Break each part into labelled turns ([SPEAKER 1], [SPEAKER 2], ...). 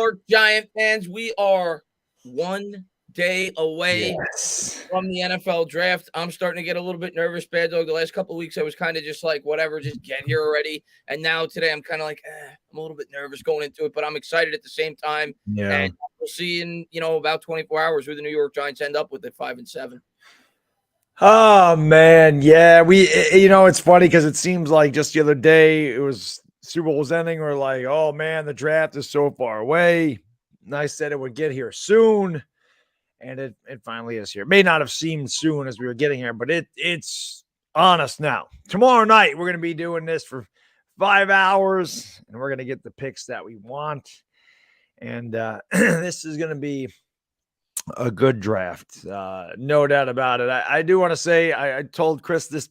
[SPEAKER 1] York Giant fans, we are 1 day away from the NFL draft. I'm starting to get a little bit nervous, Baddog. The last couple of weeks, I was kind of just like, whatever, just get here already. And now today, I'm kind of like, I'm a little bit nervous going into it, but I'm excited at the same time.
[SPEAKER 2] Yeah.
[SPEAKER 1] And we'll see in, about 24 hours who the New York Giants end up with at 5-7.
[SPEAKER 2] Oh, man. Yeah. It's funny because it seems like just the other day, it was Super Bowl was ending. We're like, oh, man, the draft is so far away. And I said it would get here soon. And it finally is here. It may not have seemed soon as we were getting here, but it's on us now. Tomorrow night, we're going to be doing this for 5 hours, and we're going to get the picks that we want. And this is going to be a good draft. No doubt about it. I do want to say, I told Chris this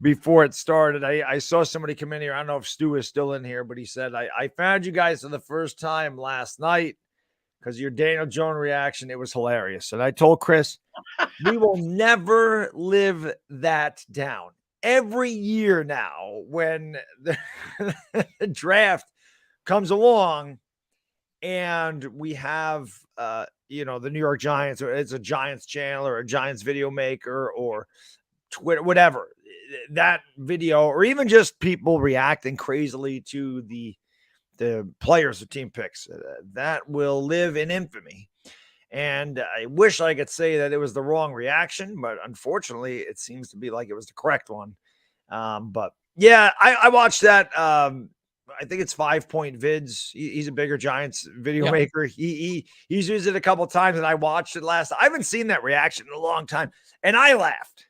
[SPEAKER 2] before it started. I saw somebody come in here. I don't know if Stu is still in here, but he said, I found you guys for the first time last night. Because your Daniel Jones reaction, it was hilarious. And I told Chris, we will never live that down. Every year now, when the draft comes along and we have, the New York Giants, or it's a Giants channel or a Giants video maker or Twitter, whatever, that video, or even just people reacting crazily to the players of team picks, that will live in infamy. And I wish I could say that it was the wrong reaction, but unfortunately it seems to be like it was the correct one. But yeah, I watched that. I think it's 5 Point Vids. He's a bigger Giants video maker. He's used it a couple times, and I watched it last. I haven't seen that reaction in a long time, and I laughed.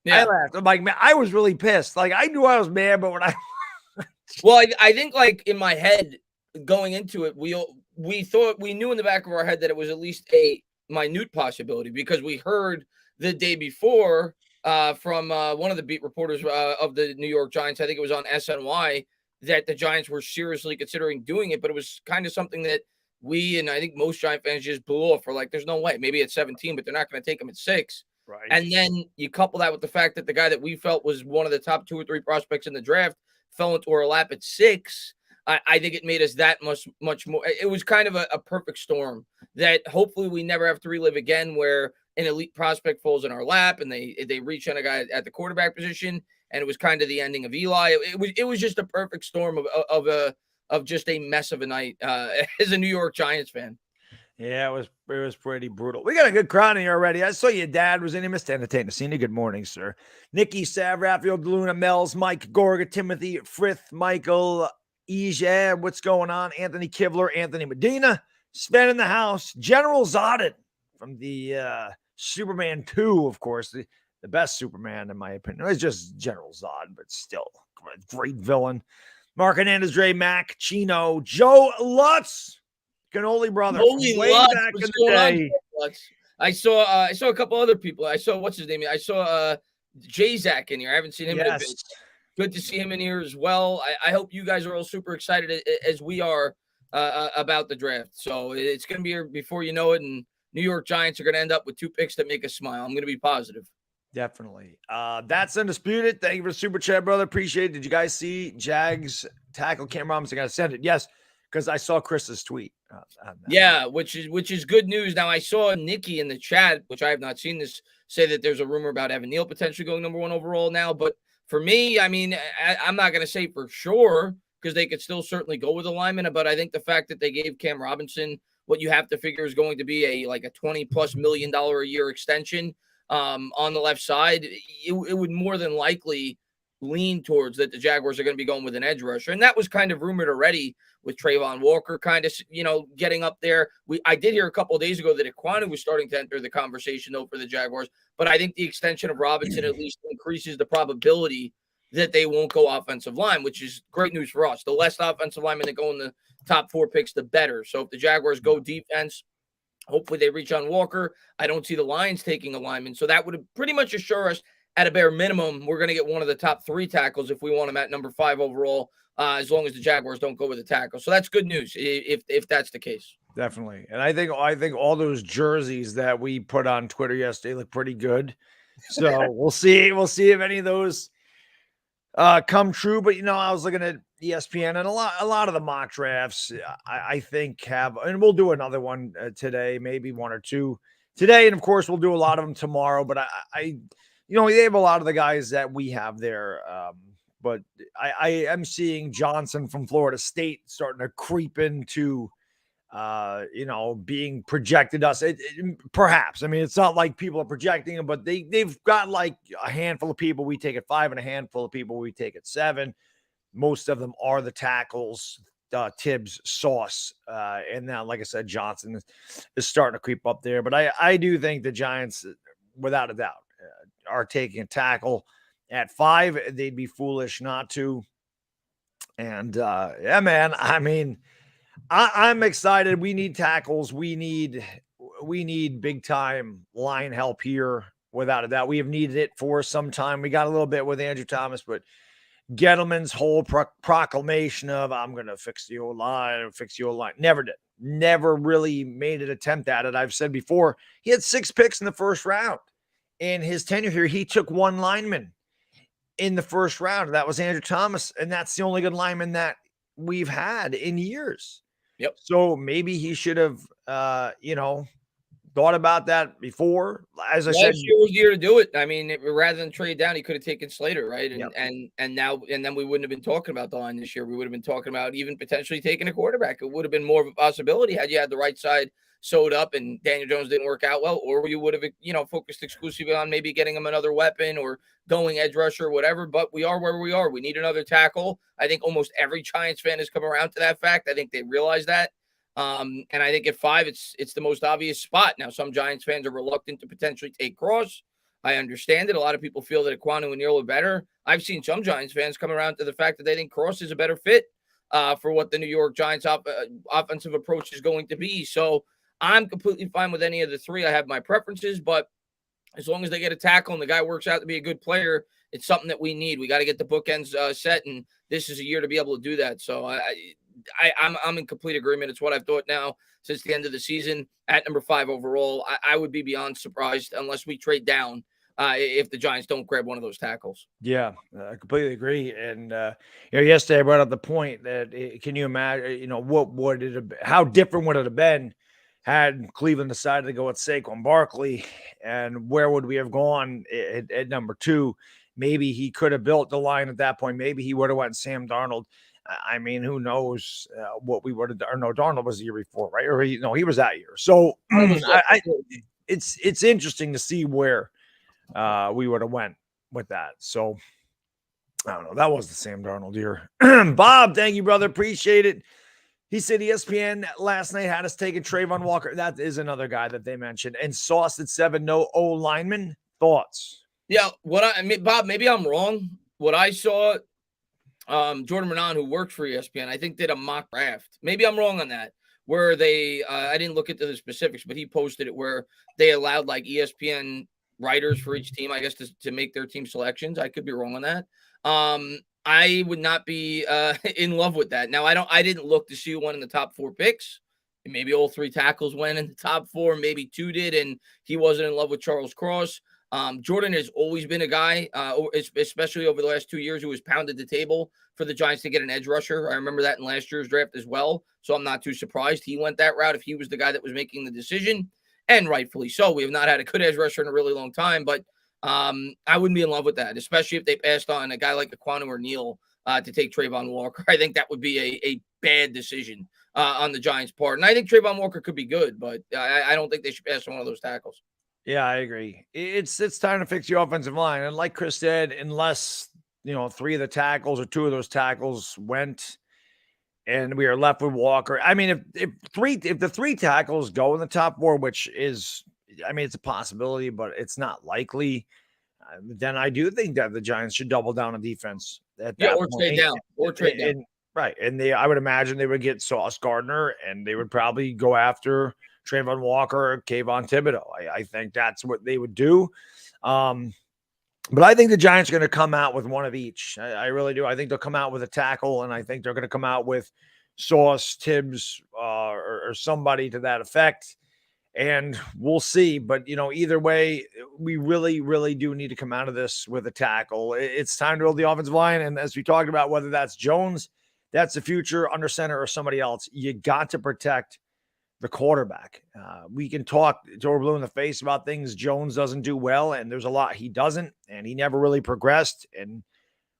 [SPEAKER 2] I laughed. I'm like, man, I was really pissed. Like, I knew I was mad, but when
[SPEAKER 1] well, I think, like, in my head going into it, we thought, we knew in the back of our head that it was at least a minute possibility, because we heard the day before from one of the beat reporters of the New York Giants, I think it was on SNY, that the Giants were seriously considering doing it, but it was kind of something that we, and I think most Giant fans, just blew off. We're like, there's no way. Maybe at 17, but they're not going to take him at 6.
[SPEAKER 2] Right.
[SPEAKER 1] And then you couple that with the fact that the guy that we felt was one of the top 2 or 3 prospects in the draft fell into our lap at 6. I think it made us that much more. It was kind of a perfect storm that hopefully we never have to relive again, where an elite prospect falls in our lap and they reach on a guy at the quarterback position, and it was kind of the ending of Eli. It was just a perfect storm of just a mess of a night as a New York Giants fan.
[SPEAKER 2] Yeah, it was pretty brutal. We got a good crowd in here already. I saw your dad was in here. Mr. Entertainer Senior, good morning, sir. Nikki, Sav, Raphael, DeLuna, Mel's, Mike, Gorga, Timothy, Frith, Michael, Ija, what's going on? Anthony Kivler, Anthony Medina, Sven in the house, General Zodin from the Superman 2, of course, the best Superman in my opinion. It's just General Zod, but still great villain. Mark Hernandez, Dre, Mac, Chino, Joe Lutz. Canoli brother.
[SPEAKER 1] Holy
[SPEAKER 2] way
[SPEAKER 1] Lutz,
[SPEAKER 2] back
[SPEAKER 1] what's
[SPEAKER 2] in the day.
[SPEAKER 1] I saw a couple other people. I saw, what's his name? I saw J-Zack in here. I haven't seen him in a bit. Good to see him in here as well. I hope you guys are all super excited as we are about the draft. So it's going to be here before you know it, and New York Giants are going to end up with 2 picks that make us smile. I'm going to be positive.
[SPEAKER 2] Definitely. That's undisputed. Thank you for the super chat, brother. Appreciate it. Did you guys see Jags tackle Cam Robinson? I got to send it. Yes, because I saw Chris's tweet.
[SPEAKER 1] Yeah, which is good news. Now, I saw Nikki in the chat, which I have not seen this, say that there's a rumor about Evan Neal potentially going number 1 overall now. But for me, I mean, I'm not going to say for sure, because they could still certainly go with a lineman. But I think the fact that they gave Cam Robinson what you have to figure is going to be a $20+ million a year extension on the left side, it would more than likely lean towards that the Jaguars are going to be going with an edge rusher. And that was kind of rumored already with Trayvon Walker kind of, getting up there. I did hear a couple of days ago that Ekwonu was starting to enter the conversation, though, for the Jaguars. But I think the extension of Robinson at least increases the probability that they won't go offensive line, which is great news for us. The less offensive linemen that go in the top 4 picks, the better. So if the Jaguars go defense, hopefully they reach on Walker. I don't see the Lions taking a lineman. So that would pretty much assure us, at a bare minimum, we're going to get one of the top 3 tackles if we want them at number 5 overall, as long as the Jaguars don't go with a tackle. So that's good news if that's the case.
[SPEAKER 2] Definitely. And I think all those jerseys that we put on Twitter yesterday look pretty good. So we'll see if any of those come true. But, I was looking at, ESPN and a lot of the mock drafts, I think have, and we'll do another one today, maybe one or two today, and of course we'll do a lot of them tomorrow. But they have a lot of the guys that we have there. But I am seeing Johnson from Florida State starting to creep into being projected us. Perhaps. I mean, it's not like people are projecting him, but they've got like a handful of people we take at 5 and a handful of people we take at 7. Most of them are the tackles, Tibbs, Sauce, and now, like I said, Johnson is starting to creep up there. But I do think the Giants, without a doubt, are taking a tackle at 5. They'd be foolish not to. And yeah, man, I mean, I'm excited. We need tackles. We need big time line help here, without a doubt. We have needed it for some time. We got a little bit with Andrew Thomas, but Gettleman's whole proclamation of I'm going to fix the O-line, never did. Never really made an attempt at it. I've said before, he had 6 picks in the first round. In his tenure here, he took 1 lineman in the first round. That was Andrew Thomas, and that's the only good lineman that we've had in years.
[SPEAKER 1] Yep.
[SPEAKER 2] So maybe he should have, thought about that before. As I said,
[SPEAKER 1] last year was the year to do it. I mean, rather than trade down, he could have taken Slater, right? And
[SPEAKER 2] Yep.
[SPEAKER 1] and then we wouldn't have been talking about the line this year. We would have been talking about even potentially taking a quarterback. It would have been more of a possibility had you had the right side sewed up and Daniel Jones didn't work out well, or you would have, focused exclusively on maybe getting him another weapon or going edge rusher or whatever. But we are where we are. We need another tackle. I think almost every Giants fan has come around to that fact. I think they realize that. And I think at 5, it's the most obvious spot. Now, some Giants fans are reluctant to potentially take Cross. I understand it. A lot of people feel that Ekwonu and Neal are better. I've seen some Giants fans come around to the fact that they think Cross is a better fit for what the New York Giants offensive approach is going to be. So I'm completely fine with any of the 3. I have my preferences, but as long as they get a tackle and the guy works out to be a good player, it's something that we need. We got to get the bookends set, and this is a year to be able to do that. So I'm in complete agreement. It's what I've thought now since the end of the season. At number 5 overall, I would be beyond surprised unless we trade down if the Giants don't grab one of those tackles.
[SPEAKER 2] Yeah, I completely agree. And yesterday I brought up the point that can you imagine? What would it have been? How different would it have been had Cleveland decided to go with Saquon Barkley, and where would we have gone at number 2? Maybe he could have built the line at that point. Maybe he would have went Sam Darnold. I mean, who knows what we would have done? Or no, Darnold was the year before, right? Or he was that year. So it's interesting to see where we would have went with that. So I don't know. That was the Sam Darnold year. Bob, thank you, brother. Appreciate it. He said ESPN last night had us taking Trayvon Walker. That is another guy that they mentioned. And Sauce at 7, no O lineman. Thoughts?
[SPEAKER 1] Yeah, Bob, maybe I'm wrong. What I saw, Jordan Renan, who worked for ESPN, I think did a mock draft. Maybe I'm wrong on that. Where they, I didn't look into the specifics, but he posted it where they allowed like ESPN writers for each team, I guess, to make their team selections. I could be wrong on that. I would not be in love with that. Now, I didn't look to see one in the top 4 picks. Maybe all 3 tackles went in the top 4, maybe 2 did, and he wasn't in love with Charles Cross. Jordan has always been a guy, especially over the last 2 years, who has pounded the table for the Giants to get an edge rusher. I remember that in last year's draft as well, so I'm not too surprised he went that route if he was the guy that was making the decision, and rightfully so. We have not had a good edge rusher in a really long time, but I wouldn't be in love with that, especially if they passed on a guy like Ekwonu or Neal to take Trayvon Walker. I think that would be a bad decision on the Giants' part. And I think Trayvon Walker could be good, but I don't think they should pass on one of those tackles.
[SPEAKER 2] Yeah, I agree. It's time to fix your offensive line. And like Chris said, unless, 3 of the tackles or 2 of those tackles went and we are left with Walker. I mean, if the 3 tackles go in the top 4, which is, I mean, it's a possibility, but it's not likely. Then I do think that the Giants should double down on defense.
[SPEAKER 1] Or trade down.
[SPEAKER 2] Right. And I would imagine they would get Sauce Gardner and they would probably go after Trayvon Walker or Kayvon Thibodeau. I think that's what they would do. But I think the Giants are going to come out with one of each. I really do. I think they'll come out with a tackle, and I think they're going to come out with Sauce, Tibbs, or somebody to that effect. And we'll see. But, either way, we really, really do need to come out of this with a tackle. It's time to build the offensive line. And as we talked about, whether that's Jones that's the future under center or somebody else. You got to protect the quarterback. We can talk till we're blue in the face about things Jones doesn't do well, and there's a lot he doesn't, and he never really progressed. And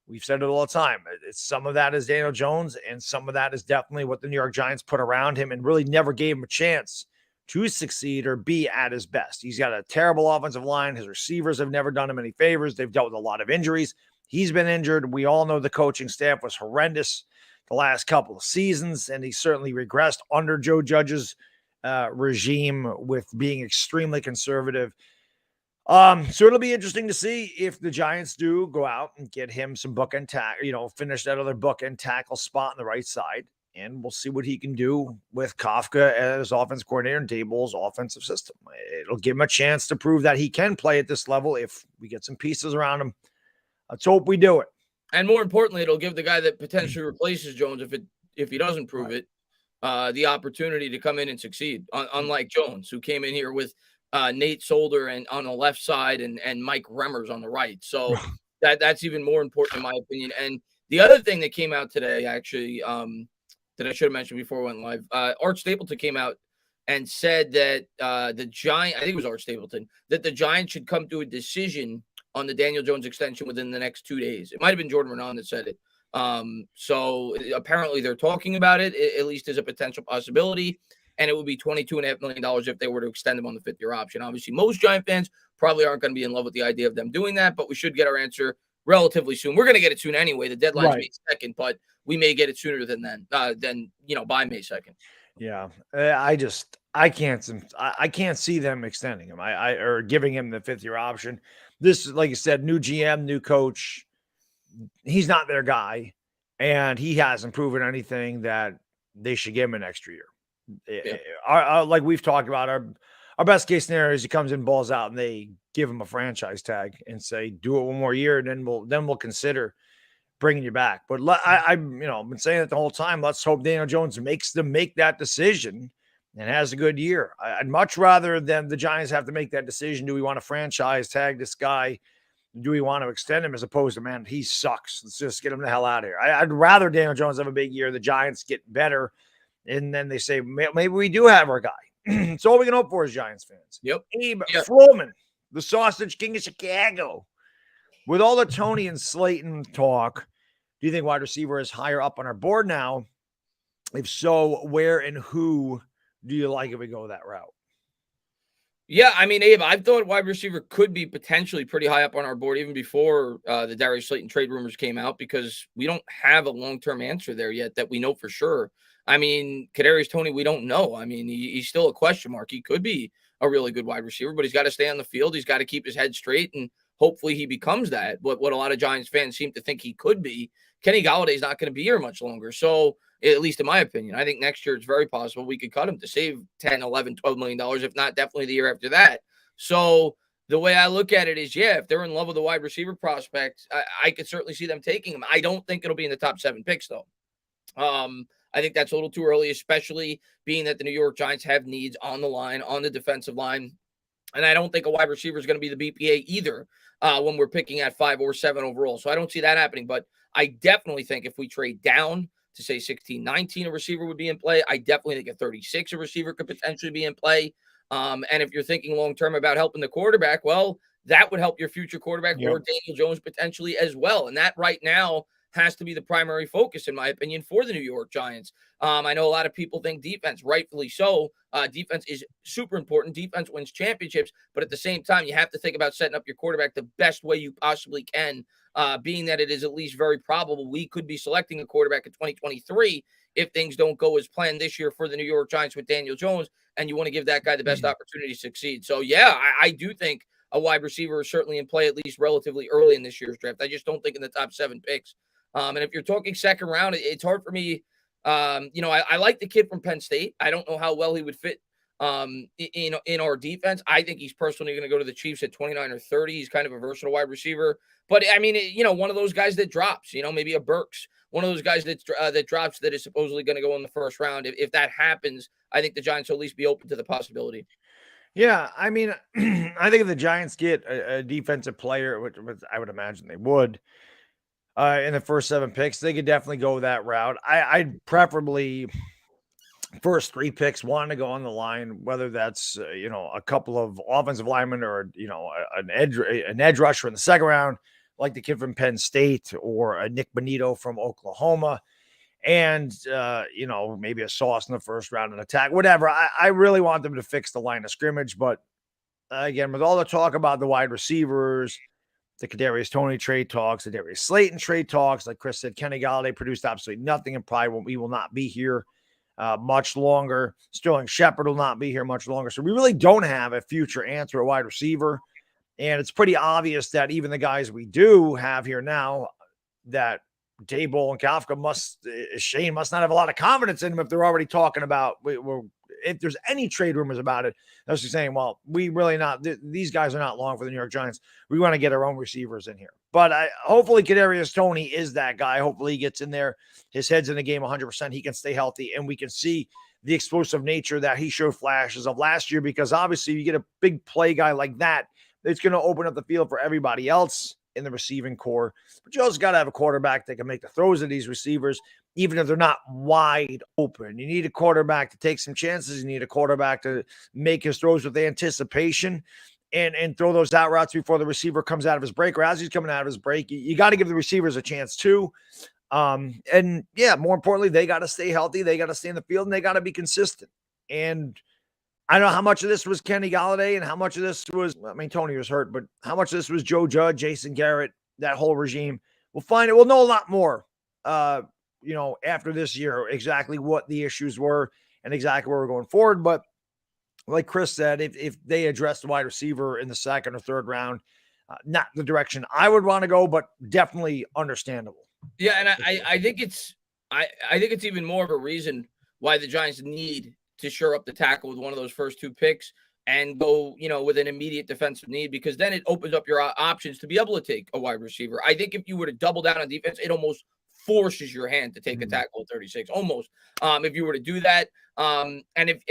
[SPEAKER 2] we've said it all the time. Some of that is Daniel Jones, and some of that is definitely what the New York Giants put around him and really never gave him a chance to succeed or be at his best. He's got a terrible offensive line. His receivers have never done him any favors. They've dealt with a lot of injuries. He's been injured. We all know the coaching staff was horrendous the last couple of seasons, and he certainly regressed under Joe Judge's regime with being extremely conservative. So it'll be interesting to see if the Giants do go out and get him some bookend tackle, finish that other bookend tackle spot on the right side. And we'll see what he can do with Kafka as offensive coordinator and Daboll's offensive system. It'll give him a chance to prove that he can play at this level if we get some pieces around him. Let's hope we do it.
[SPEAKER 1] And more importantly, it'll give the guy that potentially replaces Jones, if he doesn't prove it, the opportunity to come in and succeed. Unlike Jones, who came in here with Nate Solder and on the left side and Mike Remmers on the right. So that's even more important in my opinion. And the other thing that came out today, actually, that I should have mentioned before we went live, Art Stapleton came out and said that the Giants, I think it was Art Stapleton, that the Giants should come to a decision on the Daniel Jones extension within the next 2 days. It might have been Jordan Renan that said it. So apparently they're talking about it, at least as a potential possibility. And it would be $22.5 million if they were to extend him on the fifth-year option. Obviously, most Giant fans probably aren't going to be in love with the idea of them doing that, but we should get our answer relatively soon. We're going to get it soon anyway. The deadline's May 2nd, but we may get it sooner than by May 2nd.
[SPEAKER 2] Yeah, I can't see them extending him. Or giving him the fifth-year option. This, like you said, new GM, new coach. He's not their guy, and he hasn't proven anything that they should give him an extra year. Yeah. Like we've talked about, our best case scenario is he comes in, balls out, and they give him a franchise tag and say, do it one more year, and then we'll consider bringing you back. But I've been saying it the whole time. Let's hope Daniel Jones makes them make that decision and has a good year. I'd much rather than the Giants have to make that decision. Do we want to franchise tag this guy? Do we want to extend him, as opposed to, man, he sucks, let's just get him the hell out of here? I'd rather Daniel Jones have a big year, the Giants get better, and then they say, maybe we do have our guy. It's all we can hope for as Giants fans.
[SPEAKER 1] Yep.
[SPEAKER 2] Abe Froman, the Sausage King of Chicago. With all the Tony and Slayton talk, do you think wide receiver is higher up on our board now? If so, where and who do you like if we go that route?
[SPEAKER 1] Yeah, I mean, Abe, I thought wide receiver could be potentially pretty high up on our board even before the Darius Slayton trade rumors came out, because we don't have a long-term answer there yet that we know for sure. I mean, Kadarius Toney, we don't know. I mean, he's still a question mark. He could be a really good wide receiver, but he's got to stay on the field. He's got to keep his head straight, and hopefully he becomes that. What a lot of Giants fans seem to think he could be. Kenny Galladay's not going to be here much longer. So, at least in my opinion, I think next year it's very possible we could cut him to save $10, $11, $12 million, if not definitely the year after that. So the way I look at it is, if they're in love with the wide receiver prospect, I could certainly see them taking him. I don't think it'll be in the top 7 picks, though. I think that's a little too early, especially being that the New York Giants have needs on the line, on the defensive line. And I don't think a wide receiver is going to be the BPA either when we're picking at 5 or 7 overall. So I don't see that happening. But I definitely think if we trade down to say 16, 19, a receiver would be in play. I definitely think at 36, a receiver could potentially be in play. And if you're thinking long-term about helping the quarterback, well, that would help your future quarterback or Daniel Jones potentially as well. And that right now has to be the primary focus, in my opinion, for the New York Giants. I know a lot of people think defense, rightfully so. Defense is super important. Defense wins championships, but at the same time, you have to think about setting up your quarterback the best way you possibly can, being that it is at least very probable we could be selecting a quarterback in 2023 if things don't go as planned this year for the New York Giants with Daniel Jones, and you want to give that guy the best opportunity to succeed. So, I do think a wide receiver is certainly in play, at least relatively early in this year's draft. I just don't think in the top 7 picks. And if you're talking second round, it's hard for me. I like the kid from Penn State. I don't know how well he would fit in our defense. I think he's personally going to go to the Chiefs at 29 or 30. He's kind of a versatile wide receiver. But, I mean, one of those guys that drops, maybe a Burks, one of those guys that drops that is supposedly going to go in the first round. If that happens, I think the Giants will at least be open to the possibility.
[SPEAKER 2] Yeah, I mean, I think if the Giants get a defensive player, which I would imagine they would, in the first 7 picks. They could definitely go that route. I'd preferably first 3 picks want to go on the line, whether that's a couple of offensive linemen or an edge rusher in the second round, like the kid from Penn State, or a Nick Bonito from Oklahoma, and maybe a Sauce in the first round, an attack, whatever. I really want them to fix the line of scrimmage, but again, with all the talk about the wide receivers, the Kadarius Toney trade talks, the Darius Slayton trade talks, like Chris said, Kenny Galladay produced absolutely nothing, and probably will not be here much longer. Sterling Shepard will not be here much longer. So we really don't have a future answer at wide receiver. And it's pretty obvious that even the guys we do have here now, that Daboll and Kafka Shane must not have a lot of confidence in them if they're already talking about, if there's any trade rumors about it, that's just saying, well, we really not, these guys are not long for the New York Giants. We want to get our own receivers in here. But hopefully Kadarius Toney is that guy. Hopefully he gets in there. His head's in the game 100%. He can stay healthy, and we can see the explosive nature that he showed flashes of last year, because obviously you get a big play guy like that, it's going to open up the field for everybody else in the receiving core. But you also got to have a quarterback that can make the throws of these receivers, even if they're not wide open. You need a quarterback to take some chances. You need a quarterback to make his throws with anticipation and throw those out routes before the receiver comes out of his break, or as he's coming out of his break. You got to give the receivers a chance too. And yeah, more importantly, they got to stay healthy. They got to stay in the field, and they got to be consistent. And I don't know how much of this was Kenny Galladay and how much of this was, Toney was hurt, but how much of this was Joe Judge, Jason Garrett, that whole regime. We'll find it. We'll know a lot more, after this year, exactly what the issues were and exactly where we're going forward. But like Chris said, if they address the wide receiver in the second or third round, not the direction I would want to go, but definitely understandable.
[SPEAKER 1] Yeah, and I think it's even more of a reason why the Giants need to shore up the tackle with one of those first 2 picks and go, with an immediate defensive need, because then it opens up your options to be able to take a wide receiver. I think if you were to double down on defense, it almost forces your hand to take a tackle at 36, almost. If you were to do that, and if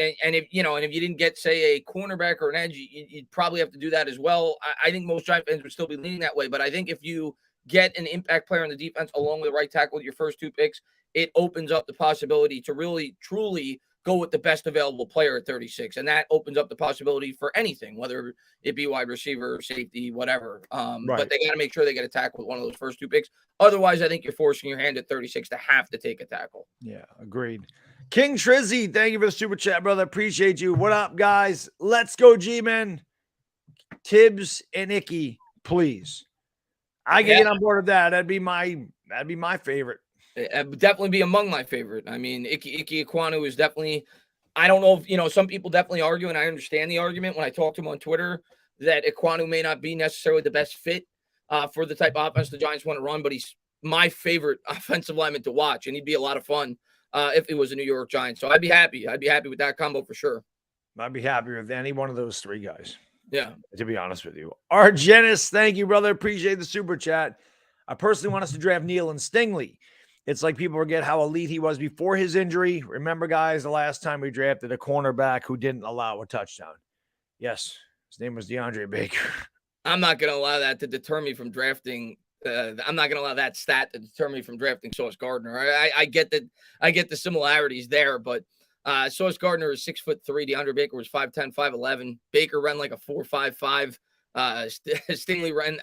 [SPEAKER 1] you didn't get, say, a cornerback or an edge, you'd probably have to do that as well. I think most Giant fans would still be leaning that way, but I think if you get an impact player on the defense along with the right tackle with your first 2 picks, it opens up the possibility to really, truly go with the best available player at 36. And that opens up the possibility for anything, whether it be wide receiver, safety, whatever. Right. But they got to make sure they get a tackle with one of those first 2 picks. Otherwise, I think you're forcing your hand at 36 to have to take a tackle.
[SPEAKER 2] Yeah, agreed. King Trizzy, thank you for the super chat, brother. Appreciate you. What up, guys? Let's go, G-Men. Tibbs and Icky, please. I can get on board with that. That'd be my favorite.
[SPEAKER 1] It would definitely be among my favorite. I mean, Ike Ekwonu is definitely, I don't know if, some people definitely argue, and I understand the argument when I talk to him on Twitter, that Ekwonu may not be necessarily the best fit for the type of offense the Giants want to run, but he's my favorite offensive lineman to watch, and he'd be a lot of fun if it was a New York Giants. So I'd be happy. I'd be happy with that combo for sure.
[SPEAKER 2] I'd be happy with any one of those 3 guys.
[SPEAKER 1] Yeah.
[SPEAKER 2] To be honest with you. Argenis, thank you, brother. Appreciate the super chat. I personally want us to draft Neal and Stingley. It's like people forget how elite he was before his injury. Remember, guys, the last time we drafted a cornerback who didn't allow a touchdown. Yes, his name was DeAndre Baker.
[SPEAKER 1] I'm not going to allow that to deter me from drafting. I'm not going to allow that stat to deter me from drafting Sauce Gardner. I get that. I get the similarities there, but Sauce Gardner is 6'3". DeAndre Baker was 5'10", 5'11". Baker ran like a 4.55. Stingley ran.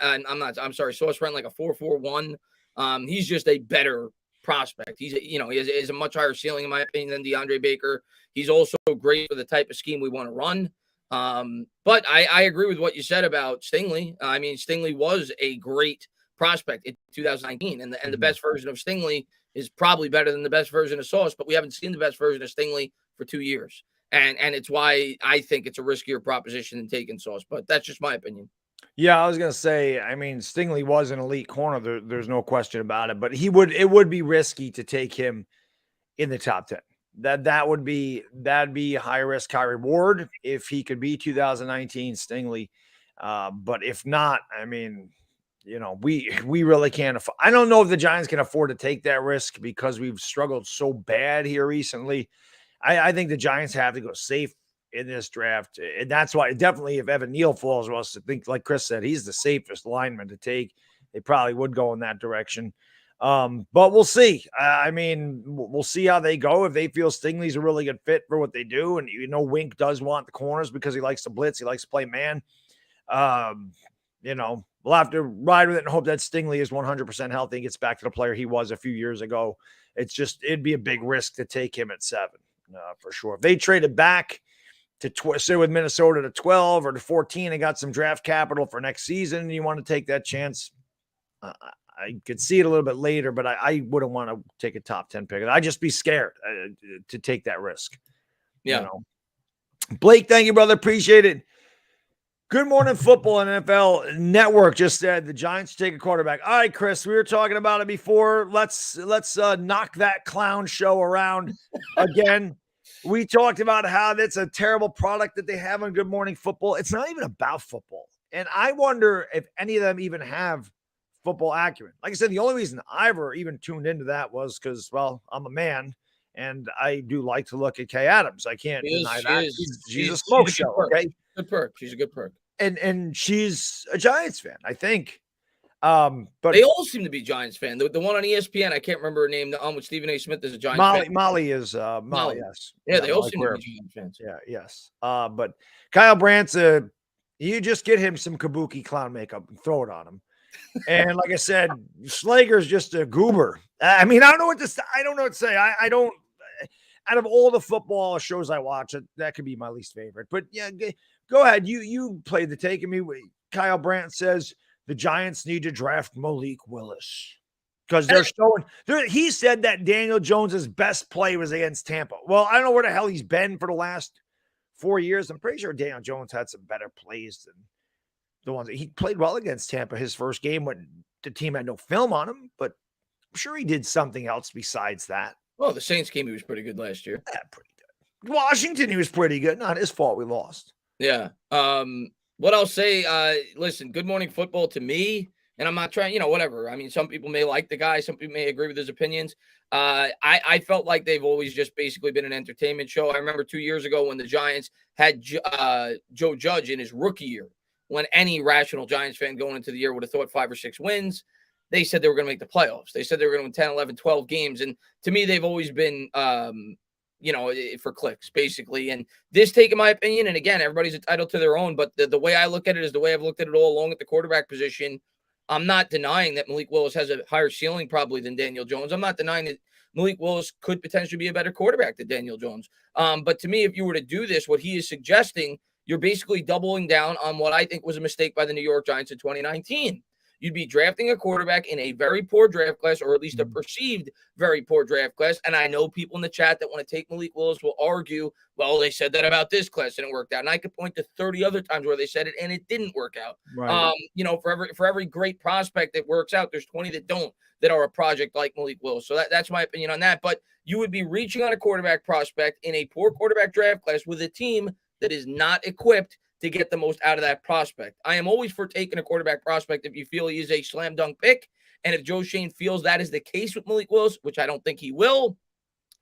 [SPEAKER 1] Sauce ran like a 4.41. He's just a better prospect. He has a much higher ceiling, in my opinion, than DeAndre Baker. He's also great for the type of scheme we want to run. But I agree with what you said about Stingley. I mean, Stingley was a great prospect in 2019, and the best version of Stingley is probably better than the best version of Sauce, but we haven't seen the best version of Stingley for 2 years. And it's why I think it's a riskier proposition than taking Sauce, but that's just my opinion.
[SPEAKER 2] Yeah, I was going to say, I mean, Stingley was an elite corner. There's no question about it, but it would be risky to take him in the top 10. That'd be high risk, high reward if he could be 2019 Stingley. But if not, I mean, we really can't afford. I don't know if the Giants can afford to take that risk because we've struggled so bad here recently. I think the Giants have to go safe in this draft. And that's why definitely if Evan Neal falls, well, I think like Chris said, he's the safest lineman to take. they probably would go in that direction. But we'll see. I mean, we'll see how they go. If they feel Stingley's a really good fit for what they do, and Wink does want the corners because he likes to blitz, he likes to play man. We'll have to ride with it and hope that Stingley is 100% healthy and gets back to the player he was a few years ago. It'd be a big risk to take him at 7 for sure. If they traded back to say with Minnesota to 12 or to 14 and got some draft capital for next season, and you want to take that chance, I could see it a little bit later, but I wouldn't want to take a top 10 pick. I'd just be scared to take that risk.
[SPEAKER 1] Yeah.
[SPEAKER 2] Blake, thank you, brother. Appreciate it. Good Morning Football and NFL Network just said the Giants take a quarterback. All right, Chris, we were talking about it before. Let's knock that clown show around again. We talked about how that's a terrible product that they have on Good Morning Football. It's not even about football. And I wonder if any of them even have football acumen. Like I said, the only reason I ever even tuned into that was because, well, I'm a man and I do like to look at Kay Adams. I can't deny that. She's a smoke show. Okay.
[SPEAKER 1] Good perk. She's a good perk.
[SPEAKER 2] And she's a Giants fan, I think. But
[SPEAKER 1] they all seem to be Giants fan. The one on ESPN, I can't remember her name. The with Stephen A. Smith is a Giants fan.
[SPEAKER 2] Molly is Molly. Yes.
[SPEAKER 1] Yeah, they all seem to be Giants fans.
[SPEAKER 2] Yeah. Yes. But Kyle Brandt's you just get him some kabuki clown makeup and throw it on him. And like I said, Slager's just a goober. I mean, I don't know what to say. I don't. Out of all the football shows I watch, that could be my least favorite. But yeah, go ahead. You played the take of me. Kyle Brandt says the Giants need to draft Malik Willis because they're showing. He said that Daniel Jones's best play was against Tampa. Well, I don't know where the hell he's been for the last 4 years. I'm pretty sure Daniel Jones had some better plays than the ones that he played well against Tampa his first game when the team had no film on him. But I'm sure he did something else besides that.
[SPEAKER 1] Well, the Saints game, he was pretty good last year.
[SPEAKER 2] Yeah, pretty good. Washington, he was pretty good. Not his fault we lost.
[SPEAKER 1] Yeah. What I'll say, listen, Good Morning Football to me, and I'm not trying, whatever. I mean, some people may like the guy. Some people may agree with his opinions. I felt like they've always just basically been an entertainment show. I remember 2 years ago when the Giants had Joe Judge in his rookie year, when any rational Giants fan going into the year would have thought 5 or 6 wins. They said they were going to make the playoffs. They said they were going to win 10, 11, 12 games. And to me, they've always been, for clicks, basically. And this take, in my opinion, and again, everybody's entitled to their own, but the way I look at it is the way I've looked at it all along at the quarterback position. I'm not denying that Malik Willis has a higher ceiling probably than Daniel Jones. I'm not denying that Malik Willis could potentially be a better quarterback than Daniel Jones. But to me, if you were to do this, what he is suggesting, you're basically doubling down on what I think was a mistake by the New York Giants in 2019. You'd be drafting a quarterback in a very poor draft class, or at least a perceived very poor draft class. And I know people in the chat that want to take Malik Willis will argue, well, they said that about this class and it worked out. And I could point to 30 other times where they said it and it didn't work out.
[SPEAKER 2] Right.
[SPEAKER 1] For every great prospect that works out, there's 20 that don't, that are a project like Malik Willis. So that's my opinion on that. But you would be reaching on a quarterback prospect in a poor quarterback draft class with a team that is not equipped to get the most out of that prospect. I am always for taking a quarterback prospect if you feel he is a slam dunk pick. And if Joe Schoen feels that is the case with Malik Willis, which I don't think he will,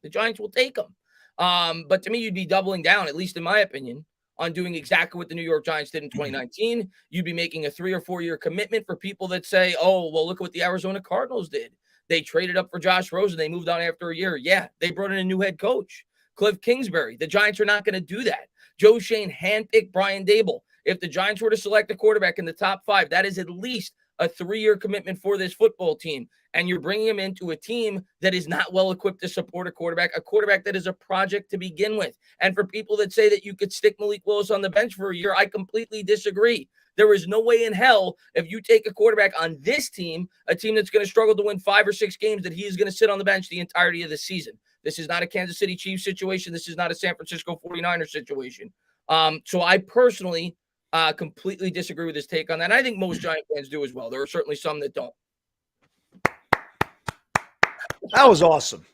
[SPEAKER 1] the Giants will take him. But to me, you'd be doubling down, at least in my opinion, on doing exactly what the New York Giants did in 2019. You'd be making a 3 or 4 year commitment for people that say, oh, well, look at what the Arizona Cardinals did. They traded up for Josh Rosen. They moved on after a year. Yeah, they brought in a new head coach, Cliff Kingsbury. The Giants are not going to do that. Joe Schoen handpicked Brian Dable. If the Giants were to select a quarterback in the top 5, that is at least a 3-year commitment for this football team. And you're bringing him into a team that is not well equipped to support a quarterback that is a project to begin with. And for people that say that you could stick Malik Willis on the bench for a year, I completely disagree. There is no way in hell if you take a quarterback on this team, a team that's going to struggle to win 5 or 6 games, that he is going to sit on the bench the entirety of the season. This is not a Kansas City Chiefs situation. This is not a San Francisco 49ers situation. So I personally completely disagree with his take on that. And I think most Giant fans do as well. There are certainly some that don't.
[SPEAKER 2] That was awesome.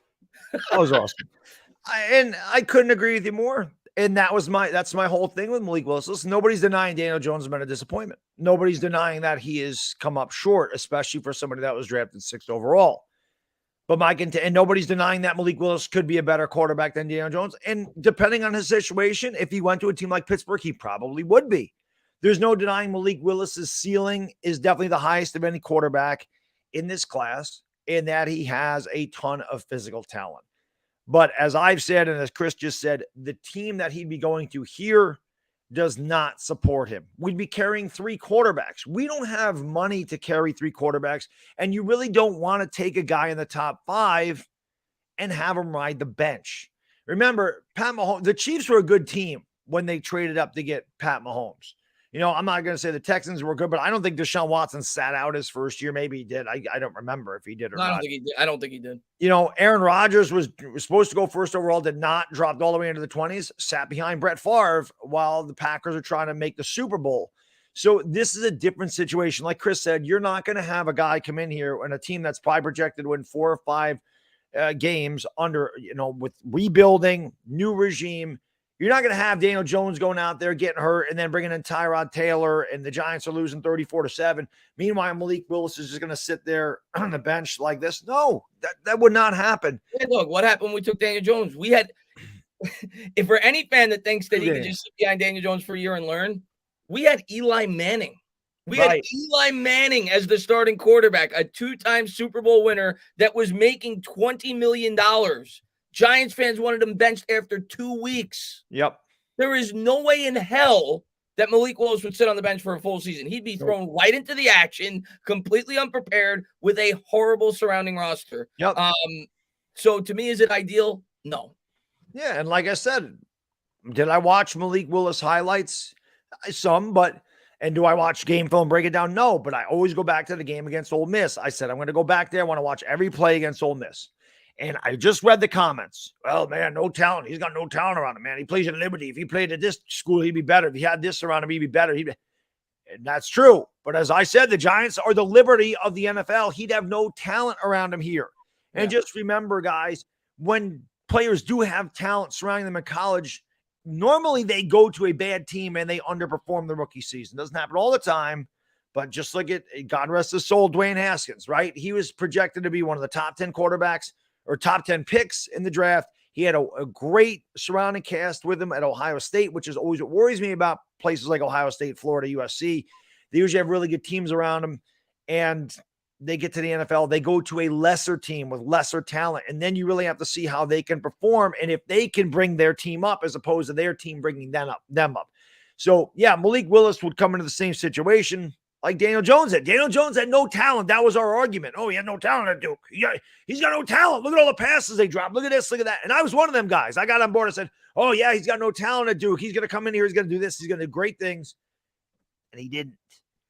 [SPEAKER 2] I couldn't agree with you more. And that's my whole thing with Malik Willis. Listen, nobody's denying Daniel Jones has been a disappointment. Nobody's denying that he has come up short, especially for somebody that was drafted 6th overall. But and nobody's denying that Malik Willis could be a better quarterback than Daniel Jones. And depending on his situation, if he went to a team like Pittsburgh, he probably would be. There's no denying Malik Willis's ceiling is definitely the highest of any quarterback in this class, in that he has a ton of physical talent. But as I've said, and as Chris just said, the team that he'd be going to here does not support him. We'd be carrying 3 quarterbacks. We don't have money to carry 3 quarterbacks, and you really don't want to take a guy in the top 5 and have him ride the bench. Remember, Pat Mahomes, the Chiefs were a good team when they traded up to get Pat Mahomes. You know, I'm not going to say the Texans were good, but I don't think Deshaun Watson sat out his first year. Maybe he did. I don't remember if he did or not.
[SPEAKER 1] I don't think he did.
[SPEAKER 2] You know, Aaron Rodgers was supposed to go first overall, did not, dropped all the way into the 20s, sat behind Brett Favre while the Packers are trying to make the Super Bowl. So this is a different situation. Like Chris said, you're not going to have a guy come in here and a team that's probably projected to win 4 or 5 games under, you know, with rebuilding, new regime. You're not going to have Daniel Jones going out there getting hurt and then bringing in Tyrod Taylor and the Giants are losing 34-7. Meanwhile, Malik Willis is just going to sit there on the bench like this. No, that would not happen.
[SPEAKER 1] Hey, look, what happened when we took Daniel Jones? We had, if for any fan that thinks that he could just sit behind Daniel Jones for a year and learn, we had Eli Manning. We had Eli Manning as the starting quarterback, a 2-time Super Bowl winner that was making $20 million. Giants fans wanted him benched after 2 weeks.
[SPEAKER 2] Yep.
[SPEAKER 1] There is no way in hell that Malik Willis would sit on the bench for a full season. He'd be thrown right into the action, completely unprepared, with a horrible surrounding roster.
[SPEAKER 2] Yep.
[SPEAKER 1] So to me, is it ideal? No.
[SPEAKER 2] Yeah, and like I said, did I watch Malik Willis highlights? Some, and do I watch game film, break it down? No, but I always go back to the game against Ole Miss. I said, I'm going to go back there. I want to watch every play against Ole Miss. And I just read the comments. Well, man, no talent. He's got no talent around him, man. He plays at Liberty. If he played at this school, he'd be better. If he had this around him, he'd be better. And that's true. But as I said, the Giants are the Liberty of the NFL. He'd have no talent around him here. And just remember, guys, when players do have talent surrounding them in college, normally they go to a bad team and they underperform the rookie season. Doesn't happen all the time. But just look at, God rest his soul, Dwayne Haskins, right? He was projected to be one of the top 10 quarterbacks or top 10 picks in the draft. He had a great surrounding cast with him at Ohio State, which is always what worries me about places like Ohio State, Florida, USC. They usually have really good teams around them, and they get to the NFL. They go to a lesser team with lesser talent, and then you really have to see how they can perform and if they can bring their team up as opposed to their team bringing them up. So, yeah, Malik Willis would come into the same situation like Daniel Jones had. Daniel Jones had no talent. That was our argument. Oh, he had no talent at Duke. He's got no talent. Look at all the passes they dropped. Look at this. Look at that. And I was one of them guys. I got on board and said, oh, yeah, he's got no talent at Duke. He's going to come in here. He's going to do this. He's going to do great things. And he didn't.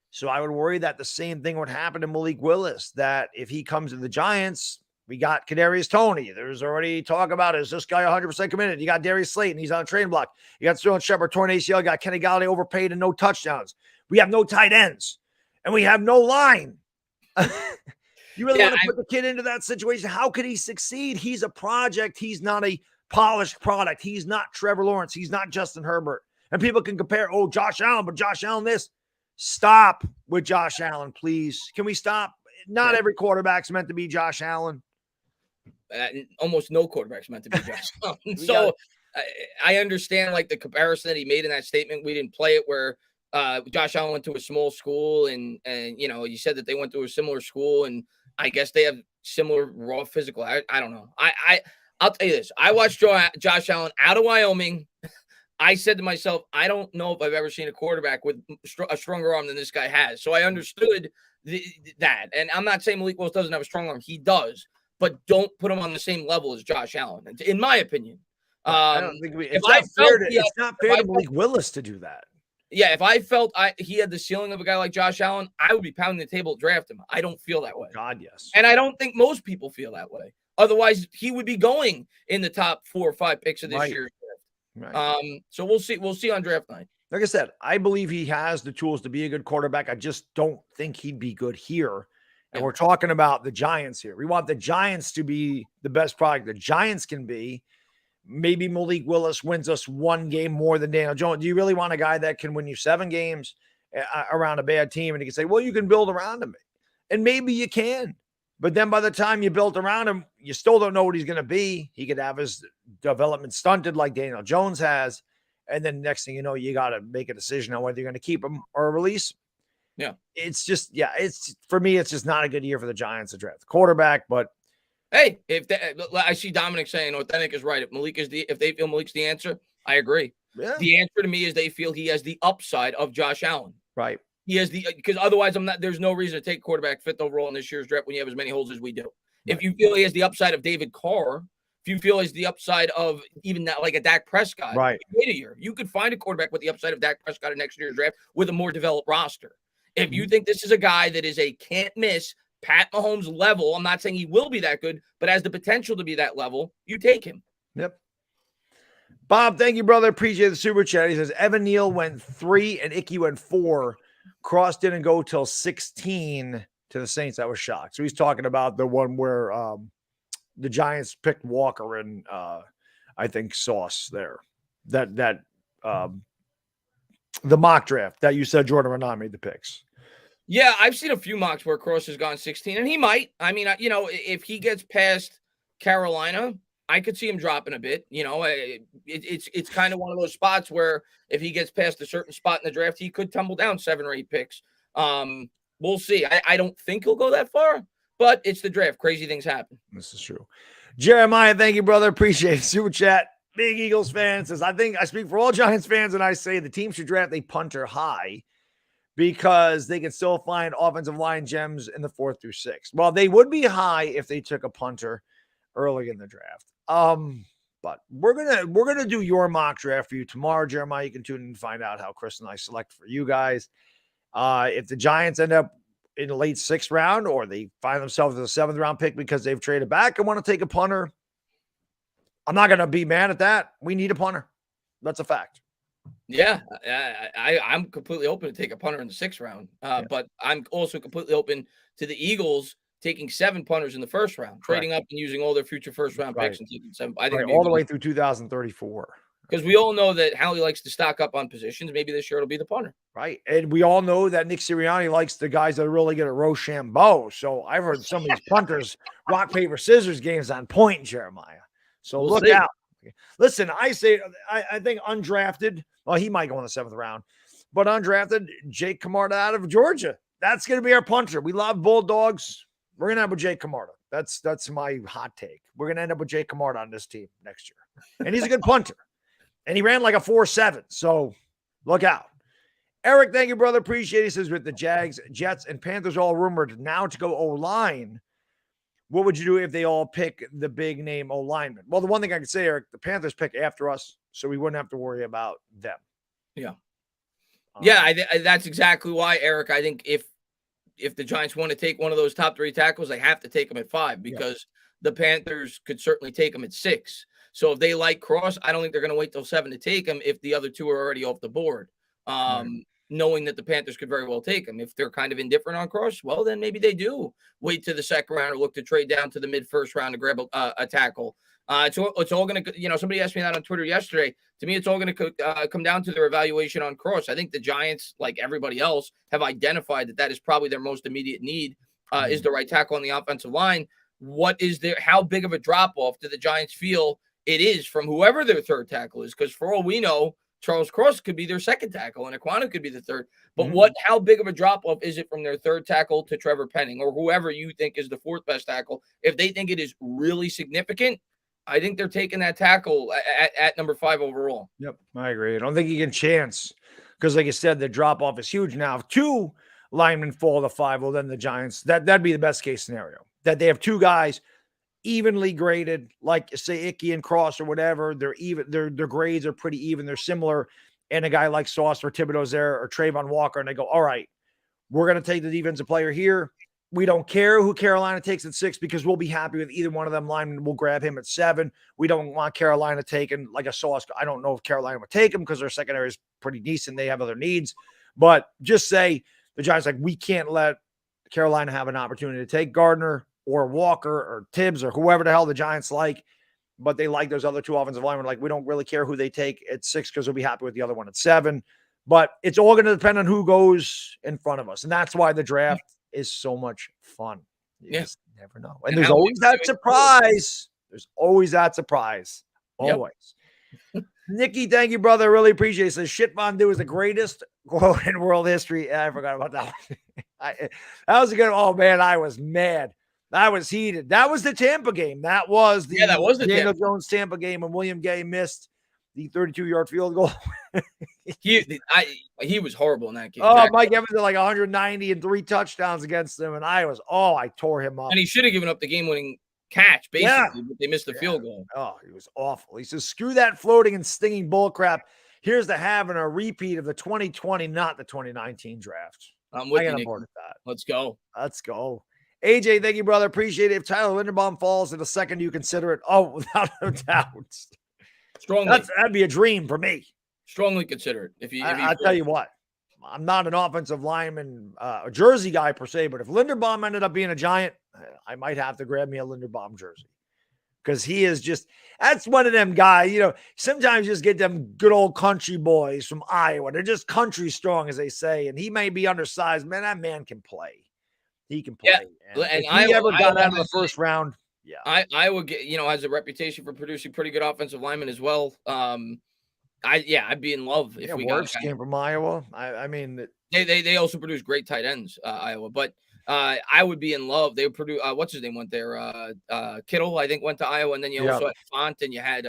[SPEAKER 2] So I would worry that the same thing would happen to Malik Willis, that if he comes to the Giants, we got Kadarius Toney. There's already talk about, is this guy 100% committed? You got Darius Slayton. He's on a trading block. You got Sterling Shepard, torn ACL. You got Kenny Galladay overpaid and no touchdowns. We have no tight ends. And we have no line. You really want to put the kid into that situation? How could he succeed? He's a project. He's not a polished product. He's not Trevor Lawrence. He's not Justin Herbert. And people can compare, oh, Josh Allen, but Josh Allen this. Stop with Josh Allen, please. Can we stop? Not every quarterback's meant to be Josh Allen.
[SPEAKER 1] Almost no quarterback's meant to be Josh Allen. So I understand like the comparison that he made in that statement. We didn't play it where Josh Allen went to a small school and you know, you said that they went to a similar school and I guess they have similar raw physical. I don't know. I'll tell you this. I watched Josh Allen out of Wyoming. I said to myself, I don't know if I've ever seen a quarterback with a stronger arm than this guy has. So I understood that. And I'm not saying Malik Willis doesn't have a strong arm. He does. But don't put him on the same level as Josh Allen, in my opinion.
[SPEAKER 2] I don't think it's not fair to Malik Willis to do that.
[SPEAKER 1] Yeah, if I felt he had the ceiling of a guy like Josh Allen, I would be pounding the table to draft him. I don't feel that way.
[SPEAKER 2] God, yes.
[SPEAKER 1] And I don't think most people feel that way. Otherwise, he would be going in the top 4 or 5 picks of this year's draft. Right. So we'll see. We'll see on draft night.
[SPEAKER 2] Like I said, I believe he has the tools to be a good quarterback. I just don't think he'd be good here. And we're talking about the Giants here. We want the Giants to be the best product the Giants can be. Maybe Malik Willis wins us 1 game more than Daniel Jones. Do you really want a guy that can win you 7 games around a bad team? And he can say, well, you can build around him. And maybe you can. But then by the time you built around him, you still don't know what he's going to be. He could have his development stunted like Daniel Jones has. And then next thing you know, you got to make a decision on whether you're going to keep him or release.
[SPEAKER 1] Yeah.
[SPEAKER 2] It's just, it's for me, it's just not a good year for the Giants to draft quarterback. But
[SPEAKER 1] hey, I see Dominic saying Authentic is right. If they feel Malik's the answer, I agree.
[SPEAKER 2] yeah,
[SPEAKER 1] The answer to me is they feel he has the upside of Josh Allen.
[SPEAKER 2] right.
[SPEAKER 1] He has because otherwise there's no reason to take quarterback fifth overall in this year's draft when you have as many holes as we do. Right. If you feel he has the upside of David Carr, if you feel he's the upside of even that, like a Dak Prescott,
[SPEAKER 2] right?
[SPEAKER 1] Wait a year. You could find a quarterback with the upside of Dak Prescott in next year's draft with a more developed roster. If you think this is a guy that is a can't miss Pat Mahomes level, I'm not saying he will be that good, but has the potential to be that level, you take him.
[SPEAKER 2] Yep. Bob, thank you, brother. Appreciate the super chat. He says Evan Neal went 3 and Icky went 4. Cross didn't go till 16 to the Saints. That was shocked. So he's talking about the one where the Giants picked Walker and I think Sauce there. That the mock draft that you said Jordan Renan made the picks.
[SPEAKER 1] Yeah, I've seen a few mocks where Cross has gone 16, and he might. I mean, if he gets past Carolina, I could see him dropping a bit. It's kind of one of those spots where if he gets past a certain spot in the draft, he could tumble down 7 or 8 picks. We'll see. I don't think he'll go that far, but it's the draft. Crazy things happen.
[SPEAKER 2] This is true. Jeremiah, thank you, brother. Appreciate it. Super chat. Big Eagles fan says, I think I speak for all Giants fans, and I say the team should draft a punter high because they can still find offensive line gems in the 4th through 6th. Well, they would be high if they took a punter early in the draft. But we're gonna do your mock draft for you tomorrow, Jeremiah. You can tune in and find out how Chris and I select for you guys. If the Giants end up in the late 6th round, or they find themselves as a 7th round pick because they've traded back and want to take a punter, I'm not gonna be mad at that. We need a punter. That's a fact.
[SPEAKER 1] Yeah, I'm completely open to take a punter in the 6th round. But I'm also completely open to the Eagles taking 7 punters in the 1st round, trading up and using all their future 1st round picks and taking 7. I think
[SPEAKER 2] all the way through 2034.
[SPEAKER 1] Because we all know that Howie likes to stock up on positions. Maybe this year it'll be the punter.
[SPEAKER 2] Right. And we all know that Nick Sirianni likes the guys that are really good at Rochambeau. So I've heard some of these punters rock, paper, scissors games on point, Jeremiah. So look out. Listen, I think undrafted. Well, he might go in the 7th round, but undrafted Jake Camarda out of Georgia. That's going to be our punter. We love Bulldogs. We're going to end up with Jake Camarda. That's my hot take. We're going to end up with Jake Camarda on this team next year. And he's a good punter. And he ran like a 4.7. So look out. Eric, thank you, brother. Appreciate it. He says, with the Jags, Jets, and Panthers all rumored now to go O-line, what would you do if they all pick the big name O-lineman? Well, the one thing I can say, Eric, the Panthers pick after us, so we wouldn't have to worry about them.
[SPEAKER 1] Yeah. That's exactly why, Eric. I think if the Giants want to take one of those top 3 tackles, they have to take them at 5 because the Panthers could certainly take them at 6. So if they like Cross, I don't think they're going to wait till 7 to take him if the other 2 are already off the board. Knowing that the Panthers could very well take him. If they're kind of indifferent on Cross, well, then maybe they do wait to the 2nd round or look to trade down to the mid-1st round to grab a tackle. It's all going to, somebody asked me that on Twitter yesterday. To me, it's all going to come down to their evaluation on Cross. I think the Giants, like everybody else, have identified that is probably their most immediate need is the right tackle on the offensive line. How big of a drop-off do the Giants feel it is from whoever their 3rd tackle is? Because for all we know, Charles Cross could be their 2nd tackle, and Aquanu could be the 3rd. But how big of a drop-off is it from their 3rd tackle to Trevor Penning or whoever you think is the 4th best tackle? If they think it is really significant, I think they're taking that tackle at number 5 overall.
[SPEAKER 2] Yep, I agree. I don't think you can chance because, like you said, the drop-off is huge. Now, if 2 linemen fall to 5, well, then the Giants, that'd be the best-case scenario, that they have 2 guys evenly graded, like say Icky and Cross or whatever. They're even, their grades are pretty even. They're similar. And a guy like Sauce or Thibodeau's there or Trayvon Walker, and they go, all right, we're going to take the defensive player here. We don't care who Carolina takes at 6 because we'll be happy with either one of them linemen. We'll grab him at 7. We don't want Carolina taking like a Sauce. I don't know if Carolina would take him because their secondary is pretty decent. They have other needs. But just say the Giants, like, we can't let Carolina have an opportunity to take Gardner or Walker or Tibbs or whoever the hell the Giants like, but they like those other 2 offensive linemen. Like, we don't really care who they take at 6 because we'll be happy with the other one at 7. But it's all going to depend on who goes in front of us. And that's why the draft is so much fun. You just never know. And there's always that surprise. There's always that surprise. Always. Nikki, thank you, brother. I really appreciate it. Says shit fondue is the greatest quote in world history. I forgot about that one. That was a good. Oh man, I was mad. I was heated. That was the Tampa game. That was the
[SPEAKER 1] That was the
[SPEAKER 2] Daniel Jones Tampa game when William Gay missed the 32-yard field goal.
[SPEAKER 1] He was horrible in that game.
[SPEAKER 2] Oh, Mike Evans had like 190 and 3 touchdowns against them, and I tore him up.
[SPEAKER 1] And he should have given up the game-winning catch, basically, but they missed the field goal.
[SPEAKER 2] Oh, he was awful. He says, screw that floating and stinging bullcrap. Here's the having a repeat of the 2020, not the 2019 draft.
[SPEAKER 1] I'm with you, Nick.
[SPEAKER 2] That.
[SPEAKER 1] Let's go.
[SPEAKER 2] Let's go. AJ, thank you, brother. Appreciate it. If Tyler Linderbaum falls in a second, you consider it. Oh, without a doubt.
[SPEAKER 1] Strongly.
[SPEAKER 2] That'd be a dream for me.
[SPEAKER 1] Strongly consider it.
[SPEAKER 2] I'll tell you what. I'm not an offensive lineman, a jersey guy per se, but if Linderbaum ended up being a Giant, I might have to grab me a Linderbaum jersey because he is that's one of them guys, sometimes you just get them good old country boys from Iowa. They're just country strong, as they say, and he may be undersized. Man, that man can play. He can play.
[SPEAKER 1] Yeah.
[SPEAKER 2] And if he ever got out of the first round,
[SPEAKER 1] I would get, has a reputation for producing pretty good offensive linemen as well. I'd be in love if we got
[SPEAKER 2] came from Iowa. I mean,
[SPEAKER 1] they also produce great tight ends, Iowa, but I would be in love. They would produce what's his name went there, Kittle, I think, went to Iowa, and then you also had Font, and you had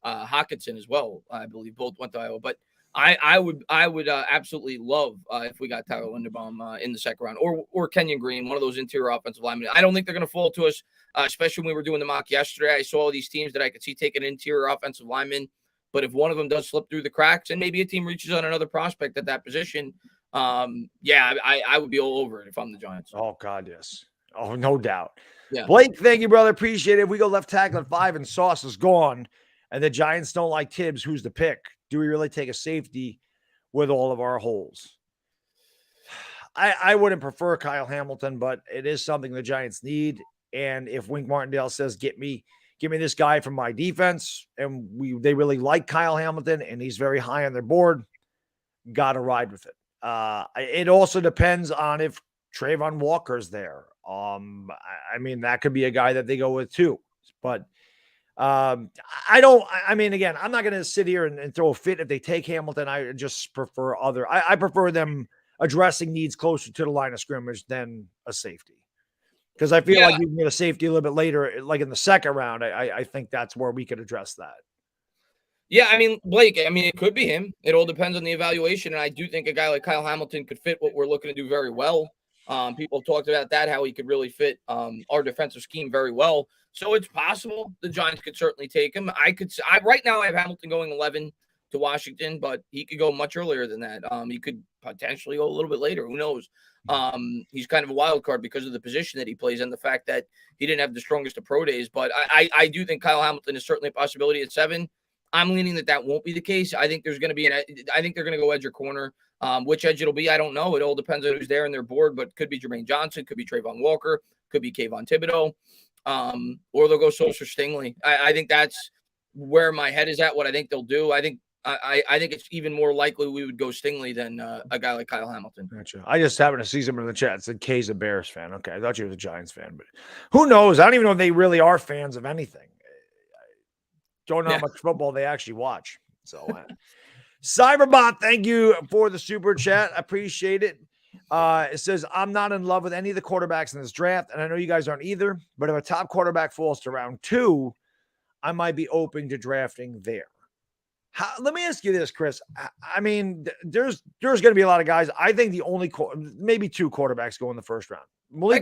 [SPEAKER 1] Hockenson as well. I believe both went to Iowa, but I would absolutely love if we got Tyler Linderbaum in the second round, or Kenyon Green, one of those interior offensive linemen. I don't think they're going to fall to us, especially when we were doing the mock yesterday. I saw all these teams that I could see taking interior offensive linemen. But if one of them does slip through the cracks and maybe a team reaches on another prospect at that position, I would be all over it if I'm the Giants.
[SPEAKER 2] Oh, God, yes. Oh, no doubt.
[SPEAKER 1] Yeah.
[SPEAKER 2] Blake, thank you, brother. Appreciate it. If we go left tackle at 5 and Sauce is gone, and the Giants don't like Tibbs, who's the pick? Do we really take a safety with all of our holes? I wouldn't prefer Kyle Hamilton, but it is something the Giants need. And if Wink Martindale says, give me this guy from my defense, and they really like Kyle Hamilton, and he's very high on their board, got to ride with it. It also depends on if Trayvon Walker's there. I mean, that could be a guy that they go with too. But again, I'm not going to sit here and throw a fit if they take Hamilton. I just prefer I prefer them addressing needs closer to the line of scrimmage than a safety. Because I feel like you can get a safety a little bit later, like in the second round. I think that's where we could address that.
[SPEAKER 1] Yeah, I mean, Blake, it could be him. It all depends on the evaluation. And I do think a guy like Kyle Hamilton could fit what we're looking to do very well. People talked about that, how he could really fit our defensive scheme very well. So it's possible the Giants could certainly take him. Right now I have Hamilton going 11 to Washington, but he could go much earlier than that. He could potentially go a little bit later. Who knows? He's kind of a wild card because of the position that he plays and the fact that he didn't have the strongest of pro days. But I do think Kyle Hamilton is certainly a possibility at 7. I'm leaning that won't be the case. I think there's going to be I think they're going to go edge or corner. Which edge it'll be, I don't know. It all depends on who's there in their board, but could be Jermaine Johnson, could be Trayvon Walker, could be Kayvon Thibodeau, or they'll go Sauce or Stingley. I think that's where my head is at, what I think they'll do. I think it's even more likely we would go Stingley than a guy like Kyle Hamilton.
[SPEAKER 2] Gotcha. I just happened to see someone in the chat said Kay's a Bears fan. Okay, I thought you were a Giants fan, but who knows? I don't even know if they really are fans of anything. Don't know how much football they actually watch. So, Cyberbot, thank you for the super chat. I appreciate it. It says, I'm not in love with any of the quarterbacks in this draft, and I know you guys aren't either, but if a top quarterback falls to round 2, I might be open to drafting there. Let me ask you this, Chris. I mean, there's going to be a lot of guys. I think the only maybe 2 quarterbacks go in the first round.
[SPEAKER 1] I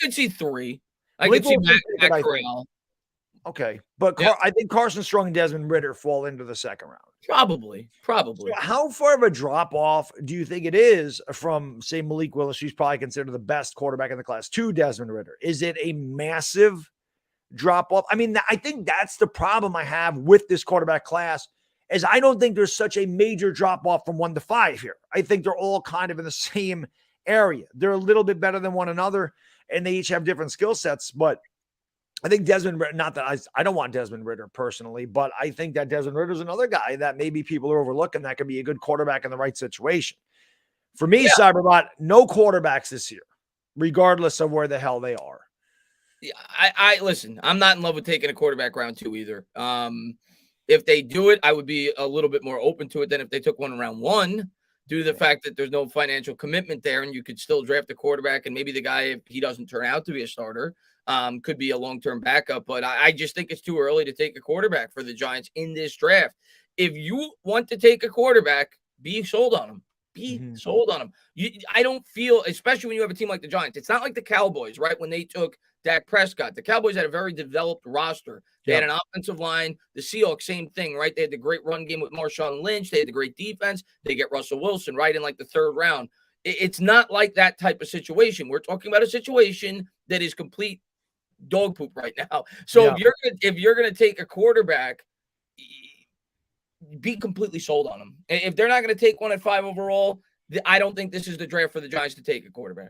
[SPEAKER 1] could see 3. I could see Matt Corral.
[SPEAKER 2] Okay, but I think Carson Strong and Desmond Ridder fall into the second round.
[SPEAKER 1] Probably.
[SPEAKER 2] So how far of a drop off do you think it is from, say, Malik Willis, who's probably considered the best quarterback in the class, to Desmond Ridder? Is it a massive drop off? I mean, I think that's the problem I have with this quarterback class, is I don't think there's such a major drop off from 1 to 5 here. I think they're all kind of in the same area. They're a little bit better than one another, and they each have different skill sets, but I think Desmond Ridder, not that I don't want Desmond Ridder personally, but I think that Desmond Ridder is another guy that maybe people are overlooking that could be a good quarterback in the right situation. For me, Cyberbot, no quarterbacks this year, regardless of where the hell they are.
[SPEAKER 1] Yeah, I listen, I'm not in love with taking a quarterback round 2 either. If they do it, I would be a little bit more open to it than if they took one in round 1, due to the fact that there's no financial commitment there, and you could still draft a quarterback, and maybe the guy, if he doesn't turn out to be a starter, could be a long-term backup. But I just think it's too early to take a quarterback for the Giants in this draft. If you want to take a quarterback, be sold on him. Be sold on him. I don't feel, especially when you have a team like the Giants, it's not like the Cowboys, right? When they took Dak Prescott, the Cowboys had a very developed roster. They had an offensive line. The Seahawks, same thing, right? They had the great run game with Marshawn Lynch. They had the great defense. They get Russell Wilson right in like the 3rd round. It's not like that type of situation. We're talking about a situation that is complete dog poop right now. So if you're gonna take a quarterback, be completely sold on them. If they're not going to take one at 5 overall, I don't think this is the draft for the Giants to take a quarterback.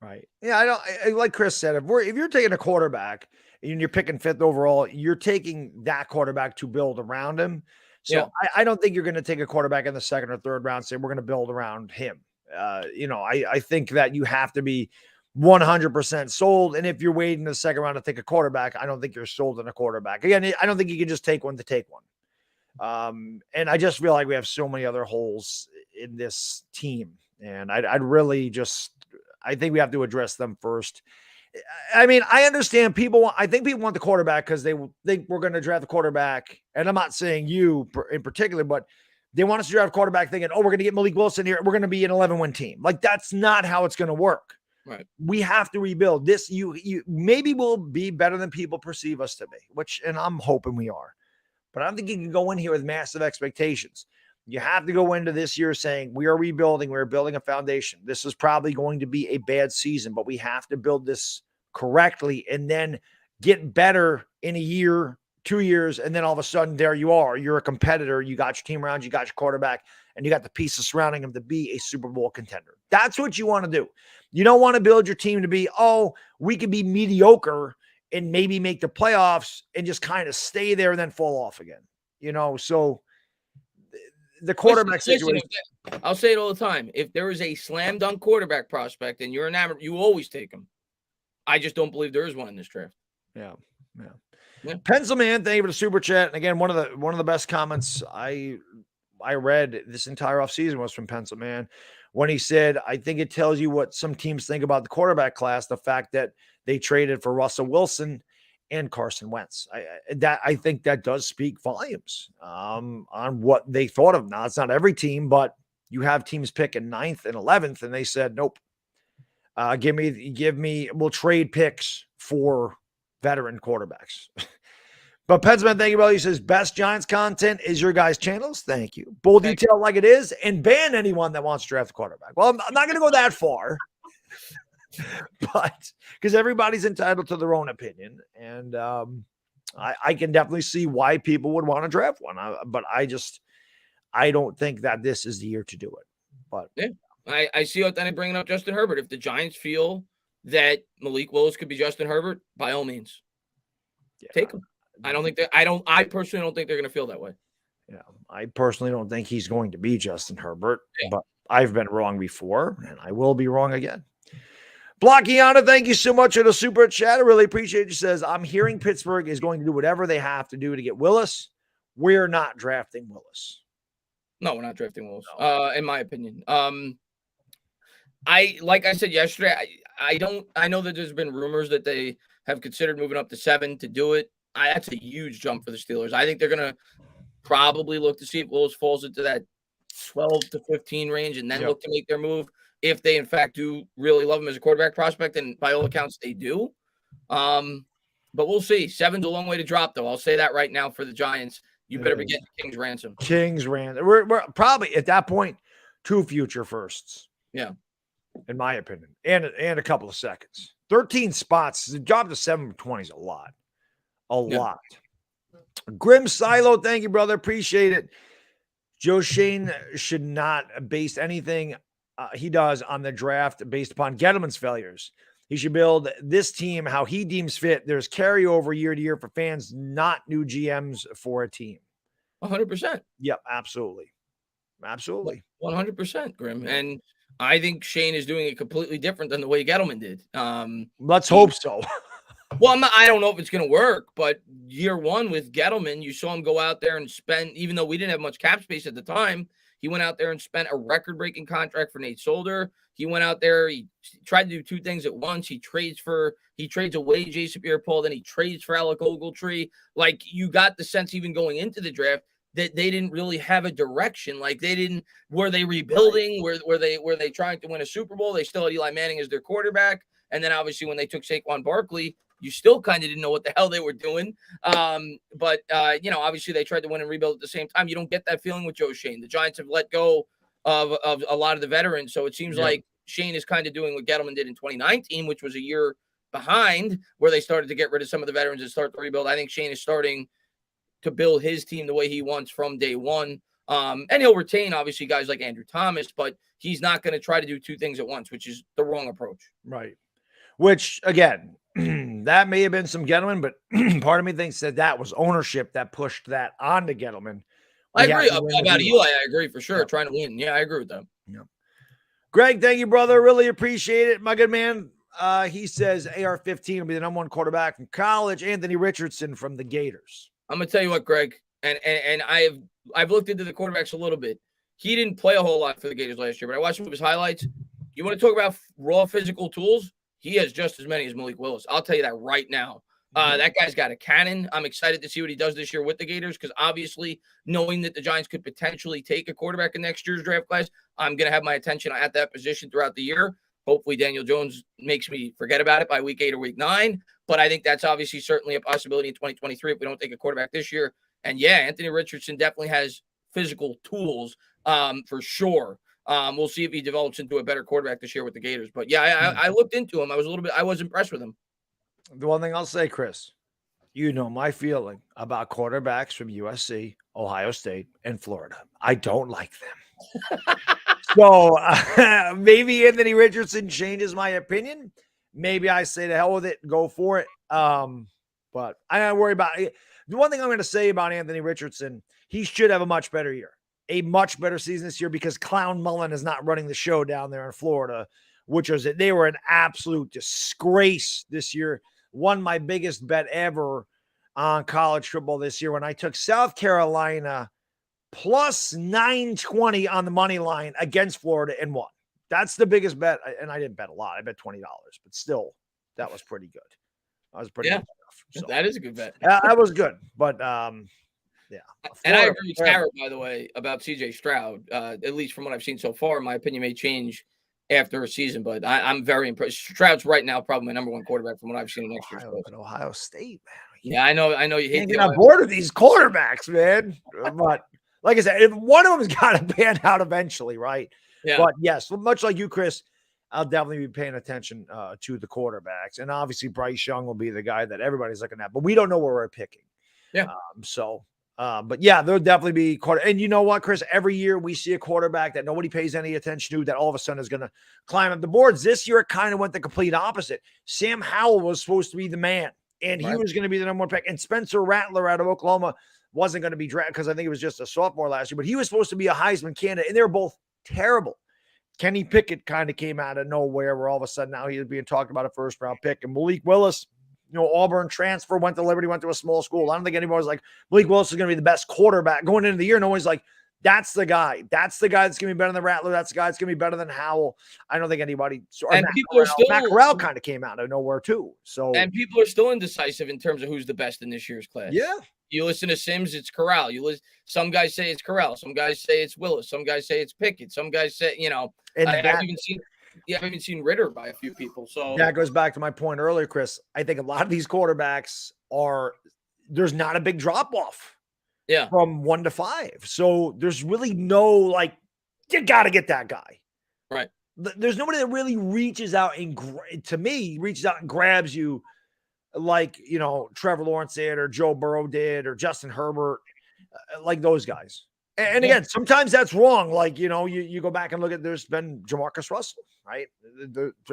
[SPEAKER 2] Right. Yeah, like Chris said, if you're taking a quarterback and you're picking 5th overall, you're taking that quarterback to build around him. So I don't think you're going to take a quarterback in the 2nd or 3rd round, say we're going to build around him. I think that you have to be 100% sold. And if you're waiting the 2nd round to take a quarterback, I don't think you're sold on a quarterback. Again, I don't think you can just take one to take one. And I just feel like we have so many other holes in this team, and I think we have to address them first. I mean, I understand I think people want the quarterback because they think we're going to draft the quarterback. And I'm not saying you in particular, but they want us to draft a quarterback thinking, oh, we're going to get Malik Willis in here. We're going to be an 11-win team. Like, that's not how it's going to work.
[SPEAKER 1] Right.
[SPEAKER 2] We have to rebuild this. You maybe we'll be better than people perceive us to be, and I'm hoping we are. But I don't think you can go in here with massive expectations. You have to go into this year saying, we are rebuilding. We're building a foundation. This is probably going to be a bad season, but we have to build this correctly and then get better in a year, 2 years. And then all of a sudden, there you are. You're a competitor. You got your team around. You got your quarterback, and you got the pieces surrounding him to be a Super Bowl contender. That's what you want to do. You don't want to build your team to be, oh, we could be mediocre and maybe make the playoffs and just kind of stay there and then fall off again. So the quarterback situation.
[SPEAKER 1] I'll say it all the time. If there is a slam dunk quarterback prospect and you're enamored, you always take him. I just don't believe there is one in this draft.
[SPEAKER 2] Yeah. Pencil Man, thank you for the super chat. And again, one of the best comments I read this entire offseason was from Pencil Man when he said, I think it tells you what some teams think about the quarterback class, the fact that they traded for Russell Wilson and Carson Wentz. I think that does speak volumes on what they thought of. Now, it's not every team, but you have teams picking 9th and 11th, and they said, nope, give me, we'll trade picks for veteran quarterbacks. But Pensman, thank you, brother. He says, best Giants content is your guys' channels. Thank you. Bull detail like it is, and ban anyone that wants to draft a quarterback. Well, I'm not going to go that far. But because everybody's entitled to their own opinion, and I can definitely see why people would want to draft one. But I don't think that this is the year to do it. But
[SPEAKER 1] I see what then bringing up Justin Herbert. If the Giants feel that Malik Willis could be Justin Herbert, by all means, take him. I personally don't think they're going to feel that way.
[SPEAKER 2] Yeah, I personally don't think he's going to be Justin Herbert, but I've been wrong before, and I will be wrong again. Blockiana, thank you so much for the super chat. I really appreciate it. He says, I'm hearing Pittsburgh is going to do whatever they have to do to get Willis. We're not drafting Willis.
[SPEAKER 1] No, we're not drafting Willis, in my opinion. Like I said yesterday, I know that there's been rumors that they have considered moving up to 7 to do it. That's a huge jump for the Steelers. I think they're going to probably look to see if Willis falls into that 12 to 15 range and then look to make their move. If they, in fact, do really love him as a quarterback prospect, and by all accounts, they do. But we'll see. 7's a long way to drop, though. I'll say that right now for the Giants. You better be getting King's ransom.
[SPEAKER 2] King's ransom. We're probably, at that point, 2 future firsts.
[SPEAKER 1] Yeah.
[SPEAKER 2] In my opinion. And a couple of seconds. 13 spots. The job to 7 from 20 is a lot. A lot. Grim Silo, thank you, brother. Appreciate it. Joe Shane should not base anything he does on the draft based upon Gettleman's failures. He should build this team how he deems fit. There's carryover year to year for fans, not new GMs for a team.
[SPEAKER 1] 100%.
[SPEAKER 2] Yep, absolutely. Absolutely.
[SPEAKER 1] 100%, Grim. And I think Shane is doing it completely different than the way Gettleman did.
[SPEAKER 2] Let's hope so.
[SPEAKER 1] Well, I don't know if it's going to work, but year one with Gettleman, you saw him go out there and spend, even though we didn't have much cap space at the time, he went out there and spent a record-breaking contract for Nate Solder. He went out there, he tried to do two things at once. He trades away Jason Pierre-Paul, then he trades for Alec Ogletree. Like, you got the sense even going into the draft that they didn't really have a direction. Like, were they rebuilding? Were they trying to win a Super Bowl? They still had Eli Manning as their quarterback. And then obviously when they took Saquon Barkley, you still kind of didn't know what the hell they were doing. But obviously they tried to win and rebuild at the same time. You don't get that feeling with Joe Shane. The Giants have let go of a lot of the veterans. So it seems like Shane is kind of doing what Gettleman did in 2019, which was a year behind, where they started to get rid of some of the veterans and start to rebuild. I think Shane is starting to build his team the way he wants from day one. And he'll retain, obviously, guys like Andrew Thomas, but he's not going to try to do two things at once, which is the wrong approach.
[SPEAKER 2] Right. Which, again, that may have been some Gettleman, but part of me thinks that was ownership that pushed that on to Gettleman.
[SPEAKER 1] I agree. About Eli, I agree for sure. Trying to win. Yeah, I agree with that.
[SPEAKER 2] Yeah. Greg, thank you, brother. Really appreciate it. My good man. He says AR-15 will be the number one quarterback from college. Anthony Richardson from the Gators.
[SPEAKER 1] I'm going to tell you what, Greg, and I've looked into the quarterbacks a little bit. He didn't play a whole lot for the Gators last year, but I watched some of his highlights. You want to talk about raw physical tools? He has just as many as Malik Willis. I'll tell you that right now. That guy's got a cannon. I'm excited to see what he does this year with the Gators because obviously knowing that the Giants could potentially take a quarterback in next year's draft class, I'm going to have my attention at that position throughout the year. Hopefully Daniel Jones makes me forget about it by week 8 or week 9. But I think that's obviously certainly a possibility in 2023 if we don't take a quarterback this year. And yeah, Anthony Richardson definitely has physical tools for sure. We'll see if he develops into a better quarterback this year with the Gators. But yeah, I looked into him. I was impressed with him.
[SPEAKER 2] The one thing I'll say, Chris, you know my feeling about quarterbacks from USC, Ohio State, and Florida. I don't like them. So maybe Anthony Richardson changes my opinion. Maybe I say to hell with it, go for it. But I don't worry about it. The one thing I'm going to say about Anthony Richardson, he should have a much better year, a much better season this year because Clown Mullen is not running the show down there in Florida, which was it. They were an absolute disgrace this year. Won my biggest bet ever on college football this year when I took South Carolina plus 920 on the money line against Florida and won. That's the biggest bet. And I didn't bet a lot. I bet $20, but still, that was pretty good. I was pretty good.
[SPEAKER 1] So, that is a good bet.
[SPEAKER 2] That was good. But yeah.
[SPEAKER 1] Florida, and I agree with Tara, by the way, about CJ Stroud. At least from what I've seen so far, my opinion may change after a season, but I'm very impressed. Stroud's right now probably my number one quarterback from what I've seen next year.
[SPEAKER 2] Ohio State, man.
[SPEAKER 1] Yeah, I know you hate
[SPEAKER 2] to get on board with these quarterbacks, man. But like I said, if one of them's got to pan out eventually, right? Yeah. But yes, much like you, Chris, I'll definitely be paying attention to the quarterbacks. And obviously Bryce Young will be the guy that everybody's looking at, but we don't know where we're picking.
[SPEAKER 1] Yeah.
[SPEAKER 2] But yeah, there'll definitely be and you know what, Chris, every year we see a quarterback that nobody pays any attention to that all of a sudden is going to climb up the boards. This year, it kind of went the complete opposite. Sam Howell was supposed to be the man and he was going to be the number one pick. And Spencer Rattler out of Oklahoma wasn't going to be drafted because I think it was just a sophomore last year, but he was supposed to be a Heisman candidate and they were both terrible. Kenny Pickett kind of came out of nowhere where all of a sudden now he was being talked about a first round pick. And Malik Willis, Auburn transfer, went to Liberty, went to a small school. I don't think anybody was like, Malik Willis is going to be the best quarterback going into the year. No one's like, that's the guy. That's the guy that's going to be better than Rattler. That's the guy that's going to be better than Howell. I don't think anybody.
[SPEAKER 1] And people are still.
[SPEAKER 2] Matt Corral kind of came out of nowhere too. So
[SPEAKER 1] people are still indecisive in terms of who's the best in this year's class.
[SPEAKER 2] Yeah.
[SPEAKER 1] You listen to Sims, it's Corral. Some guys say it's Corral. Some guys say it's Willis. Some guys say it's Pickett. Some guys say, and I haven't even seen Ritter by a few people. So
[SPEAKER 2] that goes back to my point earlier, Chris. I think a lot of these quarterbacks there's not a big drop off.
[SPEAKER 1] Yeah.
[SPEAKER 2] From 1 to 5. So there's really no, you got to get that guy.
[SPEAKER 1] Right.
[SPEAKER 2] There's nobody that really reaches out and grabs you like, Trevor Lawrence did or Joe Burrow did or Justin Herbert, like those guys. And again, sometimes that's wrong. Like, you go back and look at, there's been Jamarcus Russell, right?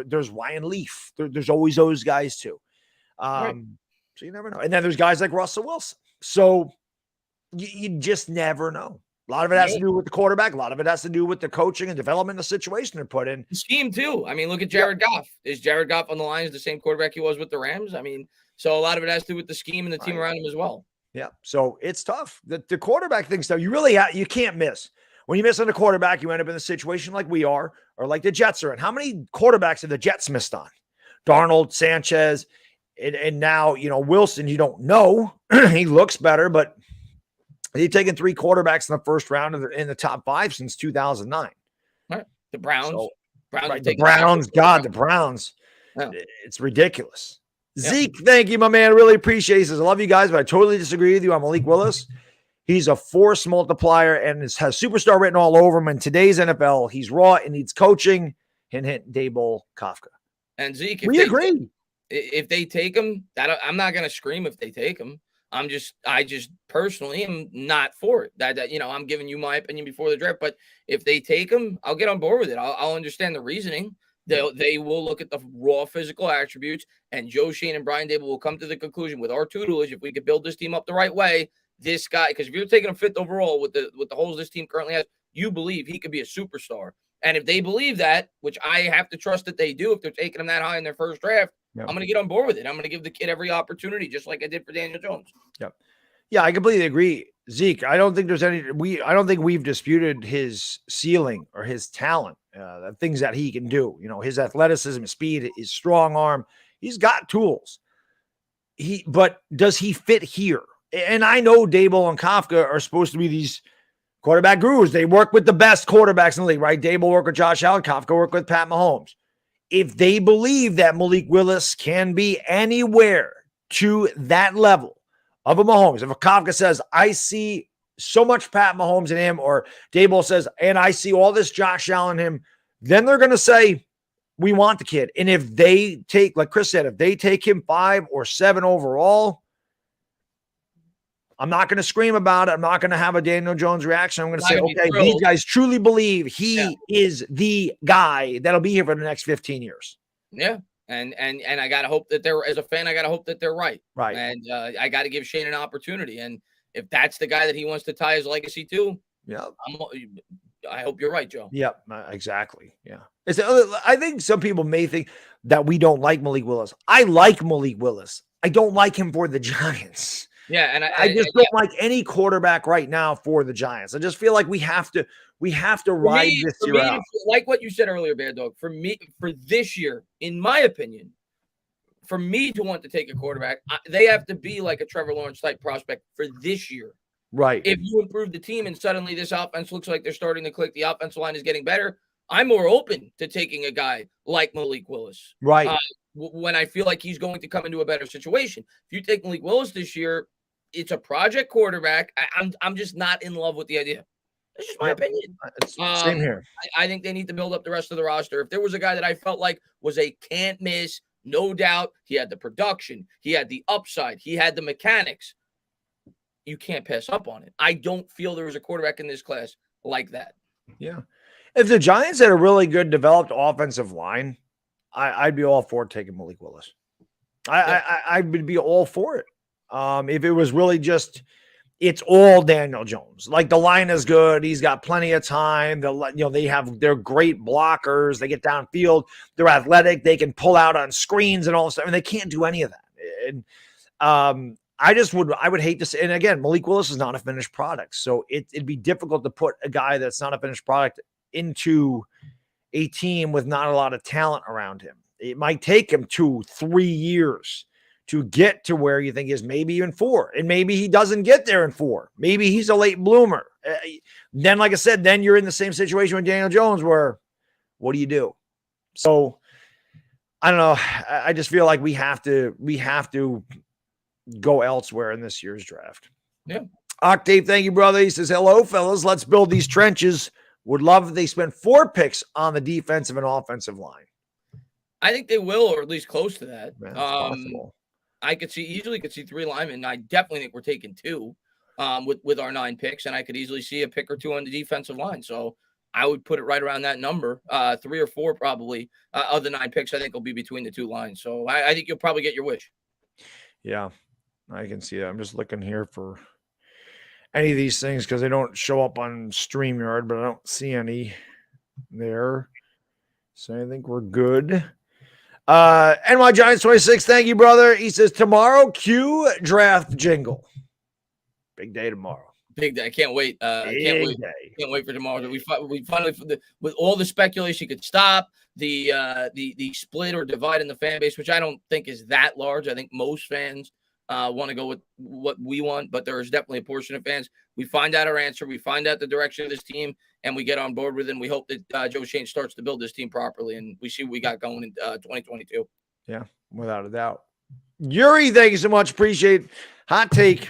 [SPEAKER 2] There's Ryan Leaf. There's always those guys too.
[SPEAKER 1] Right.
[SPEAKER 2] So you never know. And then there's guys like Russell Wilson. So you just never know. A lot of it has to do with the quarterback. A lot of it has to do with the coaching and development of the situation they're put in.
[SPEAKER 1] The scheme too. I mean, look at Jared Goff. Is Jared Goff on the Lions the same quarterback he was with the Rams? I mean, So a lot of it has to do with the scheme and the team around him as well.
[SPEAKER 2] Yeah. So it's tough. The quarterback thing stuff, you can't miss. When you miss on the quarterback, you end up in a situation like we are, or like the Jets are in. How many quarterbacks have the Jets missed on? Darnold, Sanchez, and now, Wilson, you don't know. He looks better, but they've taken 3 quarterbacks in the first round in the top 5 since 2009.
[SPEAKER 1] Right. The Browns.
[SPEAKER 2] So,
[SPEAKER 1] Browns.
[SPEAKER 2] The Browns.
[SPEAKER 1] Yeah.
[SPEAKER 2] It's ridiculous. Yeah. Zeke, thank you, my man. Really appreciate it. He says, I love you guys, but I totally disagree with you on Malik Willis. He's a force multiplier and has superstar written all over him. In today's NFL, he's raw and needs coaching. Hint, Daboll, Kafka.
[SPEAKER 1] And Zeke,
[SPEAKER 2] we agree.
[SPEAKER 1] If they take him, I'm not going to scream if they take him. I just personally am not for it. I'm giving you my opinion before the draft, but if they take him, I'll get on board with it. I'll understand the reasoning. They will look at the raw physical attributes, and Joe Schoen and Brian Daboll will come to the conclusion with our tutelage, if we could build this team up the right way, this guy, because if you're taking him 5th overall with the holes this team currently has, you believe he could be a superstar. And if they believe that, which I have to trust that they do, if they're taking him that high in their first draft, I'm going to get on board with it. I'm going to give the kid every opportunity, just like I did for Daniel Jones.
[SPEAKER 2] Yep. Yeah, I completely agree. Zeke, I don't think we've disputed his ceiling or his talent, the things that he can do. His athleticism, his speed, his strong arm. He's got tools. But does he fit here? And I know Daboll and Kafka are supposed to be these quarterback gurus. They work with the best quarterbacks in the league, right? Daboll work with Josh Allen, Kafka work with Pat Mahomes. If they believe that Malik Willis can be anywhere to that level of a Mahomes, if a Kafka says, I see so much Pat Mahomes in him, or Daboll says, and I see all this Josh Allen in him, then they're going to say, we want the kid. And if they take, like Chris said, if they take him 5 or 7 overall, I'm not going to scream about it. I'm not going to have a Daniel Jones reaction. I'm going to say, okay, these guys truly believe he is the guy that'll be here for the next 15 years.
[SPEAKER 1] Yeah. And I got to hope that as a fan, I got to hope that they're right.
[SPEAKER 2] Right.
[SPEAKER 1] And I got to give Shane an opportunity. And if that's the guy that he wants to tie his legacy to, I hope you're right, Joe.
[SPEAKER 2] Yep, exactly. Yeah. I think some people may think that we don't like Malik Willis. I like Malik Willis. I don't like him for the Giants.
[SPEAKER 1] Yeah, and
[SPEAKER 2] I just don't like any quarterback right now for the Giants. I just feel like we have to ride this year out.
[SPEAKER 1] Like what you said earlier, Baddog, for this year, in my opinion, for me to want to take a quarterback, they have to be like a Trevor Lawrence type prospect for this year.
[SPEAKER 2] Right.
[SPEAKER 1] If you improve the team and suddenly this offense looks like they're starting to click, the offensive line is getting better, I'm more open to taking a guy like Malik Willis.
[SPEAKER 2] Right.
[SPEAKER 1] When I feel like he's going to come into a better situation. If you take Malik Willis this year, it's a project quarterback. I'm just not in love with the idea. That's just my opinion.
[SPEAKER 2] Same here.
[SPEAKER 1] I think they need to build up the rest of the roster. If there was a guy that I felt like was a can't miss, no doubt, he had the production, he had the upside, he had the mechanics, you can't pass up on it. I don't feel there was a quarterback in this class like that.
[SPEAKER 2] Yeah. If the Giants had a really good developed offensive line, I'd be all for taking Malik Willis. I would be all for it. If it was really just, it's all Daniel Jones. Like the line is good. He's got plenty of time. They're great blockers. They get downfield. They're athletic. They can pull out on screens and all this stuff. And they can't do any of that. And I would hate to say, and again, Malik Willis is not a finished product. So it'd be difficult to put a guy that's not a finished product into a team with not a lot of talent around him. It might take him 2-3 years to get to where you think he is, maybe even 4. And maybe he doesn't get there in 4. Maybe he's a late bloomer. Then, like I said, then you're in the same situation with Daniel Jones where what do you do? So I don't know. I just feel like we have to go elsewhere in this year's draft.
[SPEAKER 1] Yeah.
[SPEAKER 2] Octave, thank you, brother. He says, hello, fellas. Let's build these trenches. Would love if they spent 4 picks on the defensive and offensive line. I
[SPEAKER 1] think they will, or at least close to that.
[SPEAKER 2] Man, possible.
[SPEAKER 1] I easily could see 3 linemen. I definitely think we're taking 2 with our 9 picks, and I could easily see a pick or 2 on the defensive line. So I would put it right around that number, 3 or 4 probably of the 9 picks. I think will be between the 2 lines. So I think you'll probably get your wish.
[SPEAKER 2] Yeah, I can see that. I'm just looking here for any of these things because they don't show up on StreamYard, but I don't see any there. So I think we're good. NY Giants 26. Thank you, brother. He says tomorrow, cue draft jingle. Big day tomorrow.
[SPEAKER 1] Big day. I can't wait. Can't wait.
[SPEAKER 2] Day.
[SPEAKER 1] Can't wait for tomorrow. We finally, with all the speculation could stop, the split or divide in the fan base, which I don't think is that large. I think most fans want to go with what we want, but there is definitely a portion of fans. We find out our answer. We find out the direction of this team, and we get on board with it. And we hope that Joe Shane starts to build this team properly, and we see what we got going in 2022.
[SPEAKER 2] Yeah, without a doubt. Yuri, thank you so much. Appreciate it. Hot take.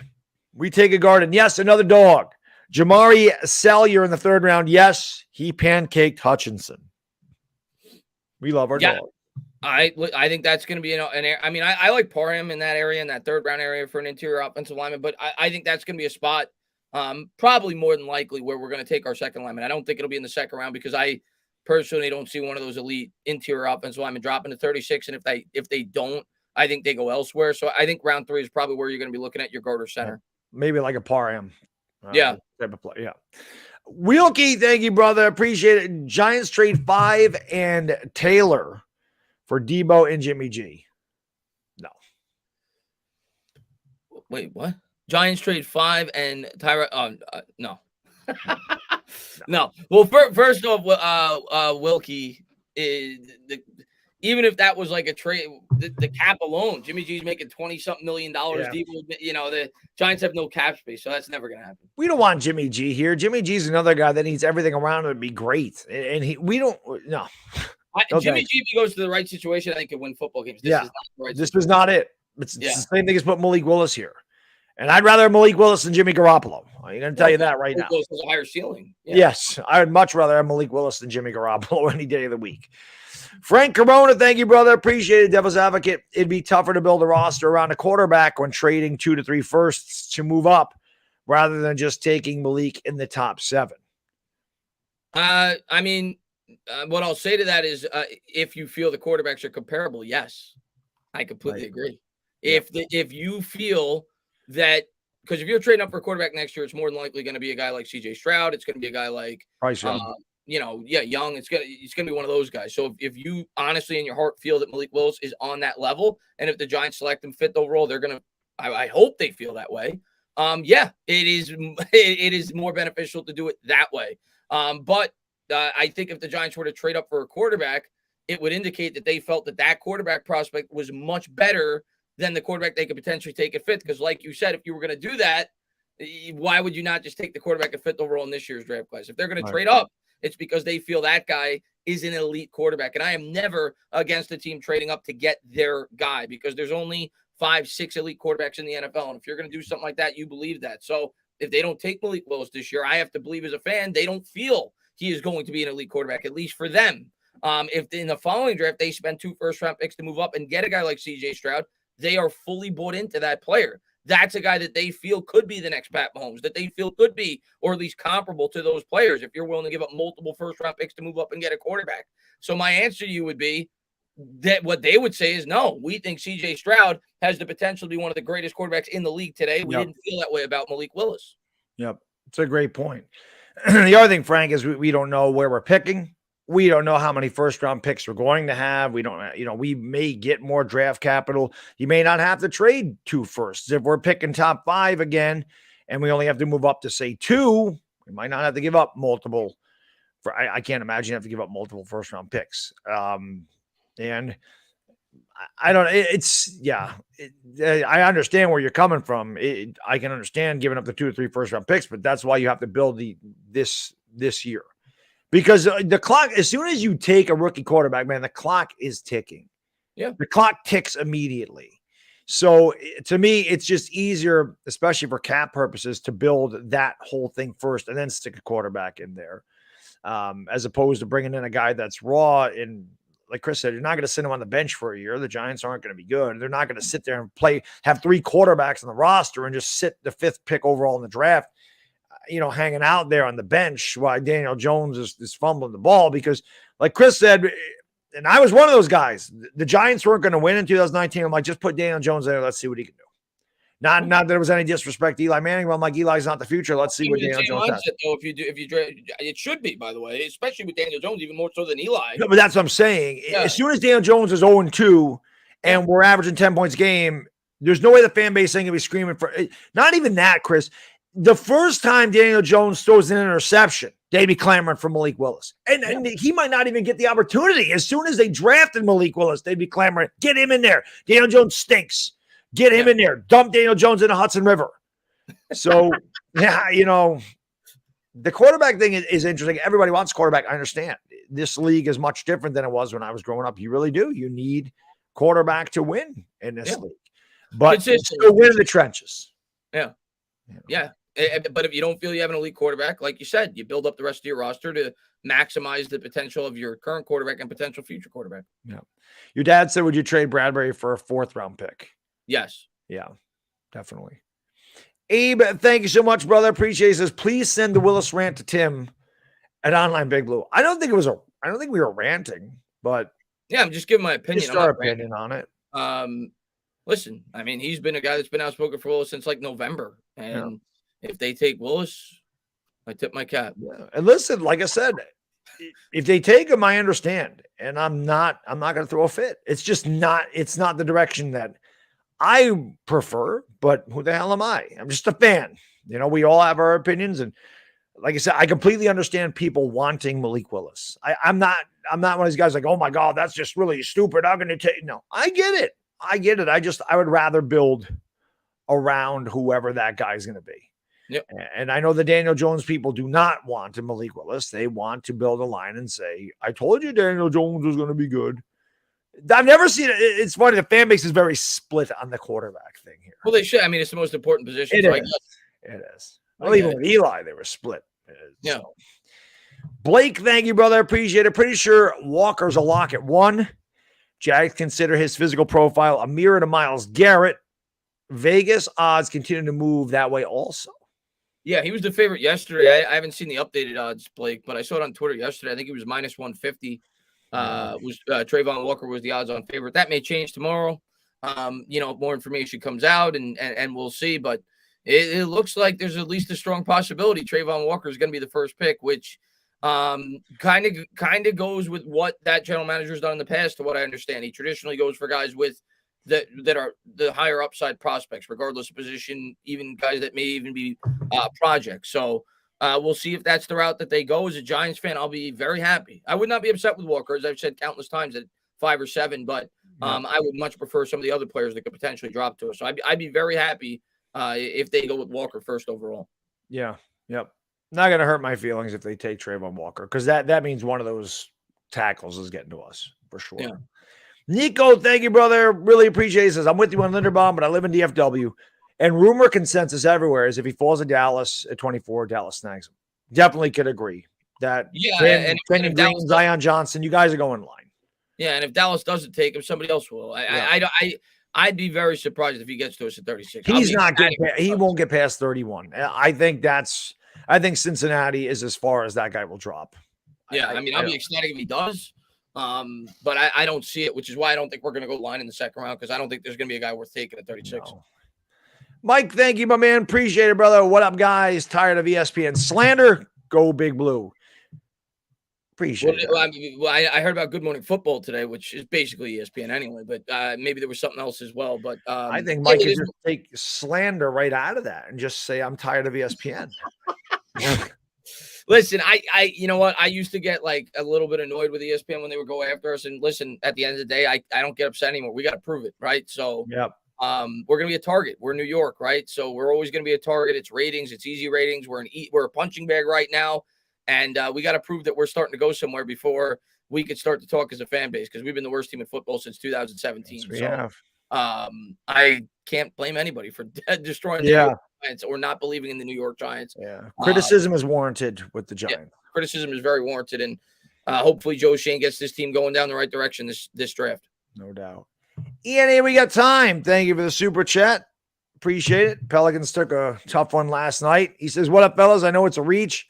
[SPEAKER 2] We take a Garden. Yes, another dog. Jamari Salyer in the 3rd round. Yes, he pancaked Hutchinson. We love our dog.
[SPEAKER 1] I think that's going to be I like Parham in that area, in that 3rd round area for an interior offensive lineman, but I think that's going to be a spot probably more than likely where we're going to take our 2nd lineman. I don't think it'll be in the 2nd round because I personally don't see one of those elite interior offensive linemen dropping to 36, and if they don't, I think they go elsewhere. So I think round 3 is probably where you're going to be looking at your guard or center.
[SPEAKER 2] Maybe like a Parham.
[SPEAKER 1] Type
[SPEAKER 2] of play. Yeah. Wheelkey, thank you, brother. Appreciate it. Giants trade 5 and Taylor for Debo and Jimmy G. No.
[SPEAKER 1] Wait, what? Giants trade 5 and Tyra. No. No. Well, first off, Wilkie is even if that was like a trade, the cap alone, Jimmy G's making $20-something million.
[SPEAKER 2] Yeah.
[SPEAKER 1] The Giants have no cap space, so that's never going to happen.
[SPEAKER 2] We don't want Jimmy G here. Jimmy G's another guy that needs everything around him to be great, and no.
[SPEAKER 1] Jimmy G, if he goes to the right situation, I think could win football games.
[SPEAKER 2] This was not it. It's the same thing as put Malik Willis here. And I'd rather have Malik Willis than Jimmy Garoppolo. I'm going to tell you that right now.
[SPEAKER 1] Willis has a higher ceiling. Yeah.
[SPEAKER 2] Yes, I would much rather have Malik Willis than Jimmy Garoppolo any day of the week. Frank Corona, thank you, brother. Appreciate it. Devil's advocate. It'd be tougher to build a roster around a quarterback when trading 2 to 3 firsts to move up rather than just taking Malik in the top 7.
[SPEAKER 1] What I'll say to that is if you feel the quarterbacks are comparable, yes, I completely agree. Yeah. If you feel that, because if you're trading up for a quarterback next year, it's more than likely going to be a guy like CJ Stroud. It's going to be a guy like
[SPEAKER 2] Bryce Young.
[SPEAKER 1] Young. It's gonna be one of those guys. So if you honestly in your heart feel that Malik Willis is on that level, and if the Giants select him 5th overall, they're gonna. I hope they feel that way. It is more beneficial to do it that way. But I think if the Giants were to trade up for a quarterback, it would indicate that they felt that quarterback prospect was much better than the quarterback they could potentially take at 5th. Because like you said, if you were going to do that, why would you not just take the quarterback at 5th overall in this year's draft class? If they're going to trade up, it's because they feel that guy is an elite quarterback. And I am never against a team trading up to get their guy because there's only 5-6 elite quarterbacks in the NFL. And if you're going to do something like that, you believe that. So if they don't take Malik Willis this year, I have to believe as a fan, they don't feel he is going to be an elite quarterback, at least for them. If in the following draft, they spend 2 first-round picks to move up and get a guy like CJ Stroud, they are fully bought into that player. That's a guy that they feel could be the next Pat Mahomes, that they feel could be, or at least comparable to those players if you're willing to give up multiple first-round picks to move up and get a quarterback. So my answer to you would be that what they would say is, no, we think CJ Stroud has the potential to be one of the greatest quarterbacks in the league today. We didn't feel that way about Malik Willis.
[SPEAKER 2] Yep. It's a great point. The other thing, Frank, is we don't know where we're picking. We don't know how many first-round picks we're going to have. We don't, we may get more draft capital. You may not have to trade 2 firsts. If we're picking top 5 again, and we only have to move up to, say, 2, we might not have to give up multiple. I can't imagine you have to give up multiple first-round picks. And I don't. I understand where you're coming from. I can understand giving up the 2 or 3 first-round picks, but that's why you have to build this year. Because the clock, as soon as you take a rookie quarterback, man, the clock is ticking.
[SPEAKER 1] Yeah.
[SPEAKER 2] The clock ticks immediately. So to me, it's just easier, especially for cap purposes, to build that whole thing first and then stick a quarterback in there, as opposed to bringing in a guy that's raw. And like Chris said, you're not going to sit him on the bench for a year. The Giants aren't going to be good. They're not going to sit there and have 3 quarterbacks on the roster and just sit the 5th pick overall in the draft, hanging out there on the bench while Daniel Jones is fumbling the ball. Because like Chris said, and I was one of those guys, the Giants weren't going to win in 2019. I'm like, just put Daniel Jones there. Let's see what he can do. Not that there was any disrespect to Eli Manning, but I'm like, Eli's not the future. Let's see what Daniel Jones has.
[SPEAKER 1] Though, if you it should be, by the way, especially with Daniel Jones, even more so than Eli.
[SPEAKER 2] No, but that's what I'm saying.
[SPEAKER 1] Yeah.
[SPEAKER 2] As soon as Daniel Jones is 0-2 and we're averaging 10 points a game, there's no way the fan base ain't gonna be screaming for it. Not even that, Chris. The first time Daniel Jones throws an interception, they'd be clamoring for Malik Willis. And he might not even get the opportunity. As soon as they drafted Malik Willis, they'd be clamoring, get him in there. Daniel Jones stinks. Get him in there. Dump Daniel Jones in the Hudson River. So, yeah, the quarterback thing is interesting. Everybody wants a quarterback. I understand. This league is much different than it was when I was growing up. You really do. You need quarterback to win in this league. But still win in the trenches.
[SPEAKER 1] Yeah. But if you don't feel you have an elite quarterback, like you said, you build up the rest of your roster to maximize the potential of your current quarterback and potential future quarterback.
[SPEAKER 2] Yeah. Your dad said, would you trade Bradbury for a 4th round pick?
[SPEAKER 1] Yes.
[SPEAKER 2] Yeah, definitely. Abe, thank you so much, brother. Appreciate it. Says, please send the Willis rant to Tim at Online Big Blue. I don't think we were ranting, but
[SPEAKER 1] yeah, I'm just giving my opinion.
[SPEAKER 2] Just our opinion on it.
[SPEAKER 1] Listen, I mean, he's been a guy that's been outspoken for Willis since like November. And if they take Willis, I tip my cap.
[SPEAKER 2] Yeah. And listen, like I said, if they take him, I understand. And I'm not going to throw a fit. It's just not the direction that I prefer, but who the hell am I? I'm just a fan. We all have our opinions. And like I said, I completely understand people wanting Malik Willis. I'm not one of these guys like, oh my God, that's just really stupid. I'm going to take, no, I get it. I would rather build around whoever that guy's going to be.
[SPEAKER 1] Yep.
[SPEAKER 2] And I know the Daniel Jones people do not want a Malik Willis. They want to build a line and say, I told you Daniel Jones was going to be good. I've never seen it. It's funny. The fan base is very split on the quarterback thing here.
[SPEAKER 1] Well, they should. I mean, it's the most important position.
[SPEAKER 2] It is. Well, even with Eli, they were split.
[SPEAKER 1] Yeah.
[SPEAKER 2] Blake, thank you, brother. Appreciate it. Pretty sure Walker's a lock at 1. Jags consider his physical profile a mirror to Myles Garrett. Vegas odds continue to move that way also.
[SPEAKER 1] Yeah, he was the favorite yesterday. I haven't seen the updated odds, Blake, but I saw it on Twitter yesterday. I think he was minus 150. Trayvon Walker was the odds on favorite. That may change tomorrow. More information comes out and we'll see, but it looks like there's at least a strong possibility Trayvon Walker is going to be the first pick, which kind of goes with what that general manager has done in the past, to what I understand. He traditionally goes for guys with that are the higher upside prospects, regardless of position, even guys that may even be projects. So we'll see if that's the route that they go. As a Giants fan, I'll be very happy. I would not be upset with Walker, as I've said countless times, at 5 or 7, but I would much prefer some of the other players that could potentially drop to us. So I'd be very happy if they go with Walker first overall.
[SPEAKER 2] Yeah. Yep. Not going to hurt my feelings if they take Trayvon Walker, because that means one of those tackles is getting to us for sure.
[SPEAKER 1] Yeah.
[SPEAKER 2] Nico, thank you, brother. Really appreciate it. Says, I'm with you on Linderbaum, but I live in DFW. And rumor consensus everywhere is if he falls to Dallas at 24, Dallas snags him. Definitely could agree that.
[SPEAKER 1] Yeah,
[SPEAKER 2] Brandon Green, Zion Johnson, you guys are going in line.
[SPEAKER 1] Yeah, and if Dallas doesn't take him, somebody else will. I'd be very surprised if he gets to us at 36.
[SPEAKER 2] He won't get past 31. I think Cincinnati is as far as that guy will drop.
[SPEAKER 1] Yeah, I'll be ecstatic if he does. But I don't see it, which is why I don't think we're going to go line in the second round, because I don't think there's going to be a guy worth taking at 36. No.
[SPEAKER 2] Mike, thank you, my man. Appreciate it, brother. What up, guys? Tired of ESPN slander? Go Big Blue. Appreciate it.
[SPEAKER 1] I heard about Good Morning Football today, which is basically ESPN anyway, but maybe there was something else as well. But
[SPEAKER 2] I think Mike could just take slander right out of that and just say, I'm tired of ESPN.
[SPEAKER 1] Listen, you know what? I used to get like a little bit annoyed with ESPN when they would go after us. And listen, at the end of the day, I don't get upset anymore. We got to prove it, right? So
[SPEAKER 2] yep.
[SPEAKER 1] We're going to be a target. We're New York, right? So we're always going to be a target. It's ratings. It's easy ratings. We're a punching bag right now. And we got to prove that we're starting to go somewhere before we could start to talk as a fan base, because we've been the worst team in football since 2017.
[SPEAKER 2] Yes, we have.
[SPEAKER 1] I can't blame anybody for destroying the New York Giants or not believing in the New York Giants.
[SPEAKER 2] Yeah, criticism is warranted with the Giants.
[SPEAKER 1] Yeah, criticism is very warranted, and hopefully Joe Shane gets this team going down the right direction this draft.
[SPEAKER 2] No doubt. Ian, we got time. Thank you for the super chat. Appreciate it. Pelicans took a tough one last night. He says, what up, fellas? I know it's a reach,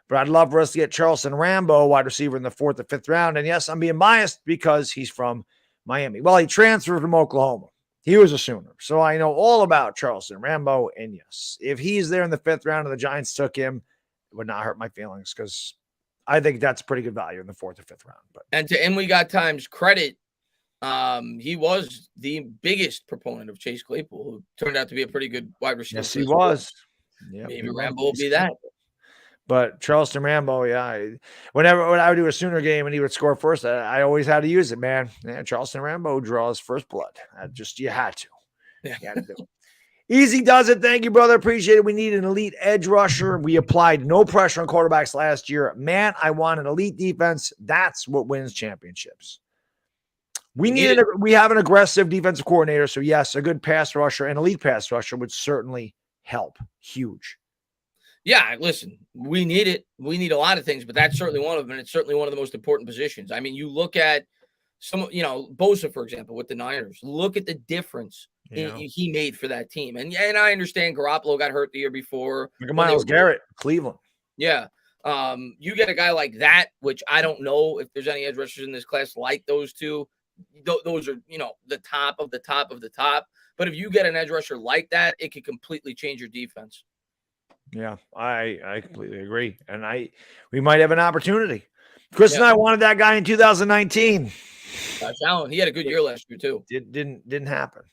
[SPEAKER 2] but I'd love for us to get Charleston Rambo, wide receiver, in the 4th or 5th round. And yes, I'm being biased because he's from Miami. Well, he transferred from Oklahoma. He was a Sooner. So I know all about Charleston Rambo. And yes, if he's there in the 5th round and the Giants took him, it would not hurt my feelings because I think that's pretty good value in the 4th or 5th round. But
[SPEAKER 1] and to We Got Time's credit, he was the biggest proponent of Chase Claypool, who turned out to be a pretty good wide receiver.
[SPEAKER 2] Yes, he was.
[SPEAKER 1] Yep, maybe Rambo will be that.
[SPEAKER 2] But Charleston Rambo, yeah. When I would do a Sooner game and he would score first, I always had to use it, man. Yeah, Charleston Rambo draws first blood. You had to.
[SPEAKER 1] Yeah.
[SPEAKER 2] You had to do it. Easy does it. Thank you, brother. Appreciate it. We need an elite edge rusher. We applied no pressure on quarterbacks last year. Man, I want an elite defense. That's what wins championships. We have an aggressive defensive coordinator. So, yes, a good pass rusher, an elite pass rusher would certainly help. Huge.
[SPEAKER 1] Yeah, listen, we need it. We need a lot of things, but that's certainly one of them. And it's certainly one of the most important positions. I mean, you look at Bosa, for example, with the Niners. Look at the difference he made for that team. And I understand Garoppolo got hurt the year before.
[SPEAKER 2] Look at Myles Garrett, Cleveland.
[SPEAKER 1] Yeah. You get a guy like that, which I don't know if there's any edge rushers in this class like those two. Those are, the top of the top of the top. But if you get an edge rusher like that, it could completely change your defense.
[SPEAKER 2] Yeah, I completely agree. And we might have an opportunity. Chris and I wanted that guy in 2019.
[SPEAKER 1] Josh Allen, he had a good year last year too.
[SPEAKER 2] Didn't happen.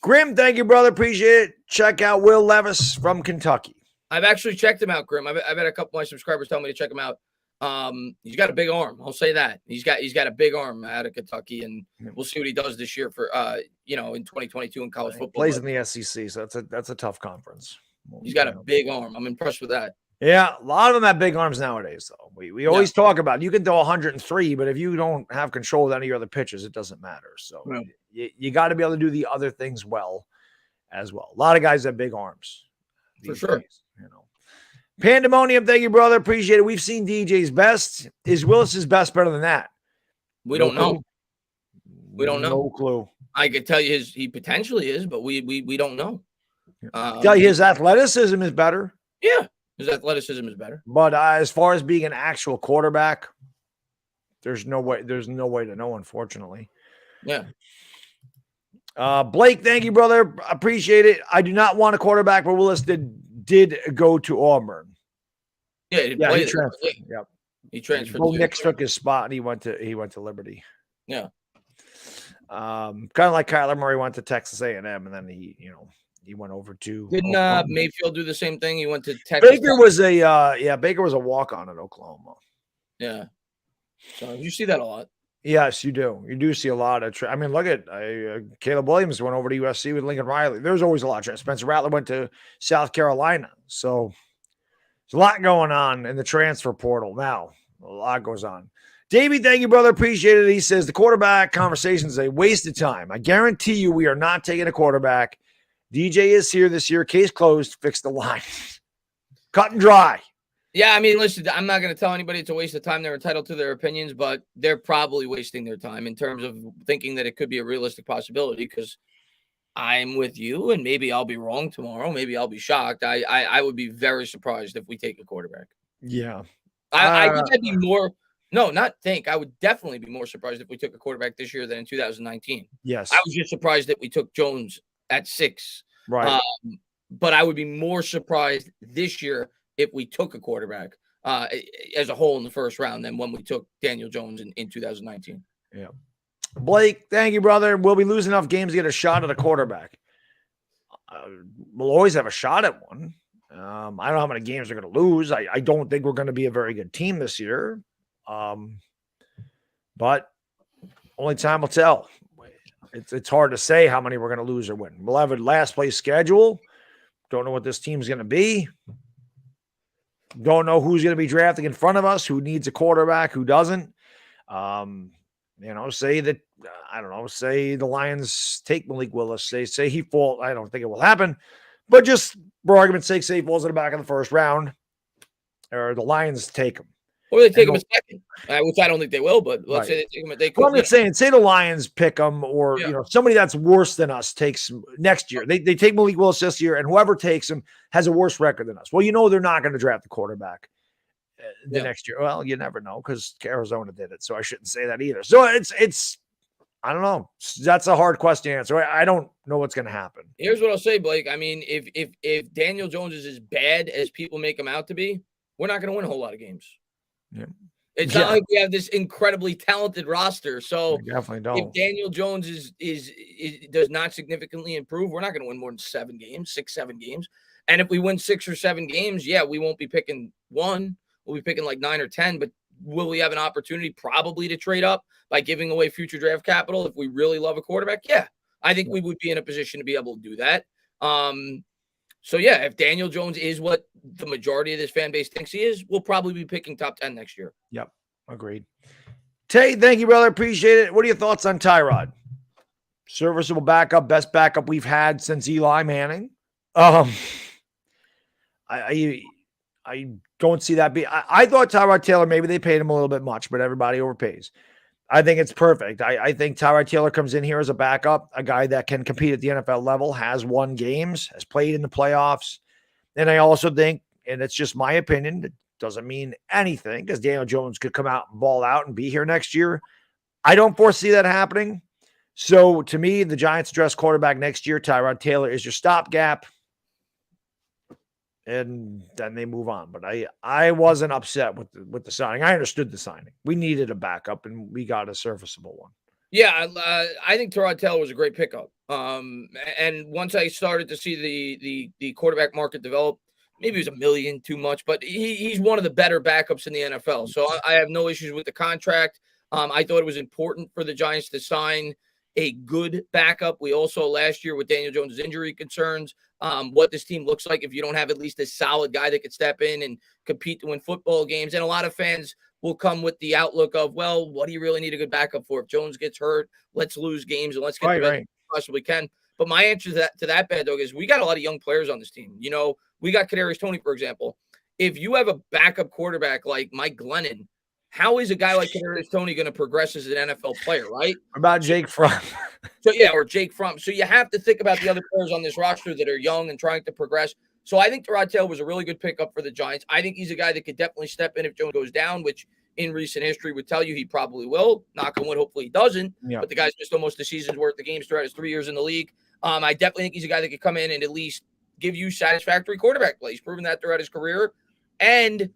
[SPEAKER 2] Grim, thank you, brother. Appreciate it. Check out Will Levis from Kentucky.
[SPEAKER 1] I've actually checked him out, Grim. I've had a couple of my subscribers tell me to check him out. He's got a big arm. I'll say that. He's got a big arm out of Kentucky, and we'll see what he does this year for in 2022 in college football.
[SPEAKER 2] Plays in the SEC, so that's a tough conference.
[SPEAKER 1] He's got a big arm. I'm impressed with that.
[SPEAKER 2] Yeah, a lot of them have big arms nowadays, though. We always talk about you can throw 103, but if you don't have control of any of your other pitches, it doesn't matter. So you got to be able to do the other things well as well. A lot of guys have big arms.
[SPEAKER 1] For sure.
[SPEAKER 2] Days, Pandemonium, thank you, brother. Appreciate it. We've seen DJ's best. Is Willis's best better than that?
[SPEAKER 1] We don't know. We don't know.
[SPEAKER 2] No clue.
[SPEAKER 1] I could tell you he potentially is, but we don't know.
[SPEAKER 2] Tell you his athleticism is better.
[SPEAKER 1] Yeah, his athleticism is better.
[SPEAKER 2] But as far as being an actual quarterback, there's no way to know, unfortunately.
[SPEAKER 1] Yeah.
[SPEAKER 2] Blake, thank you, brother. Appreciate it. I do not want a quarterback, but Willis did go to Auburn.
[SPEAKER 1] Yeah, he transferred.
[SPEAKER 2] Yep.
[SPEAKER 1] He transferred.
[SPEAKER 2] Bo Nix took his spot, and he went to Liberty.
[SPEAKER 1] Yeah.
[SPEAKER 2] Kind of like Kyler Murray went to Texas A&M, and then he went over to.
[SPEAKER 1] Didn't Mayfield do the same thing? He went to Texas.
[SPEAKER 2] Baker was a walk-on at Oklahoma.
[SPEAKER 1] Yeah. So you see that a lot.
[SPEAKER 2] Yes, you do. You do see a lot of. Look at Caleb Williams went over to USC with Lincoln Riley. There's always a lot of. Spencer Rattler went to South Carolina. So there's a lot going on in the transfer portal now. A lot goes on. Davey, thank you, brother. Appreciate it. He says the quarterback conversation is a waste of time. I guarantee you we are not taking a quarterback. DJ is here this year. Case closed. Fix the line. Cut and dry.
[SPEAKER 1] Yeah, listen, I'm not going to tell anybody it's a waste of time. They're entitled to their opinions, but they're probably wasting their time in terms of thinking that it could be a realistic possibility because I'm with you, and maybe I'll be wrong tomorrow. Maybe I'll be shocked. I would be very surprised if we take a quarterback.
[SPEAKER 2] Yeah.
[SPEAKER 1] I think I'd be more – no, not think. I would definitely be more surprised if we took a quarterback this year than in 2019.
[SPEAKER 2] Yes.
[SPEAKER 1] I was just surprised that we took Jones at 6.
[SPEAKER 2] Right.
[SPEAKER 1] But I would be more surprised this year if we took a quarterback as a whole in the first round than when we took Daniel Jones in 2019.
[SPEAKER 2] Yeah. Blake, thank you, brother. Will we lose enough games to get a shot at a quarterback? We'll always have a shot at one. I don't know how many games we're going to lose. I don't think we're going to be a very good team this year. But only time will tell. It's hard to say how many we're going to lose or win. We'll have a last place schedule. Don't know what this team's going to be. Don't know who's going to be drafting in front of us, who needs a quarterback, who doesn't. Say that, say the Lions take Malik Willis. Say he falls. I don't think it will happen. But just for argument's sake, say he falls in the back of the first round, or the Lions take him.
[SPEAKER 1] Or they take him a second, which I don't think they will, but let's say they take him. They could.
[SPEAKER 2] Well, I'm just saying, say the Lions pick him, or somebody that's worse than us takes him next year. They take Malik Willis this year, and whoever takes him has a worse record than us. Well, they're not going to draft the quarterback the next year. Well, you never know because Arizona did it, so I shouldn't say that either. So it's I don't know. That's a hard question to answer. I don't know what's going to happen.
[SPEAKER 1] Here's what I'll say, Blake. I mean, if Daniel Jones is as bad as people make him out to be, we're not going to win a whole lot of games.
[SPEAKER 2] Yeah.
[SPEAKER 1] It's not like we have this incredibly talented roster. So
[SPEAKER 2] we definitely don't.
[SPEAKER 1] If Daniel Jones does not significantly improve, we're not going to win more than 7 games, 6-7 games. And if we win 6 or 7 games, yeah, we won't be picking 1. We'll be picking like 9 or 10. But will we have an opportunity probably to trade up by giving away future draft capital if we really love a quarterback? Yeah, I think we would be in a position to be able to do that. So, yeah, if Daniel Jones is what the majority of this fan base thinks he is, we'll probably be picking top 10 next year.
[SPEAKER 2] Yep, agreed. Tay, thank you, brother. Appreciate it. What are your thoughts on Tyrod? Serviceable backup, best backup we've had since Eli Manning. I don't see that I thought Tyrod Taylor, maybe they paid him a little bit much, but everybody overpays. I think it's perfect. I think Tyrod Taylor comes in here as a backup, a guy that can compete at the NFL level, has won games, has played in the playoffs. And I also think, and it's just my opinion, it doesn't mean anything because Daniel Jones could come out and ball out and be here next year. I don't foresee that happening. So to me, the Giants address quarterback next year. Tyrod Taylor is your stopgap. And then they move on. But I wasn't upset with the signing. I understood the signing. We needed a backup, and we got a serviceable one.
[SPEAKER 1] Yeah, I think Tyrod Taylor was a great pickup. And once I started to see the quarterback market develop, maybe it was $1 million too much, but he's one of the better backups in the NFL. So I have no issues with the contract. I thought it was important for the Giants to sign a good backup. We also last year with Daniel Jones' injury concerns, what this team looks like if you don't have at least a solid guy that could step in and compete to win football games. And a lot of fans will come with the outlook of, well, what do you really need a good backup for? If Jones gets hurt, let's lose games and let's get the best we possibly can. But my answer to that Baddog is we got a lot of young players on this team. You know, we got Kadarius Toney, for example. If you have a backup quarterback like Mike Glennon, how is a guy like Kadarius Toney going to progress as an NFL player, right?
[SPEAKER 2] What about Jake Fromm?
[SPEAKER 1] Or Jake Fromm. So you have to think about the other players on this roster that are young and trying to progress. So I think Tyrod Taylor was a really good pickup for the Giants. I think he's a guy that could definitely step in if Jones goes down, which in recent history would tell you he probably will. Knock on wood, hopefully he doesn't. Yeah. But the guy's missed almost a season's worth of games throughout his 3 years in the league. I definitely think he's a guy that could come in and at least give you satisfactory quarterback play. He's proven that throughout his career. And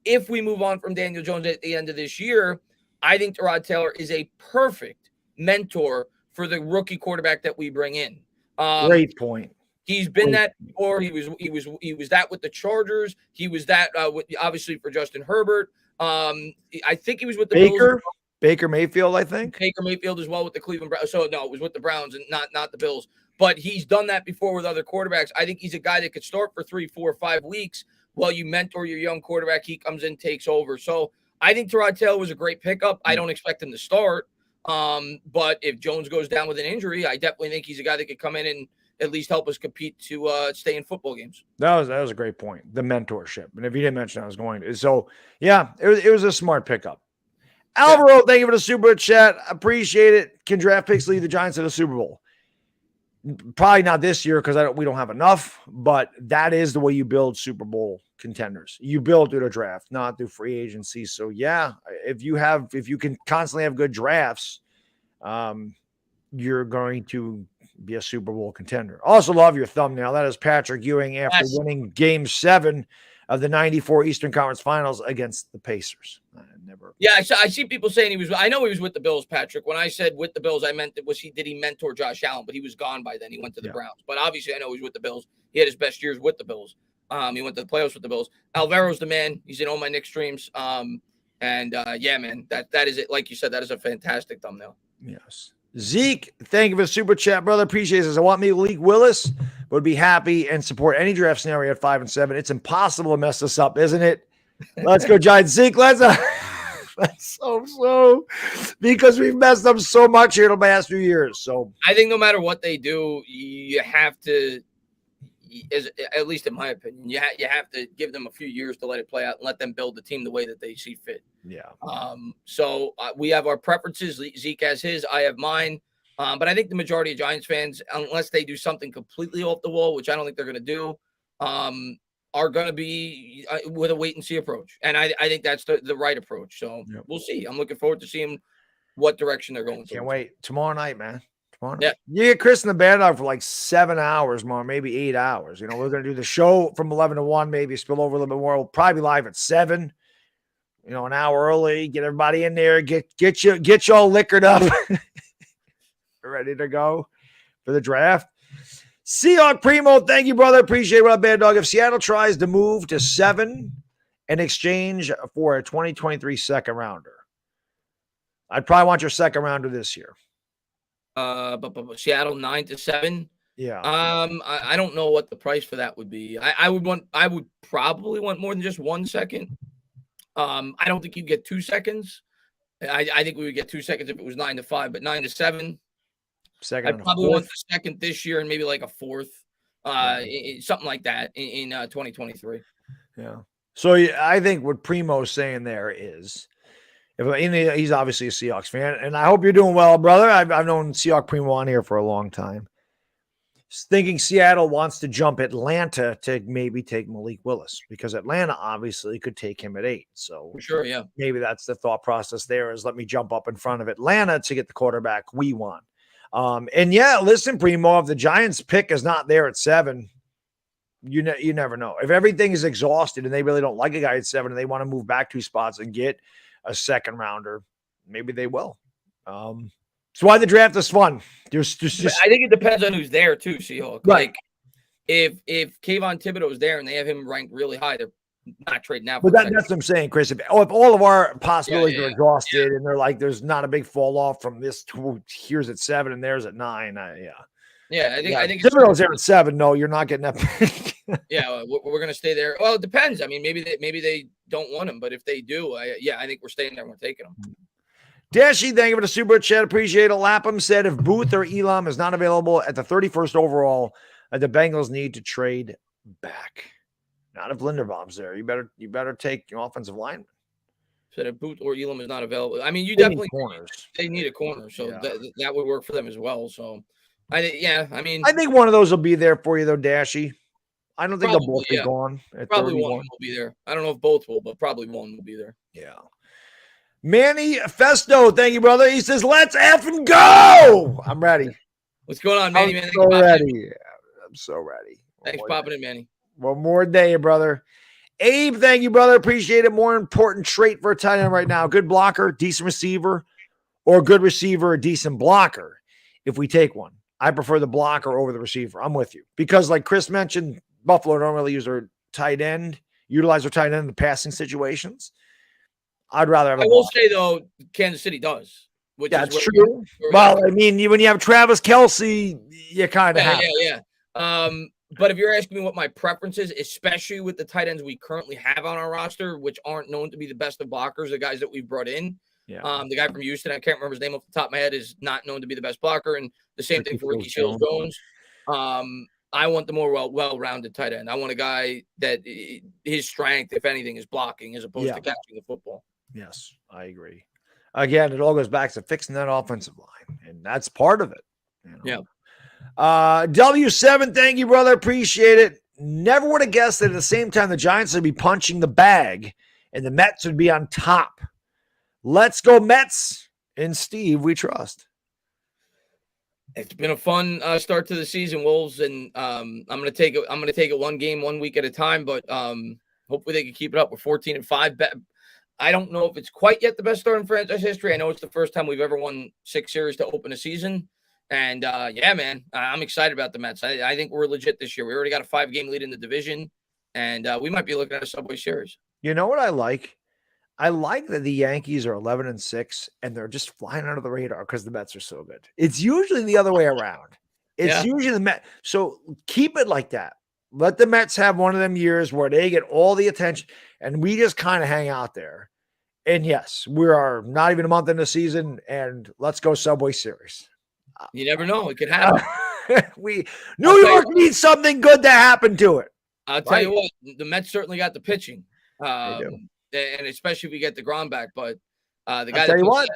[SPEAKER 1] if we move on from Daniel Jones at the end of this year, I think Tyrod Taylor is a perfect mentor for the rookie quarterback that we bring in.
[SPEAKER 2] Great point.
[SPEAKER 1] He's been that before. He was that with the Chargers. He was that obviously for Justin Herbert. I think he was with the Bills.
[SPEAKER 2] Baker Mayfield, I think.
[SPEAKER 1] Baker Mayfield as well with the Cleveland Browns. So no, it was with the Browns and not the Bills. But he's done that before with other quarterbacks. I think he's a guy that could start for 3, 4, 5 weeks while you mentor your young quarterback. He comes in, takes over. So I think Tyrod Taylor was a great pickup. I don't expect him to start. But if Jones goes down with an injury, I definitely think he's a guy that could come in and at least help us compete to stay in football games. That
[SPEAKER 2] was a great point. The mentorship. And if you didn't mention I was going to. So yeah, it was a smart pickup. Alvaro, thank you for the super chat. Appreciate it. Can draft picks lead the Giants to the Super Bowl? Probably not this year because we don't have enough, but that is the way you build Super Bowl contenders. You build through the draft, not through free agency. So yeah, if you can constantly have good drafts, you're going to be a Super Bowl contender. Also love your thumbnail. That is Patrick Ewing after winning Game 7 of the 94 Eastern Conference Finals against the Pacers.
[SPEAKER 1] Yeah, I see people saying he was. I know he was with the Bills, Patrick. When I said with the Bills, I meant did he mentor Josh Allen? But he was gone by then. He went to the Browns. But obviously, I know he was with the Bills. He had his best years with the Bills. He went to the playoffs with the Bills. Alvaro's the man. He's in all my Knicks streams. Yeah, man, that is it. Like you said, that is a fantastic thumbnail.
[SPEAKER 2] Yes. Zeke, thank you for the super chat, brother. Appreciate it. I want Malik Willis. Would be happy and support any draft scenario at 5 and 7. It's impossible to mess this up, isn't it? Let's go, Giants. Zeke, let's that's so because we've messed up so much here in the last few years. So
[SPEAKER 1] I think no matter what they do, you have to, at least in my opinion, you have to give them a few years to let it play out and let them build the team the way that they see fit.
[SPEAKER 2] Yeah.
[SPEAKER 1] So we have our preferences. Zeke has his, I have mine. But I think the majority of Giants fans, unless they do something completely off the wall, which I don't think they're going to do, are going to be with a wait and see approach. And I think that's the right approach. So We'll see. I'm looking forward to seeing what direction they're going.
[SPEAKER 2] Can't wait. Tomorrow night, man. Tomorrow night.
[SPEAKER 1] Yeah.
[SPEAKER 2] You get Chris and the Baddog for like 7 hours more, maybe 8 hours. You know, we're going to do the show from 11 to 1, maybe spill over a little bit more. We'll probably be live at 7, you know, an hour early. Get everybody in there. Get y'all liquored up. Ready to go for the draft. Seahawk Primo, thank you, brother. Appreciate what up, Baddog. If Seattle tries to move to 7 in exchange for a 2023 second rounder, I'd probably want your second rounder this year.
[SPEAKER 1] But Seattle 9 to 7.
[SPEAKER 2] Yeah.
[SPEAKER 1] I don't know what the price for that would be. I would probably want more than just 1 second. I don't think you'd get 2 seconds. I think we would get 2 seconds if it was 9 to 5, but 9 to 7.
[SPEAKER 2] Second.
[SPEAKER 1] I probably want the second this year and maybe like a fourth, something like that in 2023.
[SPEAKER 2] Yeah. So I think what Primo's saying there is, he's obviously a Seahawks fan, and I hope you're doing well, brother. I've known Seahawk Primo on here for a long time. Thinking Seattle wants to jump Atlanta to maybe take Malik Willis, because Atlanta obviously could take him at 8. So
[SPEAKER 1] sure, yeah.
[SPEAKER 2] Maybe that's the thought process there, is let me jump up in front of Atlanta to get the quarterback we want. And yeah, listen, Primo, if the Giants pick is not there at 7, you never know. If everything is exhausted and they really don't like a guy at 7 and they want to move back 2 spots and get a second rounder, maybe they will. That's why the draft is fun. Just
[SPEAKER 1] I think it depends on who's there too, Seahawk.
[SPEAKER 2] Right.
[SPEAKER 1] Like if Kayvon Thibodeau's there and they have him ranked really high, they're not trading out.
[SPEAKER 2] But that's what I'm saying, Chris. If all of our possibilities are exhausted and they're like, there's not a big fall off from this to here's at 7 and there's at 9. I think
[SPEAKER 1] Thibodeau's
[SPEAKER 2] there at 7. No, you're not getting that pick.
[SPEAKER 1] Yeah, we're gonna stay there. Well, it depends. I mean, maybe they don't want him, but if they do, I think we're staying there and we're taking him.
[SPEAKER 2] Dashy, thank you for the super chat. Appreciate it. Lapham said if Booth or Elam is not available at the 31st overall, the Bengals need to trade back. Not if Linderbaum's there. You better take your offensive lineman.
[SPEAKER 1] Said if Booth or Elam is not available. I mean, you definitely they need a corner, so that would work for them as well. So I think
[SPEAKER 2] one of those will be there for you though, Dashy. I don't think they'll both be gone.
[SPEAKER 1] Probably 31. One will be there. I don't know if both will, but probably one will be there.
[SPEAKER 2] Yeah. Manny Festo, thank you, brother. He says, let's effing go. I'm ready.
[SPEAKER 1] What's going on, Manny?
[SPEAKER 2] I'm so ready. I'm so ready.
[SPEAKER 1] Thanks for popping in, Manny.
[SPEAKER 2] One more day, brother. Abe, thank you, brother. Appreciate it. More important trait for a tight end right now. Good blocker, decent receiver, or good receiver, a decent blocker. If we take one, I prefer the blocker over the receiver. I'm with you. Because like Chris mentioned, Buffalo don't really utilize their tight end in the passing situations. I'd rather have
[SPEAKER 1] I will say, though, Kansas City does.
[SPEAKER 2] That's true. Well, I mean, when you have Travis Kelce, you kind of have.
[SPEAKER 1] Yeah. But if you're asking me what my preference is, especially with the tight ends we currently have on our roster, which aren't known to be the best of blockers, the guys that we've brought in. Yeah. The guy from Houston, I can't remember his name off the top of my head, is not known to be the best blocker. And the same thing for Ricky Seals-Jones. I want the more well-rounded tight end. I want a guy that his strength, if anything, is blocking as opposed to catching the football.
[SPEAKER 2] Yes, I agree. Again, it all goes back to fixing that offensive line, and that's part of it.
[SPEAKER 1] Yeah.
[SPEAKER 2] W7, thank you, brother. Appreciate it. Never would have guessed that at the same time the Giants would be punching the bag and the Mets would be on top. Let's go Mets. And Steve, we trust.
[SPEAKER 1] It's been a fun start to the season, Wolves, and I'm gonna take it one game, 1 week at a time. But hopefully they can keep it up. We're 14-5. I don't know if it's quite yet the best start in franchise history. I know it's the first time we've ever won 6 series to open a season. And man, I'm excited about the Mets. I think we're legit this year. We already got a 5-game lead in the division, and we might be looking at a Subway Series.
[SPEAKER 2] You know what I like? I like that the Yankees are 11-6 and they're just flying under the radar because the Mets are so good. It's usually the other way around. It's usually the Mets. So keep it like that. Let the Mets have one of them years where they get all the attention and we just kind of hang out there. And yes, we are not even a month into the season, and let's go Subway Series.
[SPEAKER 1] You never know. It could happen.
[SPEAKER 2] New York needs something good to happen to it.
[SPEAKER 1] I'll tell you what, the Mets certainly got the pitching. And especially if we get the Grom back. But the guy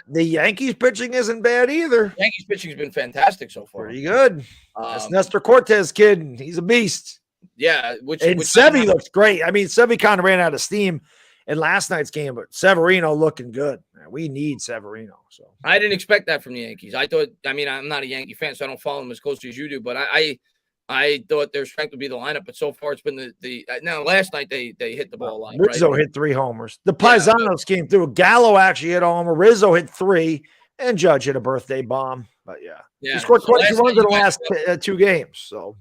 [SPEAKER 2] the Yankees pitching isn't bad either.
[SPEAKER 1] Yankees pitching has been fantastic so far.
[SPEAKER 2] Pretty good. That's Nestor Cortez kid. He's a beast.
[SPEAKER 1] Yeah.
[SPEAKER 2] Sevy looks great. I mean, Sevy kind of ran out of steam in last night's game, but Severino looking good. Man, we need Severino. So
[SPEAKER 1] I didn't expect that from the Yankees. I thought, I mean, I'm not a Yankee fan, so I don't follow them as closely as you do, but I thought their strength would be the lineup, but so far it's been the now last night they hit the ball a lot.
[SPEAKER 2] Rizzo
[SPEAKER 1] right?
[SPEAKER 2] hit 3 homers. The Paisanos came through. Gallo actually hit a homer. Rizzo hit 3, and Judge hit a birthday bomb. But he scored 22 runs in the last 2 games. So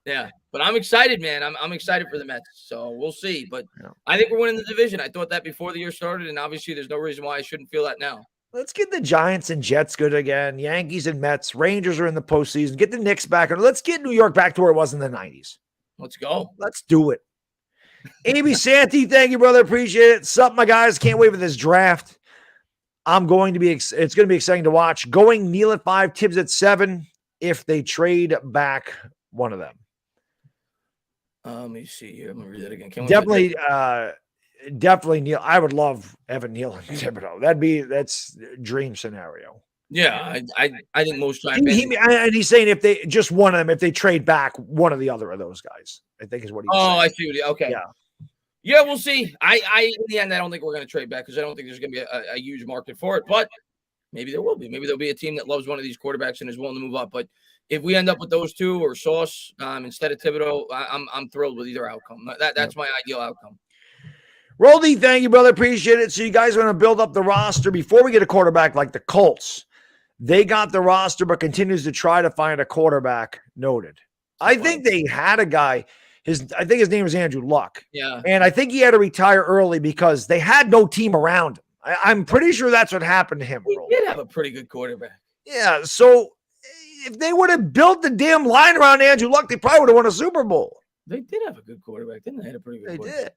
[SPEAKER 1] yeah, but I'm excited, man. I'm excited for the Mets. So we'll see. But I think we're winning the division. I thought that before the year started, and obviously there's no reason why I shouldn't feel that now.
[SPEAKER 2] Let's get the Giants and Jets good again. Yankees and Mets. Rangers are in the postseason. Get the Knicks back. Let's get New York back to where it was in the 90s.
[SPEAKER 1] Let's go.
[SPEAKER 2] Let's do it. AB Santee, thank you, brother. Appreciate it. Sup, my guys. Can't wait for this draft. It's going to be exciting to watch. Going Neil at 5, Tibbs at 7 if they trade back one of them.
[SPEAKER 1] Let me see here. I'm going to read that again.
[SPEAKER 2] Definitely Neil. I would love Evan Neal and Thibodeau. That's dream scenario.
[SPEAKER 1] Yeah, I think most times.
[SPEAKER 2] And he's saying if they just one of them, if they trade back one of the other of those guys, I think is what he's saying.
[SPEAKER 1] I see. Okay. Yeah, we'll see. In the end, I don't think we're going to trade back because I don't think there's going to be a huge market for it. But maybe there will be. Maybe there'll be a team that loves one of these quarterbacks and is willing to move up. But if we end up with those two or Sauce instead of Thibodeau, I'm thrilled with either outcome. That's my ideal outcome.
[SPEAKER 2] Roldy, thank you, brother. Appreciate it. So you guys want to build up the roster before we get a quarterback like the Colts. They got the roster, but continues to try to find a quarterback. Noted. I think they had a guy. I think his name was Andrew Luck.
[SPEAKER 1] Yeah.
[SPEAKER 2] And I think he had to retire early because they had no team around him. I'm pretty sure that's what happened to him.
[SPEAKER 1] He did have a pretty good quarterback.
[SPEAKER 2] Yeah. So if they would have built the damn line around Andrew Luck, they probably would have won a Super Bowl.
[SPEAKER 1] They did have a good quarterback, didn't they? They had a pretty good quarterback.
[SPEAKER 2] They did.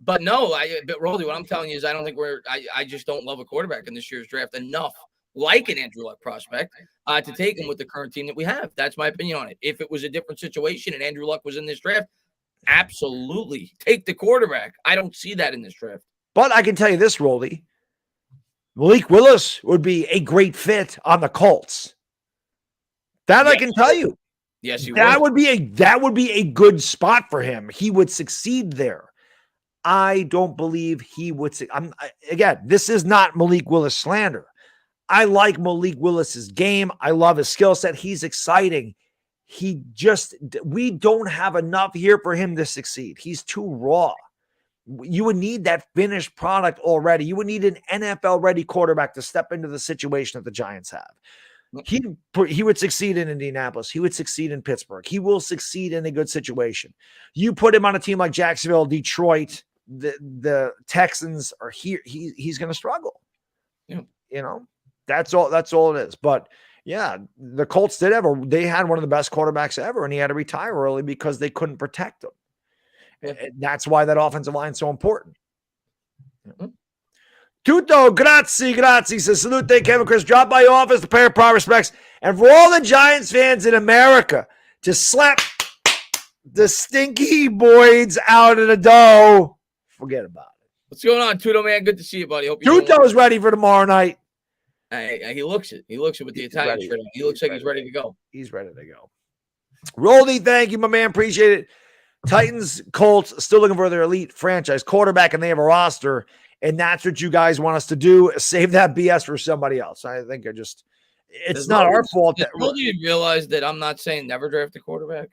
[SPEAKER 1] But no, but Roldy, what I'm telling you is I don't think I just don't love a quarterback in this year's draft enough, like an Andrew Luck prospect, to take him with the current team that we have. That's my opinion on it. If it was a different situation and Andrew Luck was in this draft, absolutely take the quarterback. I don't see that in this draft.
[SPEAKER 2] But I can tell you this, Roldy. Malik Willis would be a great fit on the Colts. That I can tell you.
[SPEAKER 1] Yes, he
[SPEAKER 2] would. That would be a good spot for him. He would succeed there. I don't believe he would. Again, this is not Malik Willis slander. I like Malik Willis's game. I love his skill set. He's exciting. We don't have enough here for him to succeed. He's too raw. You would need that finished product already. You would need an NFL-ready quarterback to step into the situation that the Giants have. He would succeed in Indianapolis. He would succeed in Pittsburgh. He will succeed in a good situation. You put him on a team like Jacksonville, Detroit, the Texans are here. He's going to struggle.
[SPEAKER 1] Yeah.
[SPEAKER 2] You know, that's all it is. But yeah, the Colts they had one of the best quarterbacks ever, and he had to retire early because they couldn't protect him.
[SPEAKER 1] Yeah.
[SPEAKER 2] And that's why that offensive line is so important. Mm-hmm. Tutto, grazie, says, salute, Kevin Chris, drop by your office to pay our respects. And for all the Giants fans in America, to slap the stinky boys out of the dough, forget about it.
[SPEAKER 1] What's going on, Tutto, man? Good to see you, buddy. Hope
[SPEAKER 2] Tutto's ready for tomorrow night.
[SPEAKER 1] He looks it. He looks it with the Italian shirt. He looks like he's ready to go.
[SPEAKER 2] He's ready to go. Roldy, thank you, my man. Appreciate it. Titans, Colts, still looking for their elite franchise quarterback, and they have a roster. And that's what you guys want us to do. Save that BS for somebody else. I think it's not our fault.
[SPEAKER 1] Do you realize that I'm not saying never draft a quarterback?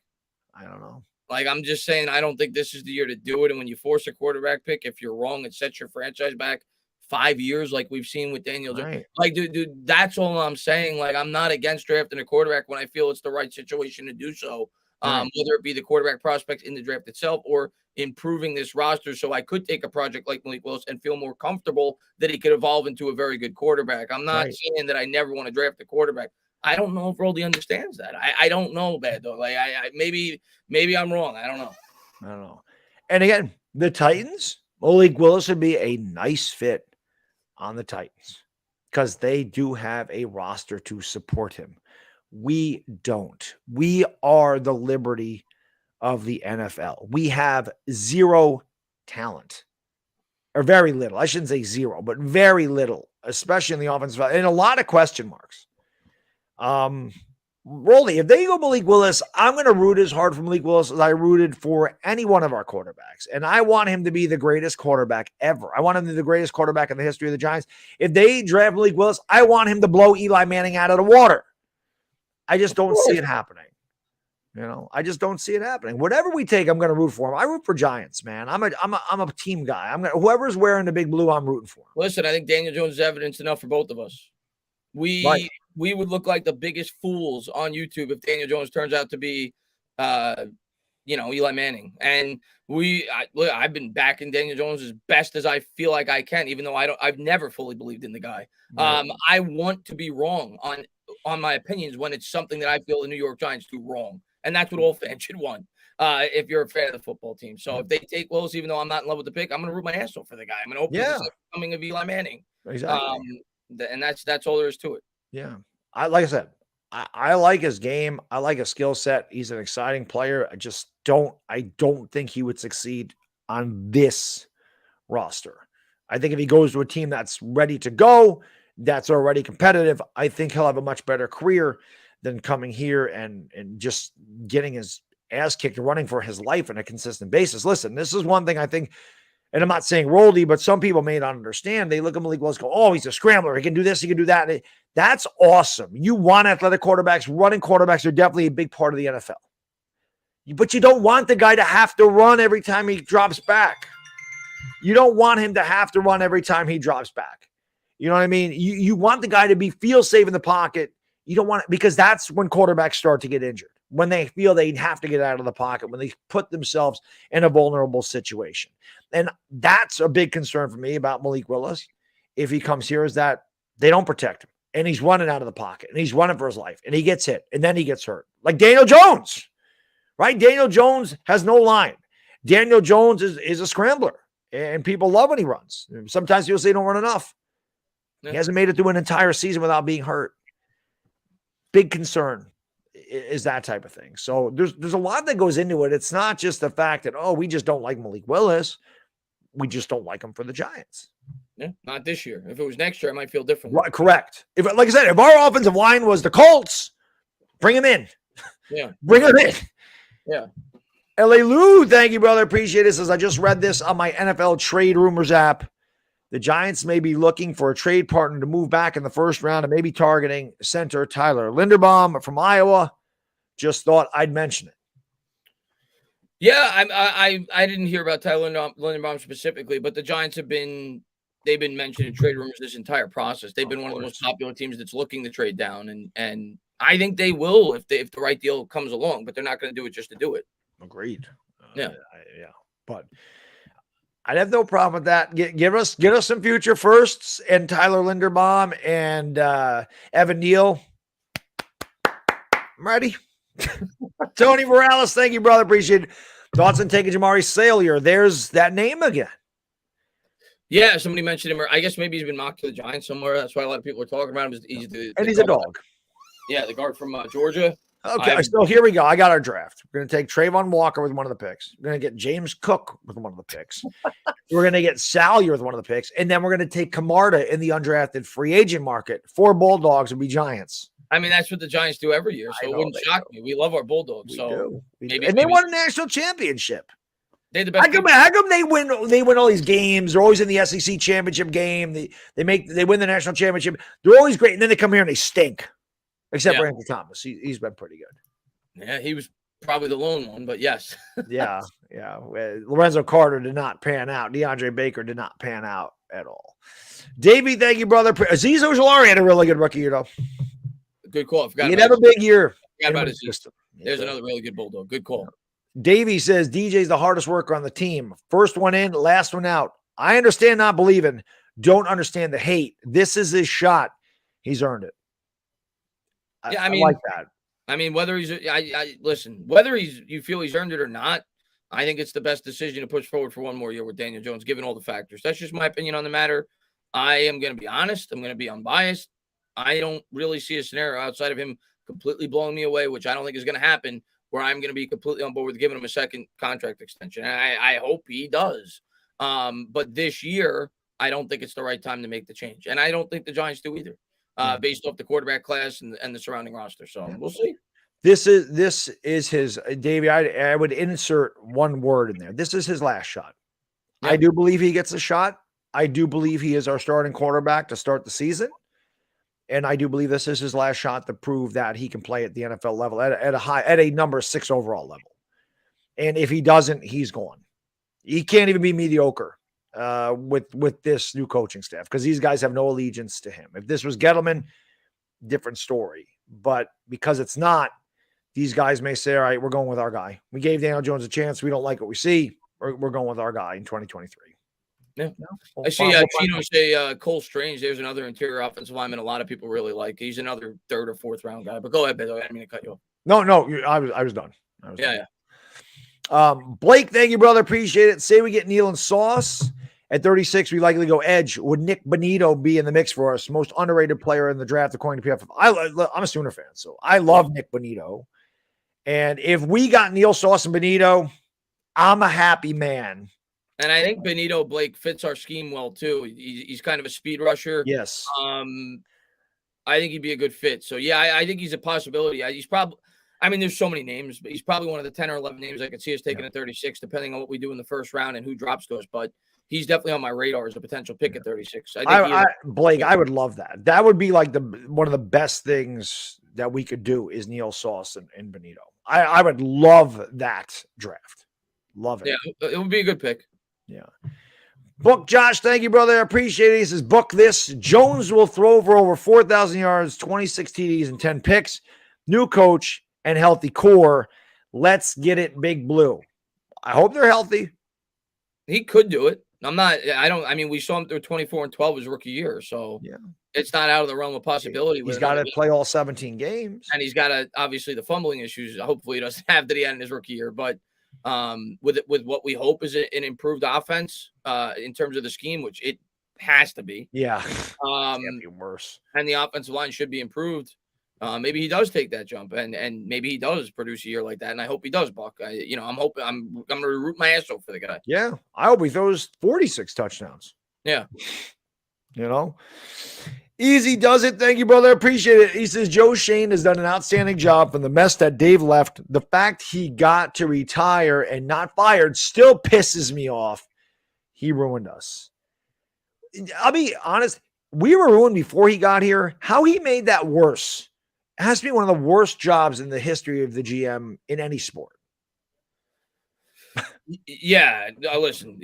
[SPEAKER 2] I don't know.
[SPEAKER 1] Like, I'm just saying I don't think this is the year to do it. And when you force a quarterback pick, if you're wrong, it sets your franchise back 5 years like we've seen with Daniel.
[SPEAKER 2] Right.
[SPEAKER 1] Like, dude, that's all I'm saying. Like, I'm not against drafting a quarterback when I feel it's the right situation to do so. Whether it be the quarterback prospects in the draft itself or improving this roster so I could take a project like Malik Willis and feel more comfortable that he could evolve into a very good quarterback. I'm not saying that I never want to draft a quarterback. I don't know if Roldy understands that. I don't know, Baddog. Like, maybe I'm wrong. I don't know.
[SPEAKER 2] And again, the Titans, Malik Willis would be a nice fit on the Titans because they do have a roster to support him. We don't. We are the Liberty of the NFL. We have zero talent, or very little. I shouldn't say zero, but very little, especially in the offensive side, and a lot of question marks. Rolly, if they go Malik Willis, I'm going to root as hard for Malik Willis as I rooted for any one of our quarterbacks. And I want him to be the greatest quarterback ever. I want him to be the greatest quarterback in the history of the Giants. If they draft Malik Willis, I want him to blow Eli Manning out of the water. I just don't see it happening. I just don't see it happening. Whatever we take, I'm going to root for him. I root for Giants, man. I'm a team guy. Whoever's wearing the big blue, I'm rooting for him.
[SPEAKER 1] Listen, I think Daniel Jones is evidence enough for both of us. We would look like the biggest fools on YouTube if Daniel Jones turns out to be, Eli Manning. And I've been backing Daniel Jones as best as I feel like I can, even though I've never fully believed in the guy. Right. I want to be wrong on my opinions when it's something that I feel the New York Giants do wrong. And that's what all fans should want if you're a fan of the football team. So if they take Willis, even though I'm not in love with the pick, I'm going to root my ass off for the guy. I'm going to hope it's coming of Eli Manning.
[SPEAKER 2] Exactly.
[SPEAKER 1] And that's all there is to it.
[SPEAKER 2] Yeah. Like I said, I like his game. I like his skill set. He's an exciting player. I don't think he would succeed on this roster. I think if he goes to a team that's ready to go, that's already competitive, I think he'll have a much better career than coming here and just getting his ass kicked and running for his life on a consistent basis. Listen, this is one thing I think, and I'm not saying Roldy, but some people may not understand. They look at Malik Willis and go, oh, he's a scrambler. He can do this. He can do that. That's awesome. You want athletic quarterbacks. Running quarterbacks are definitely a big part of the NFL. But you don't want the guy to have to run every time he drops back. You don't want him to have to run every time he drops back. You know what I mean? You want the guy to feel safe in the pocket. You don't want it, because that's when quarterbacks start to get injured, when they feel they have to get out of the pocket, when they put themselves in a vulnerable situation. And that's a big concern for me about Malik Willis. If he comes here, is that they don't protect him and he's running out of the pocket and he's running for his life and he gets hit and then he gets hurt. Like Daniel Jones, right? Daniel Jones has no line. Daniel Jones is a scrambler and people love when he runs. Sometimes people say he don't run enough. Yeah. He hasn't made it through an entire season without being hurt. Big concern is that type of thing. So there's a lot that goes into it. It's not just the fact that, we just don't like Malik Willis. We just don't like him for the Giants.
[SPEAKER 1] Yeah, not this year. If it was next year, I might feel different.
[SPEAKER 2] Right, correct. Like I said, if our offensive line was the Colts, bring him in.
[SPEAKER 1] Yeah.
[SPEAKER 2] Bring him in.
[SPEAKER 1] Yeah.
[SPEAKER 2] LA Lou, thank you, brother. Appreciate it. Says, I just read this on my NFL trade rumors app. The Giants may be looking for a trade partner to move back in the first round and maybe targeting center Tyler Linderbaum from Iowa. Just thought I'd mention it.
[SPEAKER 1] Yeah, I didn't hear about Tyler Linderbaum specifically, but the Giants they've been mentioned in trade rumors this entire process. They've been one of the most popular teams that's looking to trade down, and I think they will if the right deal comes along, but they're not going to do it just to do it.
[SPEAKER 2] Agreed.
[SPEAKER 1] Yeah.
[SPEAKER 2] But I'd have no problem with that. Give us some future firsts and Tyler Linderbaum and Evan Neal. I'm ready. Tony Morales, thank you, brother. Appreciate it. Thoughts on taking Jamari Salyer? There's that name again.
[SPEAKER 1] Yeah, somebody mentioned him. I guess maybe he's been mocked to the Giants somewhere. That's why a lot of people are talking about him.
[SPEAKER 2] He's a dog.
[SPEAKER 1] Yeah, the guard from Georgia.
[SPEAKER 2] Okay, so here we go. I got our draft. We're going to take Trayvon Walker with one of the picks. We're going to get James Cook with one of the picks. We're going to get Salyer with one of the picks. And then we're going to take Camarda in the undrafted free agent market. 4 Bulldogs would be Giants.
[SPEAKER 1] I mean, that's what the Giants do every year, so it wouldn't shock me. We love our Bulldogs.
[SPEAKER 2] We do. And they won a national championship.
[SPEAKER 1] They're the best.
[SPEAKER 2] How come they win all these games? They're always in the SEC championship game. They win the national championship. They're always great. And then they come here and they stink. Except for Anthony Thomas. He's been pretty good.
[SPEAKER 1] Yeah, he was probably the lone one, but yes.
[SPEAKER 2] Yeah. Lorenzo Carter did not pan out. DeAndre Baker did not pan out at all. Davey, thank you, brother. Aziz Ojulari had a really good rookie year, though.
[SPEAKER 1] Good call.
[SPEAKER 2] He'd have a big year.
[SPEAKER 1] About his system. There's another really good Bulldog. Good call.
[SPEAKER 2] Davey says DJ's the hardest worker on the team. First one in, last one out. I understand not believing. Don't understand the hate. This is his shot. He's earned it. I like that.
[SPEAKER 1] I mean, whether he's listen, whether you feel he's earned it or not, I think it's the best decision to push forward for one more year with Daniel Jones, given all the factors. That's just my opinion on the matter. I am going to be honest. I'm going to be unbiased. I don't really see a scenario outside of him completely blowing me away, which I don't think is going to happen, where I'm going to be completely on board with giving him a second contract extension. And I hope he does. But this year, I don't think it's the right time to make the change. And I don't think the Giants do either. based off the quarterback class and the surrounding roster. So we'll see.
[SPEAKER 2] This is his Davey. I would insert one word in there. This is his last shot. I do believe he gets a shot. I do believe he is our starting quarterback to start the season. And I do believe this is his last shot to prove that he can play at the NFL level at a number 6 overall level. And if he doesn't, he's gone. He can't even be mediocre with this new coaching staff because these guys have no allegiance to him. If this was Gettleman, different story. But because it's not, these guys may say, all right, we're going with our guy. We gave Daniel Jones a chance. We don't like what we see. We're going with our guy in 2023.
[SPEAKER 1] Yeah. I see Chino say Cole Strange. There's another interior offensive lineman a lot of people really like. He's another 3rd or 4th round guy. But go ahead, Baddog. I didn't mean to cut you off.
[SPEAKER 2] No, I was done. Blake, thank you, brother. Appreciate it. Say we get Neal and Sauce. At 36, we likely go edge. Would Nick Bonito be in the mix for us? Most underrated player in the draft, according to PFF. I'm a Sooner fan, so I love Nick Bonito. And if we got Neal, Sauce, and Bonito, I'm a happy man.
[SPEAKER 1] And I think Bonito, Blake, fits our scheme well, too. He's kind of a speed rusher.
[SPEAKER 2] Yes.
[SPEAKER 1] I think he'd be a good fit. So, yeah, I think he's a possibility. He's probably – I mean, there's so many names, but he's probably one of the 10 or 11 names I could see us taking at 36, depending on what we do in the first round and who drops to us. But he's definitely on my radar as a potential pick at 36.
[SPEAKER 2] Blake, I would love that. That would be like one of the best things that we could do is Neal, Sauce, and Bonito. I would love that draft. Love it.
[SPEAKER 1] Yeah, it would be a good pick.
[SPEAKER 2] Yeah. Book Josh, thank you, brother. I appreciate it. He says, book this. Jones will throw for over 4,000 yards, 26 TDs, and 10 picks. New coach and healthy core. Let's get it, Big Blue. I hope they're healthy.
[SPEAKER 1] He could do it. We saw him through 24-12 his rookie year. So it's not out of the realm of possibility.
[SPEAKER 2] He's got to play all 17 games.
[SPEAKER 1] And he's got obviously the fumbling issues. Hopefully he doesn't have that he had in his rookie year. But with what we hope is an improved offense in terms of the scheme, which it has to be.
[SPEAKER 2] Yeah. Can't be worse.
[SPEAKER 1] And the offensive line should be improved. Maybe he does take that jump and maybe he does produce a year like that. And I hope he does, Buck. I'm hoping I'm going to root my ass off for the guy.
[SPEAKER 2] Yeah. I hope he throws 46 touchdowns.
[SPEAKER 1] Yeah.
[SPEAKER 2] Easy does it. Thank you, brother. Appreciate it. He says, Joe Shane has done an outstanding job from the mess that Dave left. The fact he got to retire and not fired still pisses me off. He ruined us. I'll be honest. We were ruined before he got here. How he made that worse. It has to be one of the worst jobs in the history of the GM in any sport.
[SPEAKER 1] Yeah. Listen,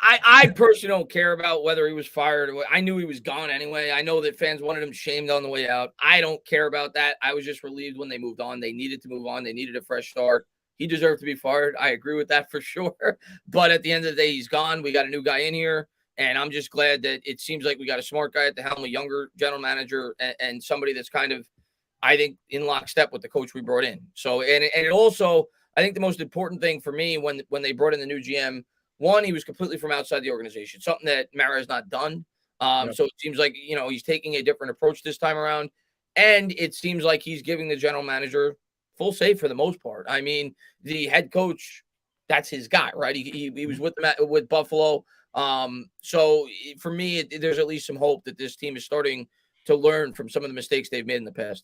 [SPEAKER 1] I personally don't care about whether he was fired. I knew he was gone anyway. I know that fans wanted him shamed on the way out. I don't care about that. I was just relieved when they moved on. They needed to move on. They needed a fresh start. He deserved to be fired. I agree with that for sure. But at the end of the day, he's gone. We got a new guy in here. And I'm just glad that it seems like we got a smart guy at the helm, a younger general manager, and somebody that's kind of, I think, in lockstep with the coach we brought in. So, and it also, I think the most important thing for me when they brought in the new GM, one, he was completely from outside the organization, something that Mara has not done. So it seems like, he's taking a different approach this time around. And it seems like he's giving the general manager full say for the most part. I mean, the head coach, that's his guy, right? He was with them with Buffalo. So for me, there's at least some hope that this team is starting to learn from some of the mistakes they've made in the past.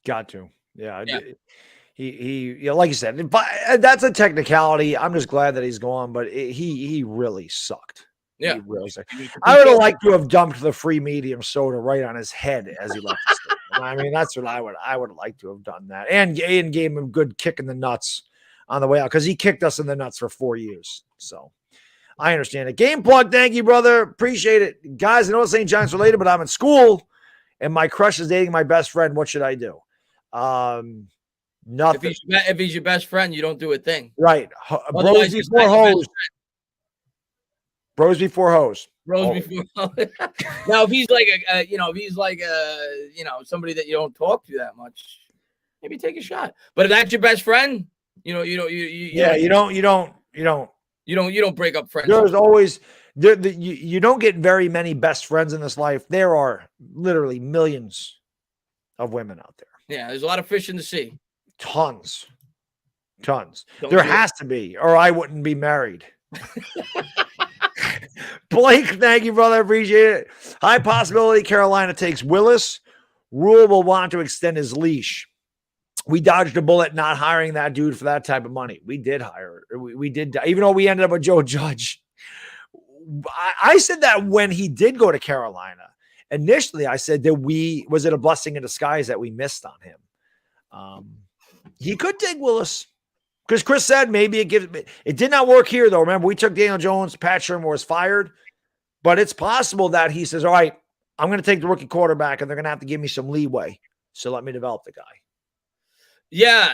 [SPEAKER 2] Got to. Yeah. He like you said, but that's a technicality. I'm just glad that he's gone, but he really sucked.
[SPEAKER 1] Yeah.
[SPEAKER 2] He really sucked. I would have liked to have dumped the free medium soda right on his head as he left the state. I mean, that's what I would have liked to have done that. And gave him a good kick in the nuts on the way out because he kicked us in the nuts for 4 years. So I understand it. Game plug, thank you, brother. Appreciate it. Guys, I know it's St. Giants related, but I'm in school and my crush is dating my best friend. What should I do? Nothing.
[SPEAKER 1] If he's your best friend, you don't do a thing.
[SPEAKER 2] Right. Bros before hoes. Bros before hoes.
[SPEAKER 1] Before hoes. Now, if he's like somebody that you don't talk to that much, maybe take a shot. But if that's your best friend, you don't break up friends.
[SPEAKER 2] There's always you don't get very many best friends in this life. There are literally millions of women out there.
[SPEAKER 1] Yeah, there's a lot of fish in the sea.
[SPEAKER 2] Tons. There has to be, or I wouldn't be married. Blake, thank you, brother. I appreciate it. High possibility Carolina takes Willis. Rule will want to extend his leash. We dodged a bullet not hiring that dude for that type of money. We did hire. We did, even though we ended up with Joe Judge. I said that when he did go to Carolina. Initially, I said that was it a blessing in disguise that we missed on him? He could take Willis. Because Chris said maybe it did not work here, though. Remember, we took Daniel Jones. Pat Shermer was fired. But it's possible that he says, all right, I'm going to take the rookie quarterback, and they're going to have to give me some leeway. So let me develop the guy.
[SPEAKER 1] Yeah,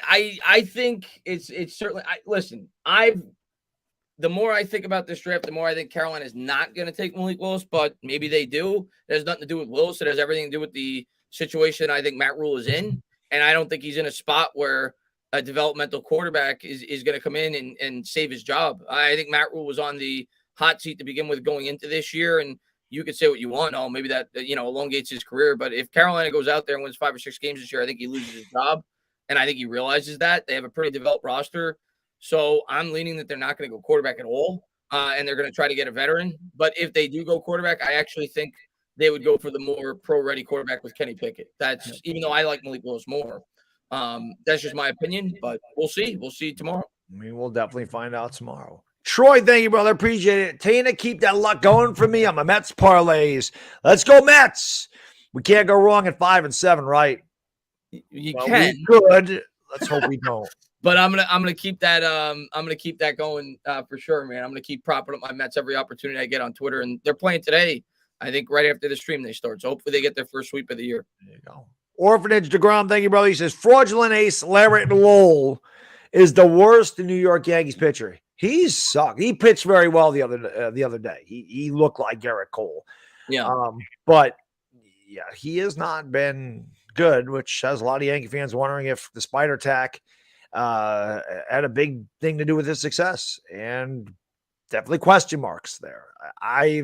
[SPEAKER 1] I think it's certainly listen, the more I think about this draft, the more I think Carolina is not going to take Malik Willis, but maybe they do. It has nothing to do with Willis. It has everything to do with the situation I think Matt Rule is in. And I don't think he's in a spot where a developmental quarterback is going to come in and save his job. I think Matt Rule was on the hot seat to begin with going into this year. And you could say what you want. Oh, maybe that, elongates his career. But if Carolina goes out there and wins 5 or 6 games this year, I think he loses his job. And I think he realizes that. They have a pretty developed roster. So I'm leaning that they're not going to go quarterback at all. And they're going to try to get a veteran. But if they do go quarterback, I actually think they would go for the more pro-ready quarterback with Kenny Pickett. That's even though I like Malik Willis more. That's just my opinion, but we'll see. We'll see tomorrow.
[SPEAKER 2] We'll definitely find out tomorrow. Troy, thank you, brother. Appreciate it. Tainah, keep that luck going for me on my Mets parlays. Let's go, Mets. We can't go wrong at 5 and 7, right?
[SPEAKER 1] You can.
[SPEAKER 2] We could. Let's hope we don't.
[SPEAKER 1] But I'm gonna keep that going for sure, man. I'm gonna keep propping up my Mets every opportunity I get on Twitter, and they're playing today. I think right after the stream they start. So hopefully they get their first sweep of the year.
[SPEAKER 2] There you go. Orphanage DeGrom, thank you, brother. He says fraudulent ace Larry Lowell is the worst New York Yankees pitcher. He sucked. He pitched very well the other day. He looked like Garrett Cole.
[SPEAKER 1] Yeah.
[SPEAKER 2] But yeah, he has not been good, which has a lot of Yankee fans wondering if the spider tack had a big thing to do with his success, and definitely question marks there. I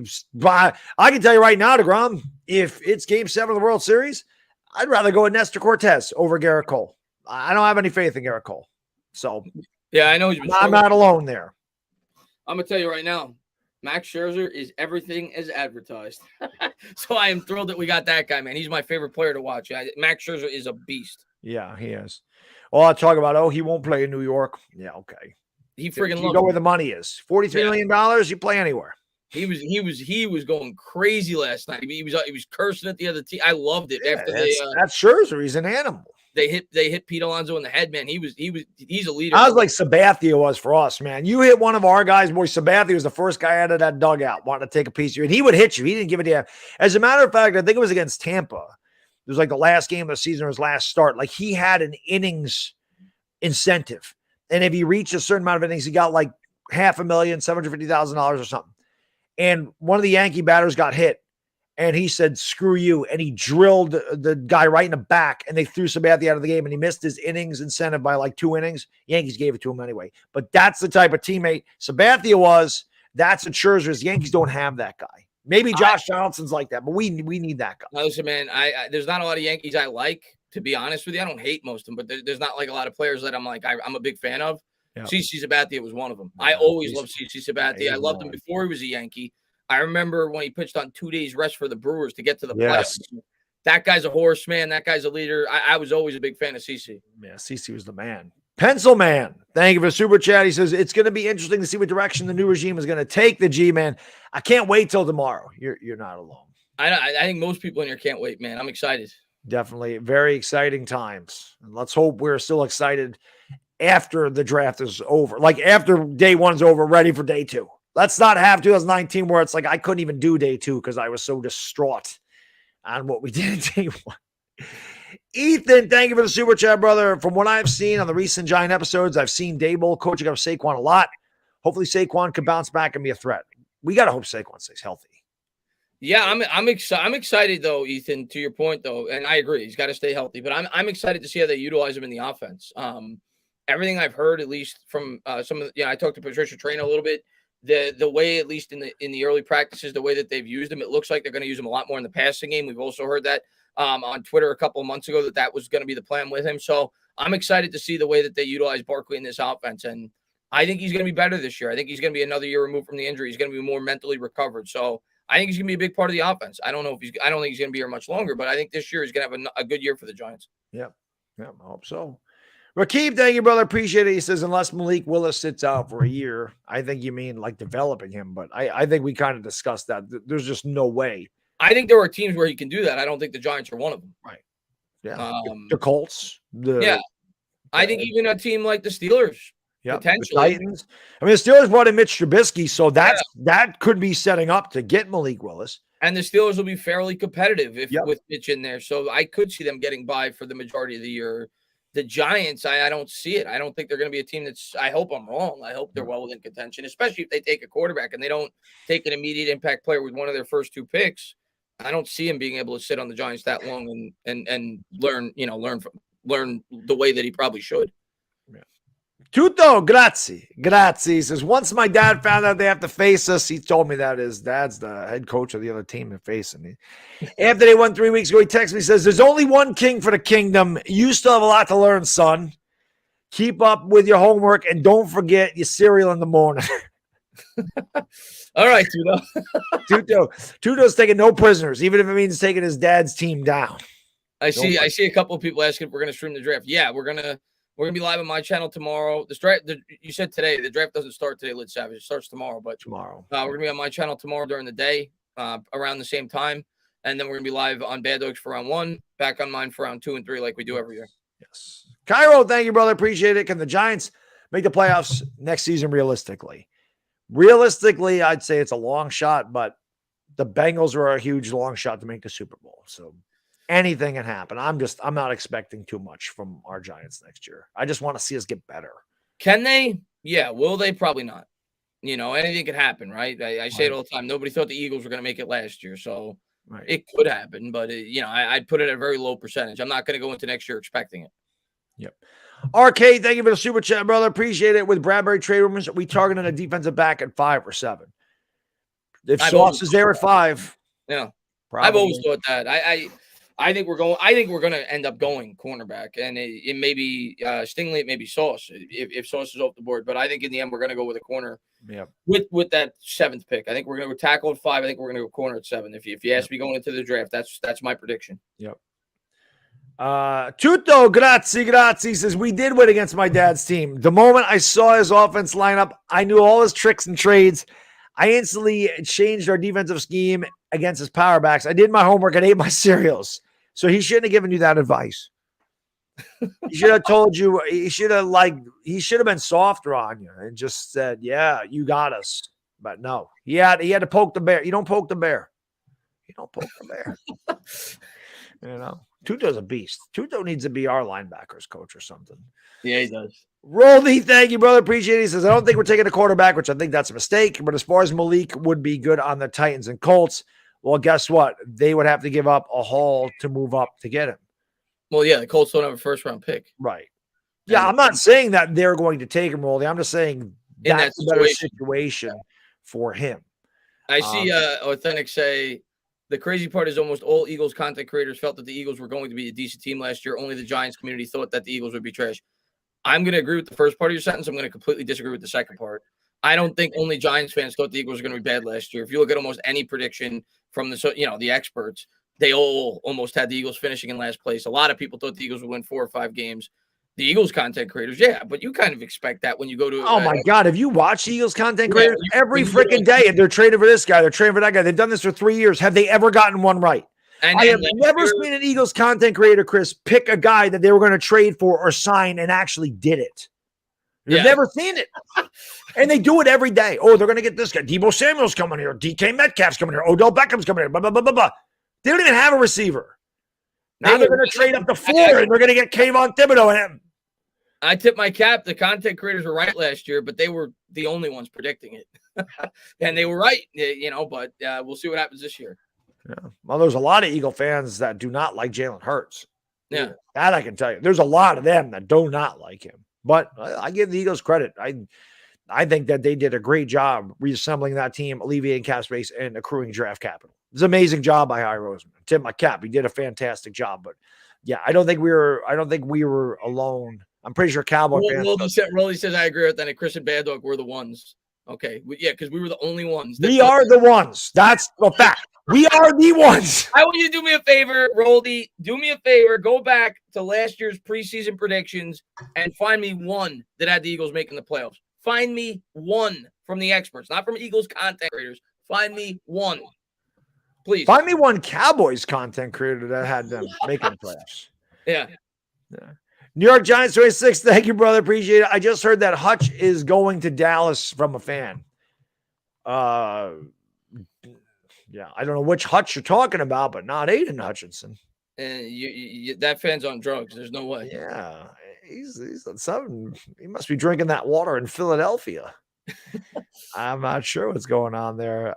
[SPEAKER 2] can tell you right now, DeGrom, if it's Game 7 of the World Series, I'd rather go with Nestor Cortez over Garrett Cole. I don't have any faith in Garrett Cole. So
[SPEAKER 1] yeah, I know
[SPEAKER 2] I'm not alone there.
[SPEAKER 1] I'm gonna tell you right now, Max Scherzer is everything as advertised. So I am thrilled that we got that guy, man. He's my favorite player to watch. Max Scherzer is a beast.
[SPEAKER 2] Yeah, he is. Well, I talk about, he won't play in New York. Yeah, okay.
[SPEAKER 1] He freaking
[SPEAKER 2] you go where the money is. $43 million, you play anywhere.
[SPEAKER 1] He was going crazy last night. He was cursing at the other team. I loved it.
[SPEAKER 2] Yeah, that's Scherzer. He's an animal.
[SPEAKER 1] They hit Pete Alonso in the head, man. He's a leader.
[SPEAKER 2] I was like Sabathia was for us, man. You hit one of our guys, boy. Sabathia was the first guy out of that dugout wanting to take a piece of you, and he would hit you. He didn't give a damn. As a matter of fact, I think it was against Tampa. It was like the last game of the season or his last start. Like he had an innings incentive, and if he reached a certain amount of innings, he got like $500,000, $750,000 or something. And one of the Yankee batters got hit, and he said, "Screw you!" And he drilled the guy right in the back, and they threw Sabathia out of the game, and he missed his innings incentive by like 2 innings. Yankees gave it to him anyway. But that's the type of teammate Sabathia was. That's what Scherzer's. Yankees don't have that guy. Maybe Josh Johnson's like that, but we need that guy.
[SPEAKER 1] Listen, man, there's not a lot of Yankees I like, to be honest with you. I don't hate most of them, but there's not like a lot of players that I'm like I'm a big fan of. Yeah. CC Sabathia was one of them. I always loved CC Sabathia. Yeah, I loved him before he was a Yankee. I remember when he pitched on 2 days rest for the Brewers to get to the playoffs. That guy's a horse, man. That guy's a leader. I was always a big fan of CC.
[SPEAKER 2] Yeah, CC was the man. Pencil Man, thank you for the super chat. He says, it's going to be interesting to see what direction the new regime is going to take the G-Man. I can't wait till tomorrow. You're not alone.
[SPEAKER 1] I think most people in here can't wait, man. I'm excited.
[SPEAKER 2] Definitely very exciting times. And let's hope we're still excited after the draft is over. Like after day 1's over, ready for day 2. Let's not have 2019 where it's like I couldn't even do day 2 because I was so distraught on what we did in day 1. Ethan, thank you for the super chat, brother. From what I've seen on the recent Giant episodes, I've seen Dable coaching up Saquon a lot. Hopefully Saquon can bounce back and be a threat. We got to hope Saquon stays healthy.
[SPEAKER 1] Yeah, I'm excited though, Ethan, to your point though, and I agree. He's got to stay healthy, but I'm excited to see how they utilize him in the offense. Everything I've heard, at least from some of I talked to Patricia Traina a little bit. The way, at least in the early practices, the way that they've used him, it looks like they're going to use him a lot more in the passing game. We've also heard that on Twitter a couple of months ago that was going to be the plan with him. So I'm excited to see the way that they utilize Barkley in this offense. And I think he's going to be better this year. I think he's going to be another year removed from the injury. He's going to be more mentally recovered. So I think he's going to be a big part of the offense. I don't think he's going to be here much longer, but I think this year he's going to have a good year for the Giants.
[SPEAKER 2] Yep. I hope so. Rakeem, thank you, brother. Appreciate it. He says, unless Malik Willis sits out for a year, I think you mean like developing him, but I think we kind of discussed that. There's just no way.
[SPEAKER 1] I think there are teams where he can do that. I don't think the Giants are one of them.
[SPEAKER 2] Right. Yeah. The Colts.
[SPEAKER 1] I think even a team like the Steelers.
[SPEAKER 2] Yeah,
[SPEAKER 1] potentially.
[SPEAKER 2] The Titans. I mean, the Steelers brought in Mitch Trubisky, so that could be setting up to get Malik Willis.
[SPEAKER 1] And the Steelers will be fairly competitive with Mitch in there. So I could see them getting by for the majority of the year. The Giants, I don't see it. I don't think they're going to be a team that's – I hope I'm wrong. I hope they're well within contention, especially if they take a quarterback and they don't take an immediate impact player with one of their first 2 picks. I don't see him being able to sit on the Giants that long and learn the way that he probably should.
[SPEAKER 2] Tutto, grazie. He says, once my dad found out they have to face us, he told me that his dad's the head coach of the other team they're facing me. After they won 3 weeks ago, he texts me, says, there's only one king for the kingdom. You still have a lot to learn, son. Keep up with your homework and don't forget your cereal in the morning.
[SPEAKER 1] All right, Tutto.
[SPEAKER 2] Tuto's taking no prisoners, even if it means taking his dad's team down.
[SPEAKER 1] I see a couple of people asking if we're going to stream the draft. Yeah, we're gonna be live on my channel tomorrow. You said today. The draft doesn't start today, Lit Savage. It starts tomorrow. But
[SPEAKER 2] tomorrow.
[SPEAKER 1] We're going to be on my channel tomorrow during the day, around the same time. And then we're going to be live on Baddog for round 1, back on mine for round 2 and 3 like we do every year.
[SPEAKER 2] Yes. Cairo, thank you, brother. Appreciate it. Can the Giants make the playoffs next season realistically? Realistically, I'd say it's a long shot, but the Bengals are a huge long shot to make the Super Bowl. So anything can happen. I'm not expecting too much from our Giants next year. I just want to see us get better.
[SPEAKER 1] Can they? Yeah. Will they? Probably not. Anything could happen, right? I say it all the time. Nobody thought the Eagles were going to make it last year. So it could happen, but I'd put it at a very low percentage. I'm not going to go into next year expecting it.
[SPEAKER 2] Yep. RK, thank you for the super chat, brother. Appreciate it. With Bradbury trade rumors, we targeting a defensive back at 5 or 7. If Sauce is there at 5,
[SPEAKER 1] yeah,
[SPEAKER 2] probably.
[SPEAKER 1] I've always thought that. I think we're going to end up going cornerback, and it may be Stingley, it may be Sauce if Sauce is off the board. But I think in the end we're going to go with a corner.
[SPEAKER 2] Yeah. With
[SPEAKER 1] that 7th pick, I think we're going to go tackle at 5. I think we're going to go corner at 7. If you ask me going into the draft, that's my prediction.
[SPEAKER 2] Yep. Tutto, grazie, says, we did win against my dad's team. The moment I saw his offense lineup, I knew all his tricks and trades. I instantly changed our defensive scheme against his power backs. I did my homework and ate my cereals. So he shouldn't have given you that advice. He should have told you, he should have been softer on you and just said, yeah, you got us. But no, he had to poke the bear. You don't poke the bear. Tuto's a beast. Tuto needs to be our linebackers coach or something.
[SPEAKER 1] Yeah, he does.
[SPEAKER 2] Roldy, thank you, brother. Appreciate it. He says, I don't think we're taking a quarterback, which I think that's a mistake. But as far as Malik would be good on the Titans and Colts, well, guess what? They would have to give up a haul to move up to get him.
[SPEAKER 1] Well, yeah, the Colts don't have a first-round pick.
[SPEAKER 2] Right. Yeah, I'm not saying that they're going to take him, Roldy. I'm just saying that's a better situation for him.
[SPEAKER 1] I see Authentic say, the crazy part is almost all Eagles content creators felt that the Eagles were going to be a decent team last year. Only the Giants community thought that the Eagles would be trash. I'm going to agree with the first part of your sentence. I'm going to completely disagree with the second part. I don't think only Giants fans thought the Eagles were going to be bad last year. If you look at almost any prediction from the experts, they all almost had the Eagles finishing in last place. A lot of people thought the Eagles would win 4 or 5 games. The Eagles content creators, yeah, but you kind of expect that when you go to.
[SPEAKER 2] Oh my God! Have you watched Eagles content creators every freaking day? And they're trading for this guy, they're trading for that guy. They've done this for 3 years. Have they ever gotten one right? I have never seen an Eagles content creator, Chris, pick a guy that they were going to trade for or sign and actually did it. You've never seen it. And they do it every day. Oh, they're going to get this guy. Deebo Samuel's coming here. DK Metcalf's coming here. Odell Beckham's coming here. Blah, blah, blah, blah, blah. They don't even have a receiver. Now they're going to trade up to 4 and they're going to get Kayvon Thibodeau and him.
[SPEAKER 1] I tip my cap. The content creators were right last year, but they were the only ones predicting it. And they were right, but we'll see what happens this year.
[SPEAKER 2] Yeah. Well, there's a lot of Eagle fans that do not like Jalen Hurts.
[SPEAKER 1] Yeah.
[SPEAKER 2] That I can tell you. There's a lot of them that do not like him. But I give the Eagles credit. I think that they did a great job reassembling that team, alleviating cap space, and accruing draft capital. It's an amazing job by Howie Roseman. Tip my cap. He did a fantastic job. But yeah, I don't think we were alone I'm pretty sure Cowboy fans.
[SPEAKER 1] Rolly says, I agree with that. And Chris and Baddog were the ones. Okay. Yeah, because we were the only ones.
[SPEAKER 2] We are the ones. That's a fact. We are the ones.
[SPEAKER 1] I want you to do me a favor, Roldy. Do me a favor. Go back to last year's preseason predictions and find me one that had the Eagles making the playoffs. Find me one from the experts, not from Eagles content creators. Find me one. Please.
[SPEAKER 2] Find me one Cowboys content creator that had them making the playoffs.
[SPEAKER 1] Yeah.
[SPEAKER 2] New York Giants 26. Thank you, brother. Appreciate it. I just heard that Hutch is going to Dallas from a fan. Yeah, I don't know which Hutch you're talking about, but not Aiden Hutchinson.
[SPEAKER 1] And that fan's on drugs. There's no way.
[SPEAKER 2] Yeah, he's something. He must be drinking that water in Philadelphia. I'm not sure what's going on there.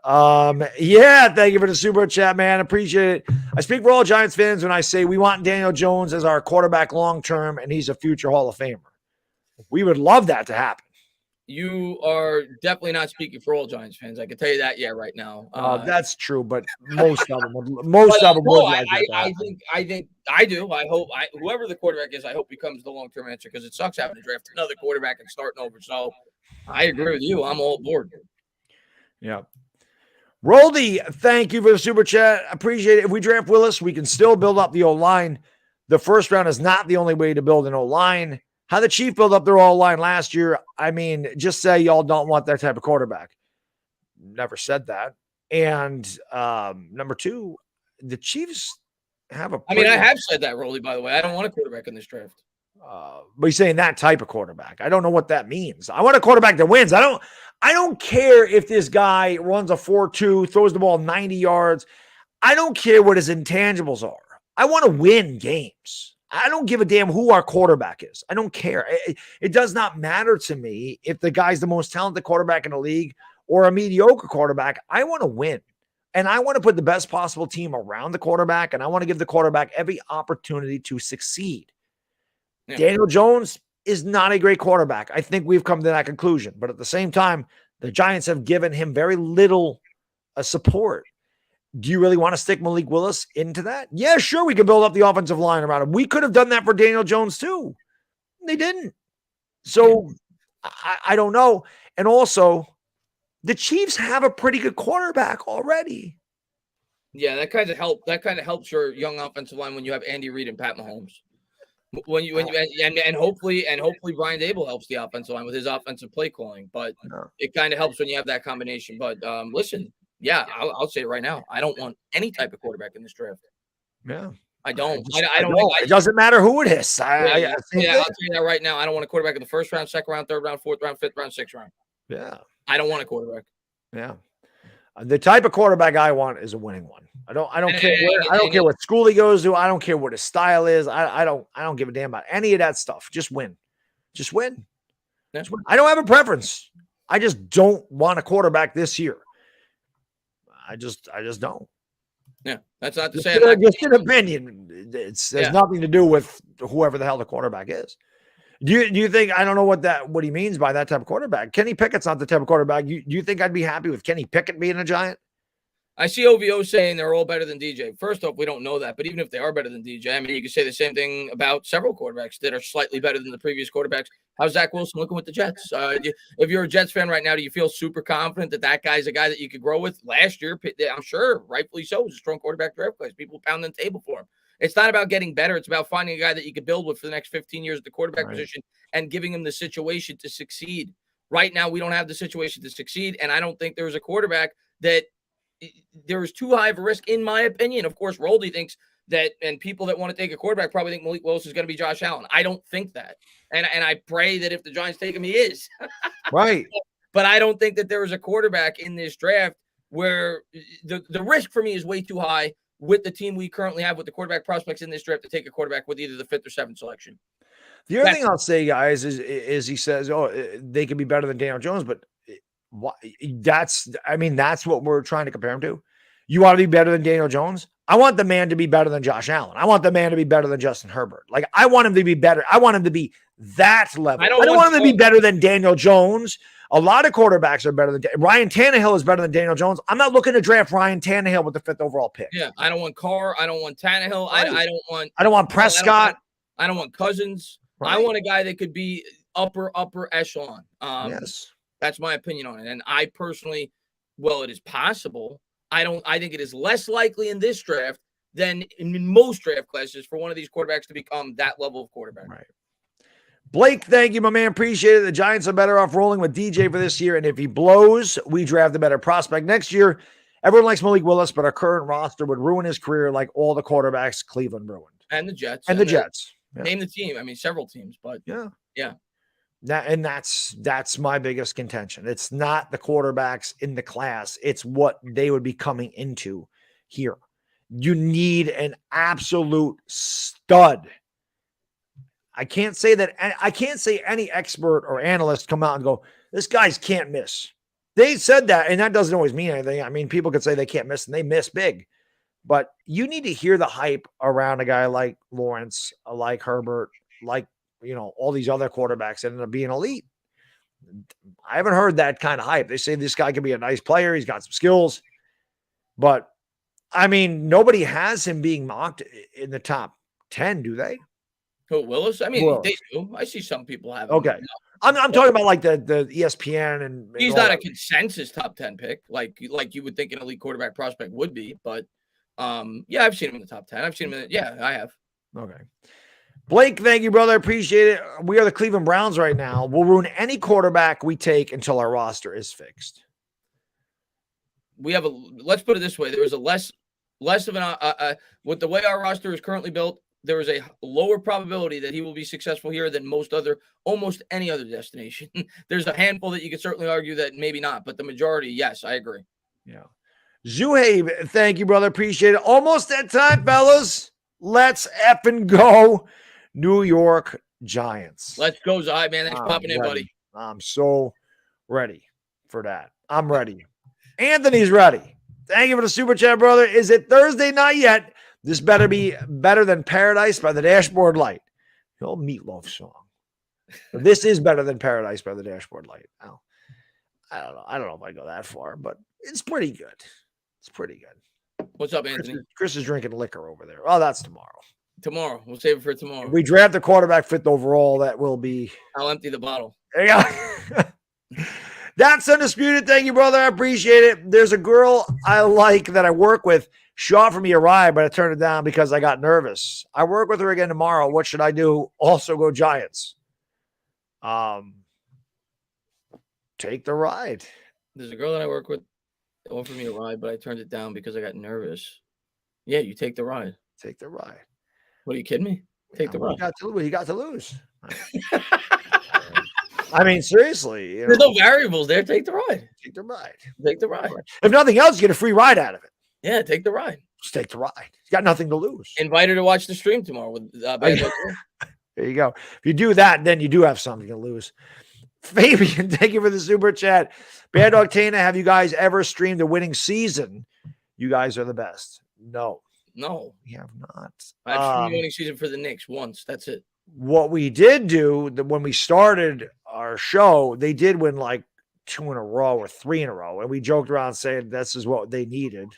[SPEAKER 2] Yeah, thank you for the super chat, man. Appreciate it. I speak for all Giants fans when I say we want Daniel Jones as our quarterback long term, and he's a future Hall of Famer. We would love that to happen.
[SPEAKER 1] You are definitely not speaking for all Giants fans. I can tell you that, right now.
[SPEAKER 2] That's true, but most of them would. Most of them would.
[SPEAKER 1] I think I do. I hope whoever the quarterback is, I hope becomes the long-term answer because it sucks having to draft another quarterback and starting over. So I agree with you. I'm all aboard.
[SPEAKER 2] Yeah. Roldy, thank you for the super chat. Appreciate it. If we draft Willis, we can still build up the O-line. The first round is not the only way to build an O-line. How the Chiefs built up their O-line last year, I mean, just say y'all don't want that type of quarterback. Never said that. And number two, the Chiefs have a.
[SPEAKER 1] I have said that, Rolly, by the way. I don't want a quarterback in this draft.
[SPEAKER 2] But you're saying that type of quarterback. I don't know what that means. I want a quarterback that wins. I don't care if this guy runs a 4.2, throws the ball 90 yards. I don't care what his intangibles are. I want to win games. I don't give a damn who our quarterback is. I don't care. It does not matter to me if the guy's the most talented quarterback in the league or a mediocre quarterback. I want to win. And I want to put the best possible team around the quarterback, and I want to give the quarterback every opportunity to succeed. Yeah. Daniel Jones is not a great quarterback. I think we've come to that conclusion. But at the same time, the Giants have given him very little support. Do you really want to stick Malik Willis into that? Yeah, sure, we can build up the offensive line around him. We could have done that for Daniel Jones too. They didn't. So I don't know. And also, the Chiefs have a pretty good quarterback already.
[SPEAKER 1] Yeah, that kind of helps your young offensive line when you have Andy Reid and Pat Mahomes. And hopefully Brian Dable helps the offensive line with his offensive play calling. But it kind of helps when you have that combination. But listen. Yeah, I'll say it right now. I don't want any type of quarterback in this draft.
[SPEAKER 2] Yeah,
[SPEAKER 1] I don't. I don't.
[SPEAKER 2] It doesn't matter who it is.
[SPEAKER 1] I'll tell you that right now. I don't want a quarterback in the first round, second round, third round, fourth round, fifth round, sixth round.
[SPEAKER 2] Yeah,
[SPEAKER 1] I don't want a quarterback.
[SPEAKER 2] Yeah, the type of quarterback I want is a winning one. I don't care. I don't care what school he goes to. I don't care what his style is. I don't give a damn about any of that stuff. Just win. Just win.
[SPEAKER 1] Yeah.
[SPEAKER 2] Just win. I don't have a preference. I just don't want a quarterback this year. I just don't.
[SPEAKER 1] Yeah, that's not to say.
[SPEAKER 2] Just an opinion. There's nothing to do with whoever the hell the quarterback is. Do you think, I don't know what he means by that type of quarterback. Kenny Pickett's not the type of quarterback. Do you think I'd be happy with Kenny Pickett being a Giant?
[SPEAKER 1] I see OVO saying they're all better than DJ. First off, we don't know that, but even if they are better than DJ, I mean, you could say the same thing about several quarterbacks that are slightly better than the previous quarterbacks. How's Zach Wilson looking with the Jets? If you're a Jets fan right now, do you feel super confident that guy's a guy that you could grow with? Last year, I'm sure, rightfully so, was a strong quarterback draft class. People pounding the table for him. It's not about getting better. It's about finding a guy that you could build with for the next 15 years at the quarterback position and giving him the situation to succeed. Right now, we don't have the situation to succeed, and I don't think there's a quarterback that there is too high of a risk, in my opinion. Of course, Roldy thinks that, and people that want to take a quarterback probably think Malik Willis is going to be Josh Allen. I don't think that. And I pray that if the Giants take him, he is.
[SPEAKER 2] Right.
[SPEAKER 1] But I don't think that there is a quarterback in this draft where the risk for me is way too high with the team we currently have with the quarterback prospects in this draft to take a quarterback with either the 5th or 7th selection.
[SPEAKER 2] The other thing I'll say, guys, is he says, they could be better than Daniel Jones, but that's what we're trying to compare him to. You want to be better than Daniel Jones? I want the man to be better than Josh Allen. I want the man to be better than Justin Herbert. Like, I want him to be better. I want him to be that level. I don't want him to be better than Daniel Jones. A lot of quarterbacks are better than Ryan Tannehill is better than Daniel Jones. I'm not looking to draft Ryan Tannehill with the 5th overall pick.
[SPEAKER 1] Yeah, I don't want Carr. I don't want Tannehill.
[SPEAKER 2] Right. I don't want Prescott.
[SPEAKER 1] I don't want Cousins.
[SPEAKER 2] Right?
[SPEAKER 1] I want a guy that could be upper echelon.
[SPEAKER 2] Yes.
[SPEAKER 1] That's my opinion on it. And I personally, well, it is possible. I think it is less likely in this draft than in most draft classes for one of these quarterbacks to become that level of quarterback.
[SPEAKER 2] Right. Blake, thank you, my man. Appreciate it. The Giants are better off rolling with DJ for this year. And if he blows, we draft a better prospect next year. Everyone likes Malik Willis, but our current roster would ruin his career like all the quarterbacks Cleveland ruined.
[SPEAKER 1] And the Jets.
[SPEAKER 2] And the Jets.
[SPEAKER 1] Yeah. Name the team. I mean, several teams, but
[SPEAKER 2] yeah. That's my biggest contention. It's not the quarterbacks in the class. It's what they would be coming into here. You need an absolute stud. I can't say any expert or analyst come out and go, this guy's can't miss. They said that, and that doesn't always mean anything. I mean, people could say they can't miss, and they miss big. But you need to hear the hype around a guy like Lawrence, like Herbert, like, all these other quarterbacks that end up being elite. I haven't heard that kind of hype. They say this guy can be a nice player. He's got some skills. But, I mean, nobody has him being mocked in the top 10, do they?
[SPEAKER 1] Who, Willis? I mean, they do. I see some people have him.
[SPEAKER 2] Okay. I'm talking about like the ESPN and
[SPEAKER 1] he's not a consensus top 10 pick like you would think an elite quarterback prospect would be, but yeah, I've seen him in the top 10. I've seen him I have.
[SPEAKER 2] Okay. Blake, thank you, brother. Appreciate it. We are the Cleveland Browns right now. We'll ruin any quarterback we take until our roster is fixed.
[SPEAKER 1] Let's put it this way. There was a less of an with the way our roster is currently built, there is a lower probability that he will be successful here than almost any other destination. There's a handful that you could certainly argue that maybe not, but the majority, yes, I agree.
[SPEAKER 2] Yeah. Zuhaib, thank you, brother. Appreciate it. Almost that time, fellas. Let's effing go. New York Giants.
[SPEAKER 1] Let's go, Zuhaib, man. Thanks for popping in, buddy.
[SPEAKER 2] I'm so ready for that. I'm ready. Anthony's ready. Thank you for the super chat, brother. Is it Thursday night yet? This better be better than Paradise by the Dashboard Light. The old Meatloaf song. This is better than Paradise by the Dashboard Light. Oh, I don't know. I don't know if I go that far, but it's pretty good. It's pretty good.
[SPEAKER 1] What's up, Anthony?
[SPEAKER 2] Chris is drinking liquor over there. Oh, that's tomorrow.
[SPEAKER 1] Tomorrow. We'll save it for tomorrow.
[SPEAKER 2] If we draft the quarterback fifth overall, that will be.
[SPEAKER 1] I'll empty the bottle.
[SPEAKER 2] There you go. That's undisputed. Thank you, brother. I appreciate it. There's a girl I like that I work with. She offered me a ride, but I turned it down because I got nervous. I work with her again tomorrow. What should I do? Also go Giants. Take the ride.
[SPEAKER 1] There's a girl that I work with that offered me a ride, but I turned it down because I got nervous. Yeah, you take the ride.
[SPEAKER 2] Take the ride.
[SPEAKER 1] What, are you kidding me? Take the ride.
[SPEAKER 2] He got to lose. I mean, seriously.
[SPEAKER 1] There's no variables there. Take the ride.
[SPEAKER 2] Take the ride.
[SPEAKER 1] Take the ride.
[SPEAKER 2] If nothing else, you get a free ride out of it.
[SPEAKER 1] Yeah, take the ride.
[SPEAKER 2] Just take the ride. You got nothing to lose.
[SPEAKER 1] Invite her to watch the stream tomorrow with Baddog.
[SPEAKER 2] There you go. If you do that, then you do have something to lose. Fabian, thank you for the super chat. Baddog Tainah, have you guys ever streamed a winning season? You guys are the best. No, we have not.
[SPEAKER 1] I've streamed a winning season for the Knicks once. That's it.
[SPEAKER 2] What we did do when we started our show, they did win like 2 in a row or 3 in a row, and we joked around saying this is what they needed.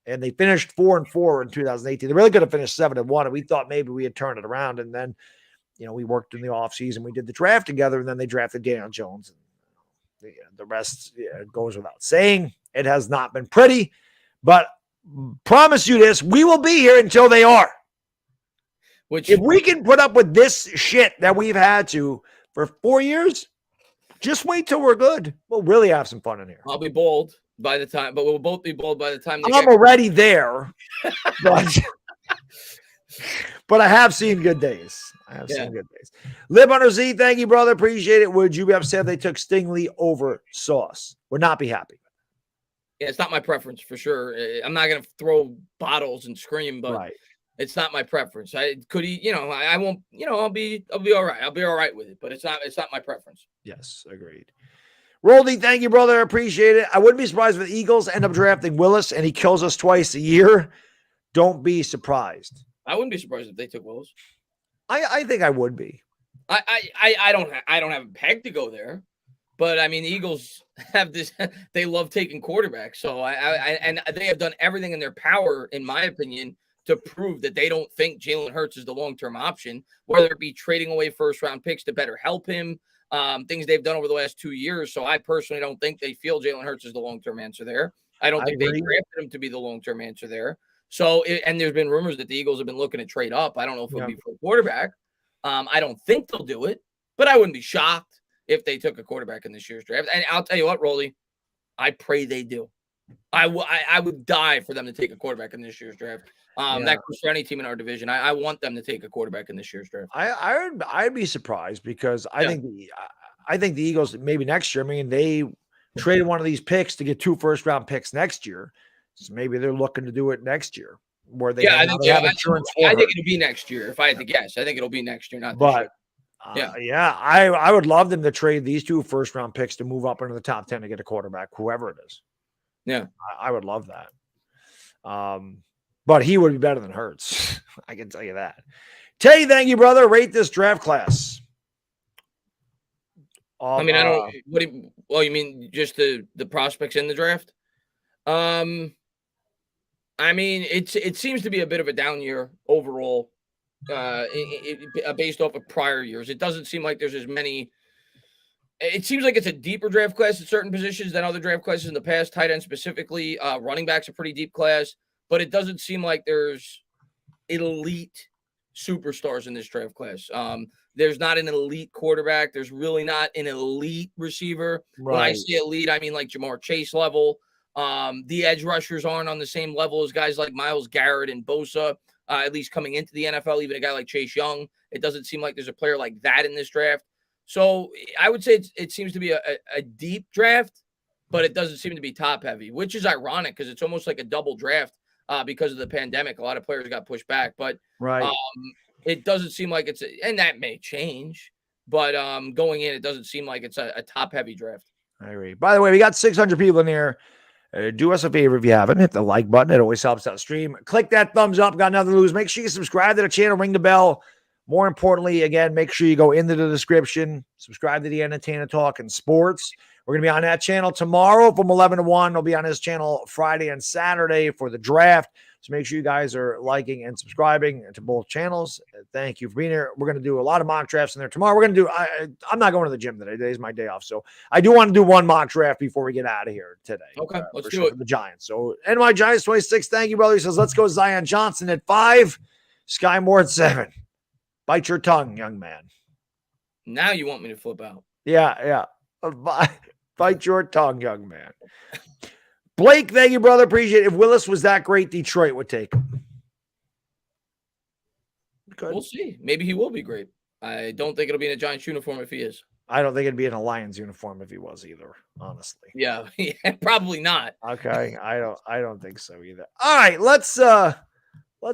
[SPEAKER 2] And they finished 4-4 in 2018. They really could have finished 7-1, and we thought maybe we had turned it around. And then, we worked in the offseason. We did the draft together, and then they drafted Daniel Jones. And the rest goes without saying. It has not been pretty, but promise you this, we will be here until they are. If we can put up with this shit that we've had to for 4 years, just wait till we're good. We'll really have some fun in here.
[SPEAKER 1] I'll be bold by the time, but we'll both be bold by the time.
[SPEAKER 2] I'm already there, but I have seen good days. Seen good days. Live Under Z, thank you, brother. Appreciate it. Would you be upset if they took Stingley over Sauce? Would not be happy.
[SPEAKER 1] Yeah, it's not my preference for sure. I'm not going to throw bottles and scream, but it's not my preference. Could he? I won't. I'll be all right. I'll be all right with it, but it's not my preference.
[SPEAKER 2] Yes, agreed. Roldy, thank you, brother. I appreciate it. I wouldn't be surprised if the Eagles end up drafting Willis and he kills us twice a year. Don't be surprised.
[SPEAKER 1] I wouldn't be surprised if they took Willis.
[SPEAKER 2] I think I would be.
[SPEAKER 1] I don't have a peg to go there, but I mean the Eagles have this. They love taking quarterbacks, so and they have done everything in their power, in my opinion, to prove that they don't think Jalen Hurts is the long-term option, whether it be trading away first-round picks to better help him, things they've done over the last 2 years. So I personally don't think they feel Jalen Hurts is the long-term answer there. I don't think they drafted him to be the long-term answer there. So, and there's been rumors that the Eagles have been looking to trade up. I don't know if it'll be for a quarterback. I don't think they'll do it, but I wouldn't be shocked if they took a quarterback in this year's draft. And I'll tell you what, Rolly, I pray they do. I would die for them to take a quarterback in this year's draft. That goes for any team in our division. I want them to take a quarterback in this year's draft.
[SPEAKER 2] I'd be surprised because I think the Eagles maybe next year. I mean, they traded one of these picks to get 2 first-round picks next year, so maybe they're looking to do it next year. Where they have insurance.
[SPEAKER 1] I think it'll be next year. If I had to guess, I think it'll be next year, not this year.
[SPEAKER 2] I would love them to trade these 2 first-round picks to move up into the top 10 to get a quarterback, whoever it is.
[SPEAKER 1] Yeah,
[SPEAKER 2] I would love that. But he would be better than Hurts. I can tell you that. Tay, thank you, brother. Rate this draft class.
[SPEAKER 1] I mean, I don't. You mean just the prospects in the draft? I mean, it seems to be a bit of a down year overall, based off of prior years. It doesn't seem like there's as many. It seems like it's a deeper draft class at certain positions than other draft classes in the past. Tight end specifically, running back's a pretty deep class, but it doesn't seem like there's elite superstars in this draft class. There's not an elite quarterback. There's really not an elite receiver. Right. When I say elite, I mean like Jamar Chase level. The edge rushers aren't on the same level as guys like Myles Garrett and Bosa, at least coming into the NFL. Even a guy like Chase Young, it doesn't seem like there's a player like that in this draft. So I would say it seems to be a deep draft, but it doesn't seem to be top heavy, which is ironic because it's almost like a double draft because of the pandemic. A lot of players got pushed back, but it doesn't seem like and that may change, but going in, it doesn't seem like it's a top heavy draft.
[SPEAKER 2] I agree. By the way, we got 600 people in here. Do us a favor if you haven't. Hit the like button. It always helps out the stream. Click that thumbs up. Got nothing to lose. Make sure you subscribe to the channel. Ring the bell. More importantly, again, make sure you go into the description. Subscribe to the Up Tainah Talkin Sports. We're going to be on that channel tomorrow from 11 to 1. We'll be on his channel Friday and Saturday for the draft. So make sure you guys are liking and subscribing to both channels. Thank you for being here. We're going to do a lot of mock drafts in there tomorrow. We're going to do I'm not going to the gym today. Today's my day off. So I do want to do one mock draft before we get out of here today.
[SPEAKER 1] Okay, let's do it.
[SPEAKER 2] For the Giants. So NY Giants 26. Thank you, brother. He says, let's go Zion Johnson at 5. Sky Moore at 7. Bite your tongue, young man.
[SPEAKER 1] Now you want me to flip out.
[SPEAKER 2] Yeah. Bite your tongue, young man. Blake, thank you, brother. Appreciate it. If Willis was that great, Detroit would take him.
[SPEAKER 1] Good. We'll see. Maybe he will be great. I don't think it'll be in a Giants uniform if he is.
[SPEAKER 2] I don't think it'd be in a Lions uniform if he was either, honestly.
[SPEAKER 1] Yeah, probably not.
[SPEAKER 2] Okay. I don't think so either. All right, let's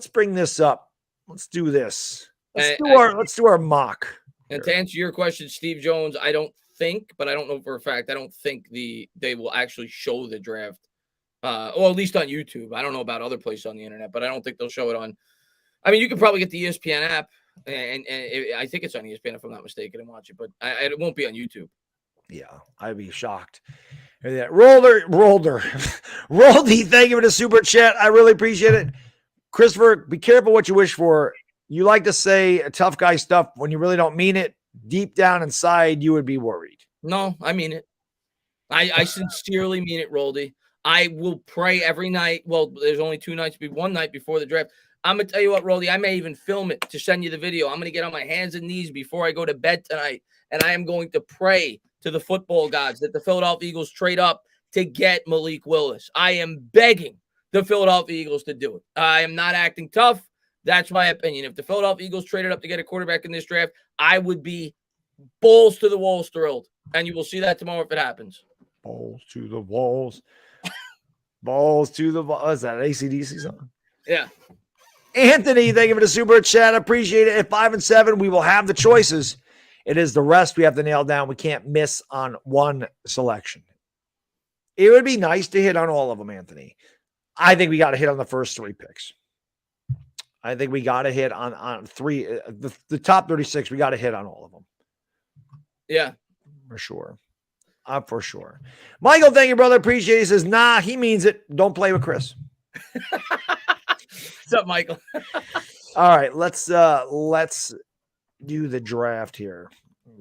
[SPEAKER 2] bring this up. Let's do this. Let's do our mock.
[SPEAKER 1] And to answer your question, Steve Jones, I don't think, but I don't know for a fact, I don't think they will actually show the draft. Or at least on YouTube. I don't know about other places on the internet, but I don't think they'll show it on. I mean, you could probably get the ESPN app, and I think it's on ESPN if I'm not mistaken, and watch it, but it won't be on YouTube.
[SPEAKER 2] Yeah, I'd be shocked. Roldy, thank you for the super chat. I really appreciate it. Christopher, be careful what you wish for. You like to say tough guy stuff when you really don't mean it. Deep down inside, you would be worried.
[SPEAKER 1] No, I mean it. I sincerely mean it, Roldy. I will pray every night. Well, there's only 2 nights, one night before the draft. I'm going to tell you what, Roldy, I may even film it to send you the video. I'm going to get on my hands and knees before I go to bed tonight, and I am going to pray to the football gods that the Philadelphia Eagles trade up to get Malik Willis. I am begging the Philadelphia Eagles to do it. I am not acting tough. That's my opinion. If the Philadelphia Eagles traded up to get a quarterback in this draft, I would be balls to the walls thrilled, and you will see that tomorrow if it happens.
[SPEAKER 2] Balls to the walls. Balls to the walls. Is that an AC/DC song?
[SPEAKER 1] Yeah.
[SPEAKER 2] Anthony, thank you for the super chat. Appreciate it. At 5 and 7, we will have the choices. It is the rest we have to nail down. We can't miss on one selection. It would be nice to hit on all of them, Anthony. I think we got to hit on the first 3 picks. I think we got to hit on 3. The top 36, we got to hit on all of them.
[SPEAKER 1] Yeah.
[SPEAKER 2] For sure. For sure. Michael, thank you, brother. Appreciate it. He says, nah, he means it. Don't play with Chris.
[SPEAKER 1] What's up, Michael?
[SPEAKER 2] All right, let's do the draft here.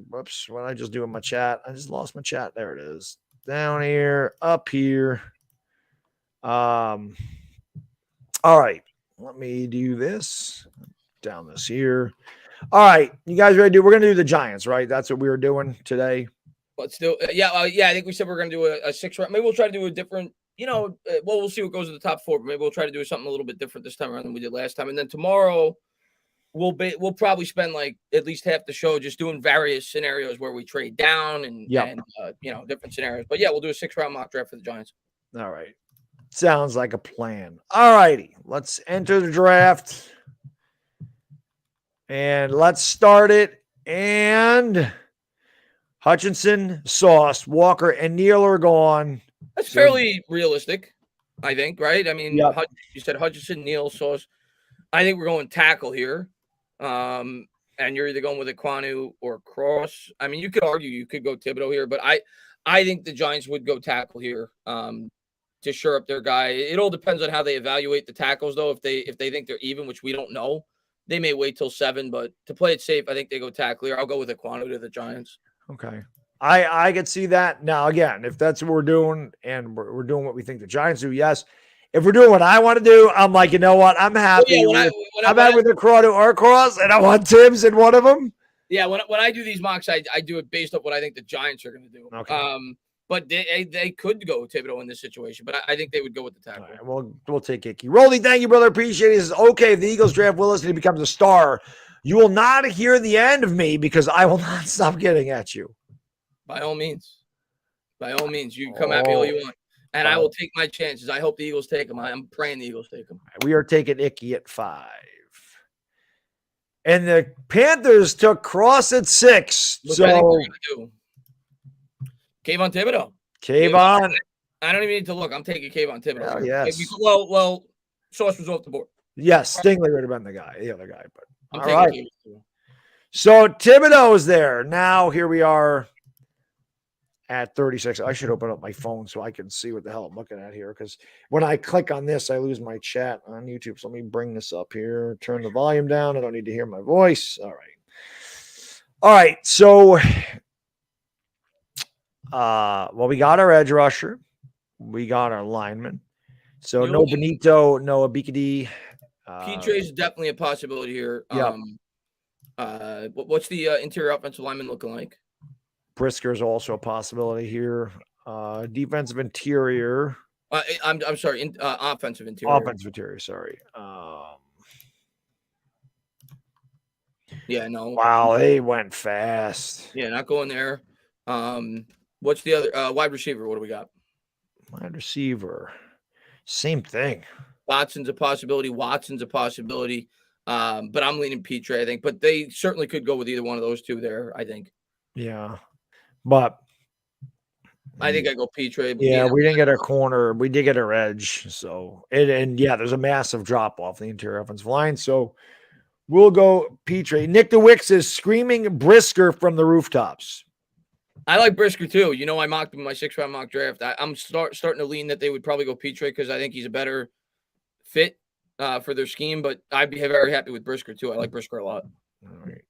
[SPEAKER 2] Whoops, what did I just do in my chat? I just lost my chat. There it is. Down here, up here. All right, let me do this. Down this here. All right, you guys ready? We're gonna do the Giants, right? That's what we were doing today.
[SPEAKER 1] Let's do. Yeah. I think we said we're gonna do a 6 round. Maybe we'll try to do a different. We'll see what goes in the top 4. But maybe we'll try to do something a little bit different this time around than we did last time. And then tomorrow, we'll probably spend like at least half the show just doing various scenarios where we trade down and different scenarios. But yeah, we'll do a 6 round mock draft for the Giants.
[SPEAKER 2] All right, sounds like a plan. All righty, let's enter the draft. And let's start it. And Hutchinson, Sauce, Walker, and Neal are gone.
[SPEAKER 1] That's fairly realistic, I think, right? I mean,
[SPEAKER 2] yep.
[SPEAKER 1] You said Hutchinson, Neal, Sauce. I think we're going tackle here. And you're either going with Ekwonu or Cross. I mean, you could argue you could go Thibodeau here, but I think the Giants would go tackle here to shore up their guy. It all depends on how they evaluate the tackles, though. If they think they're even, which we don't know. They may wait till 7, but to play it safe, I think they go tackle here. I'll go with Ekwonu to the Giants.
[SPEAKER 2] Okay. I could see that. Now, again, if that's what we're doing and we're doing what we think the Giants do, yes. If we're doing what I want to do, I'm like, you know what? I'm happy with Ekwonu or Cross, and I want Tibbs in one of them.
[SPEAKER 1] Yeah, when I do these mocks, I do it based off what I think the Giants are going to do.
[SPEAKER 2] Okay.
[SPEAKER 1] But they could go Thibodeau in this situation, but I think they would go with the tackle.
[SPEAKER 2] Right, we'll take Icky. Rolly, thank you, brother. Appreciate it. He says, okay, if the Eagles draft Willis and he becomes a star, you will not hear the end of me because I will not stop getting at you.
[SPEAKER 1] By all means. You come at me all you want. And I will take my chances. I hope the Eagles take him. I'm praying the Eagles take him.
[SPEAKER 2] We are taking Icky at 5. And the Panthers took Cross at 6.
[SPEAKER 1] Look, I think we're going to do Kayvon Thibodeau.
[SPEAKER 2] Kayvon.
[SPEAKER 1] I don't even need to look. I'm taking Kayvon Thibodeau.
[SPEAKER 2] Oh, yes.
[SPEAKER 1] Well, Sauce was off the board.
[SPEAKER 2] Yes, Stingley would have been the other guy. But
[SPEAKER 1] I'm taking right. Thibodeau.
[SPEAKER 2] So Thibodeau is there. Now here we are at 36. I should open up my phone so I can see what the hell I'm looking at here. Because when I click on this, I lose my chat on YouTube. So let me bring this up here. Turn the volume down. I don't need to hear my voice. All right. So we got our edge rusher. We got our lineman. So no Benito, no Abikadi.
[SPEAKER 1] Petre is definitely a possibility here.
[SPEAKER 2] Yeah.
[SPEAKER 1] What's the interior offensive lineman looking like?
[SPEAKER 2] Brisker is also a possibility here. Defensive interior.
[SPEAKER 1] I'm sorry. Offensive interior.
[SPEAKER 2] Offensive interior. Sorry.
[SPEAKER 1] Yeah. No.
[SPEAKER 2] Wow, they went fast.
[SPEAKER 1] Yeah, not going there. What's the other wide receiver? What do we got?
[SPEAKER 2] Wide receiver. Same thing.
[SPEAKER 1] Watson's a possibility. But I'm leaning Petre, I think. But they certainly could go with either one of those two there, I think.
[SPEAKER 2] Yeah. But
[SPEAKER 1] I think I go Petre.
[SPEAKER 2] Yeah, we didn't get our corner. We did get our edge. So, and there's a massive drop off the interior offensive line. So we'll go Petre. Nick DeWick says screaming Brisker from the rooftops.
[SPEAKER 1] I like Brisker too. I mocked him in my 6 round mock draft. I'm starting to lean that they would probably go Petre because I think he's a better fit for their scheme. But I'd be very happy with Brisker too. I like Brisker a lot.
[SPEAKER 2] All right.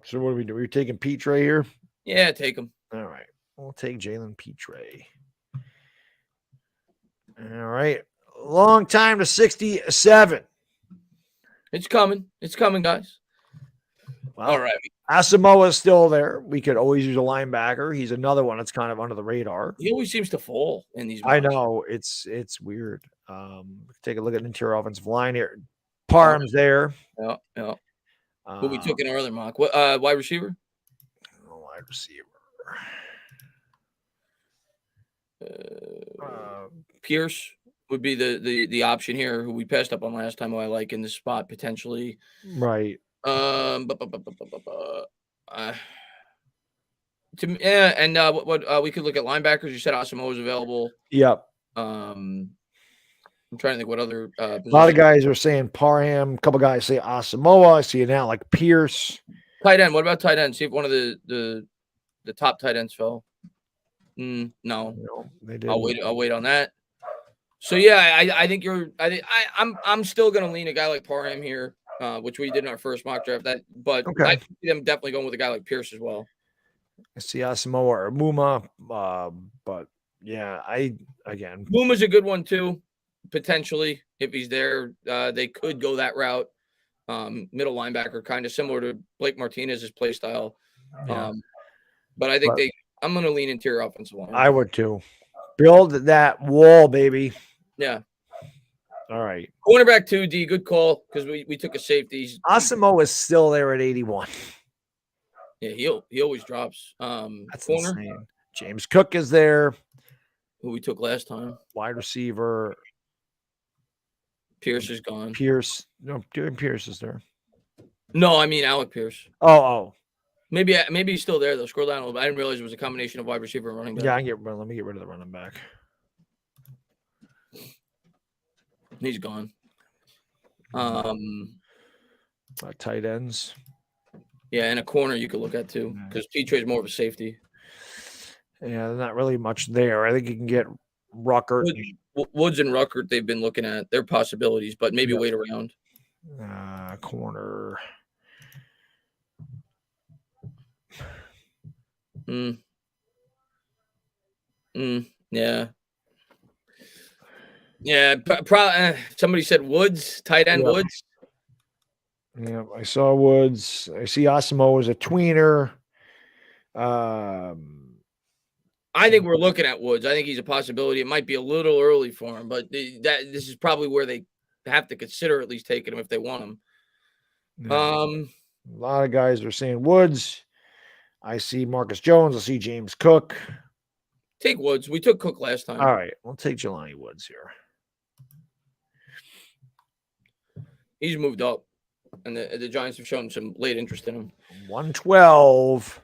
[SPEAKER 2] So what do we do? We're taking Petre here?
[SPEAKER 1] Yeah, take him.
[SPEAKER 2] All right. We'll take Jalen Petre. All right. Long time to 67.
[SPEAKER 1] It's coming, guys.
[SPEAKER 2] Well,
[SPEAKER 1] all right.
[SPEAKER 2] Asamoah is still there. We could always use a linebacker. He's another one that's kind of under the radar.
[SPEAKER 1] He always seems to fall in these.
[SPEAKER 2] I know. It's weird. Take a look at the interior offensive line here. Parham's there.
[SPEAKER 1] Yeah. Who we took in our other mock? What wide receiver?
[SPEAKER 2] Wide receiver.
[SPEAKER 1] Pierce would be the option here, who we passed up on last time, who I like in this spot potentially.
[SPEAKER 2] Right.
[SPEAKER 1] And what we could look at linebackers. You said Asamoah is available.
[SPEAKER 2] Yep.
[SPEAKER 1] I'm trying to think what other
[SPEAKER 2] a lot of guys are saying Parham. A couple guys say Asamoah. I see it now, like Pierce.
[SPEAKER 1] Tight end. What about tight end? See if one of the top tight ends fell. No,
[SPEAKER 2] they did.
[SPEAKER 1] I'll wait on that. So yeah, I think I'm still gonna lean a guy like Parham here, which we did in our first mock draft. But I
[SPEAKER 2] Okay.
[SPEAKER 1] see them definitely going with a guy like Pierce as well.
[SPEAKER 2] I see Asamoah or Muma, but yeah, again,
[SPEAKER 1] Booma's a good one too, potentially if he's there. They could go that route. Middle linebacker, kind of similar to Blake Martinez's play style.
[SPEAKER 2] yeah,
[SPEAKER 1] But I think
[SPEAKER 2] but
[SPEAKER 1] I'm going to lean interior offensive line.
[SPEAKER 2] I would too. Build that wall, baby.
[SPEAKER 1] Yeah.
[SPEAKER 2] All right.
[SPEAKER 1] Cornerback 2D, good call because we took a safety.
[SPEAKER 2] Asamoah is still there at 81.
[SPEAKER 1] Yeah, he always drops.
[SPEAKER 2] That's
[SPEAKER 1] Corner,
[SPEAKER 2] insane. James Cook is there.
[SPEAKER 1] who we took last time.
[SPEAKER 2] Wide receiver.
[SPEAKER 1] Pierce is gone.
[SPEAKER 2] Pierce. No, Pierce is there.
[SPEAKER 1] No, I mean Alec Pierce.
[SPEAKER 2] Oh.
[SPEAKER 1] Maybe he's still there though. Scroll down a little bit. I didn't realize it was a combination of wide receiver and running back.
[SPEAKER 2] Yeah, let me get rid of the running back.
[SPEAKER 1] He's gone.
[SPEAKER 2] Tight ends.
[SPEAKER 1] Yeah, and a corner you could look at too because Petrie is more of a safety.
[SPEAKER 2] Yeah, there's not really much there. I think you can get Ruckert.
[SPEAKER 1] Woods and Ruckert, they've been looking at their possibilities, but maybe wait around.
[SPEAKER 2] Corner.
[SPEAKER 1] Yeah. Yeah. Somebody said Woods, tight end Woods.
[SPEAKER 2] Yeah, I saw Woods. I see Asamoah as a tweener.
[SPEAKER 1] I think we're looking at Woods. I think he's a possibility. It might be a little early for him, but this is probably where they have to consider at least taking him if they want him.
[SPEAKER 2] A lot of guys are saying Woods. I see Marcus Jones. I see James Cook.
[SPEAKER 1] Take Woods. We took Cook last time.
[SPEAKER 2] All right, we'll take Jelani Woods here.
[SPEAKER 1] He's moved up, and the Giants have shown some late interest in him.
[SPEAKER 2] 112.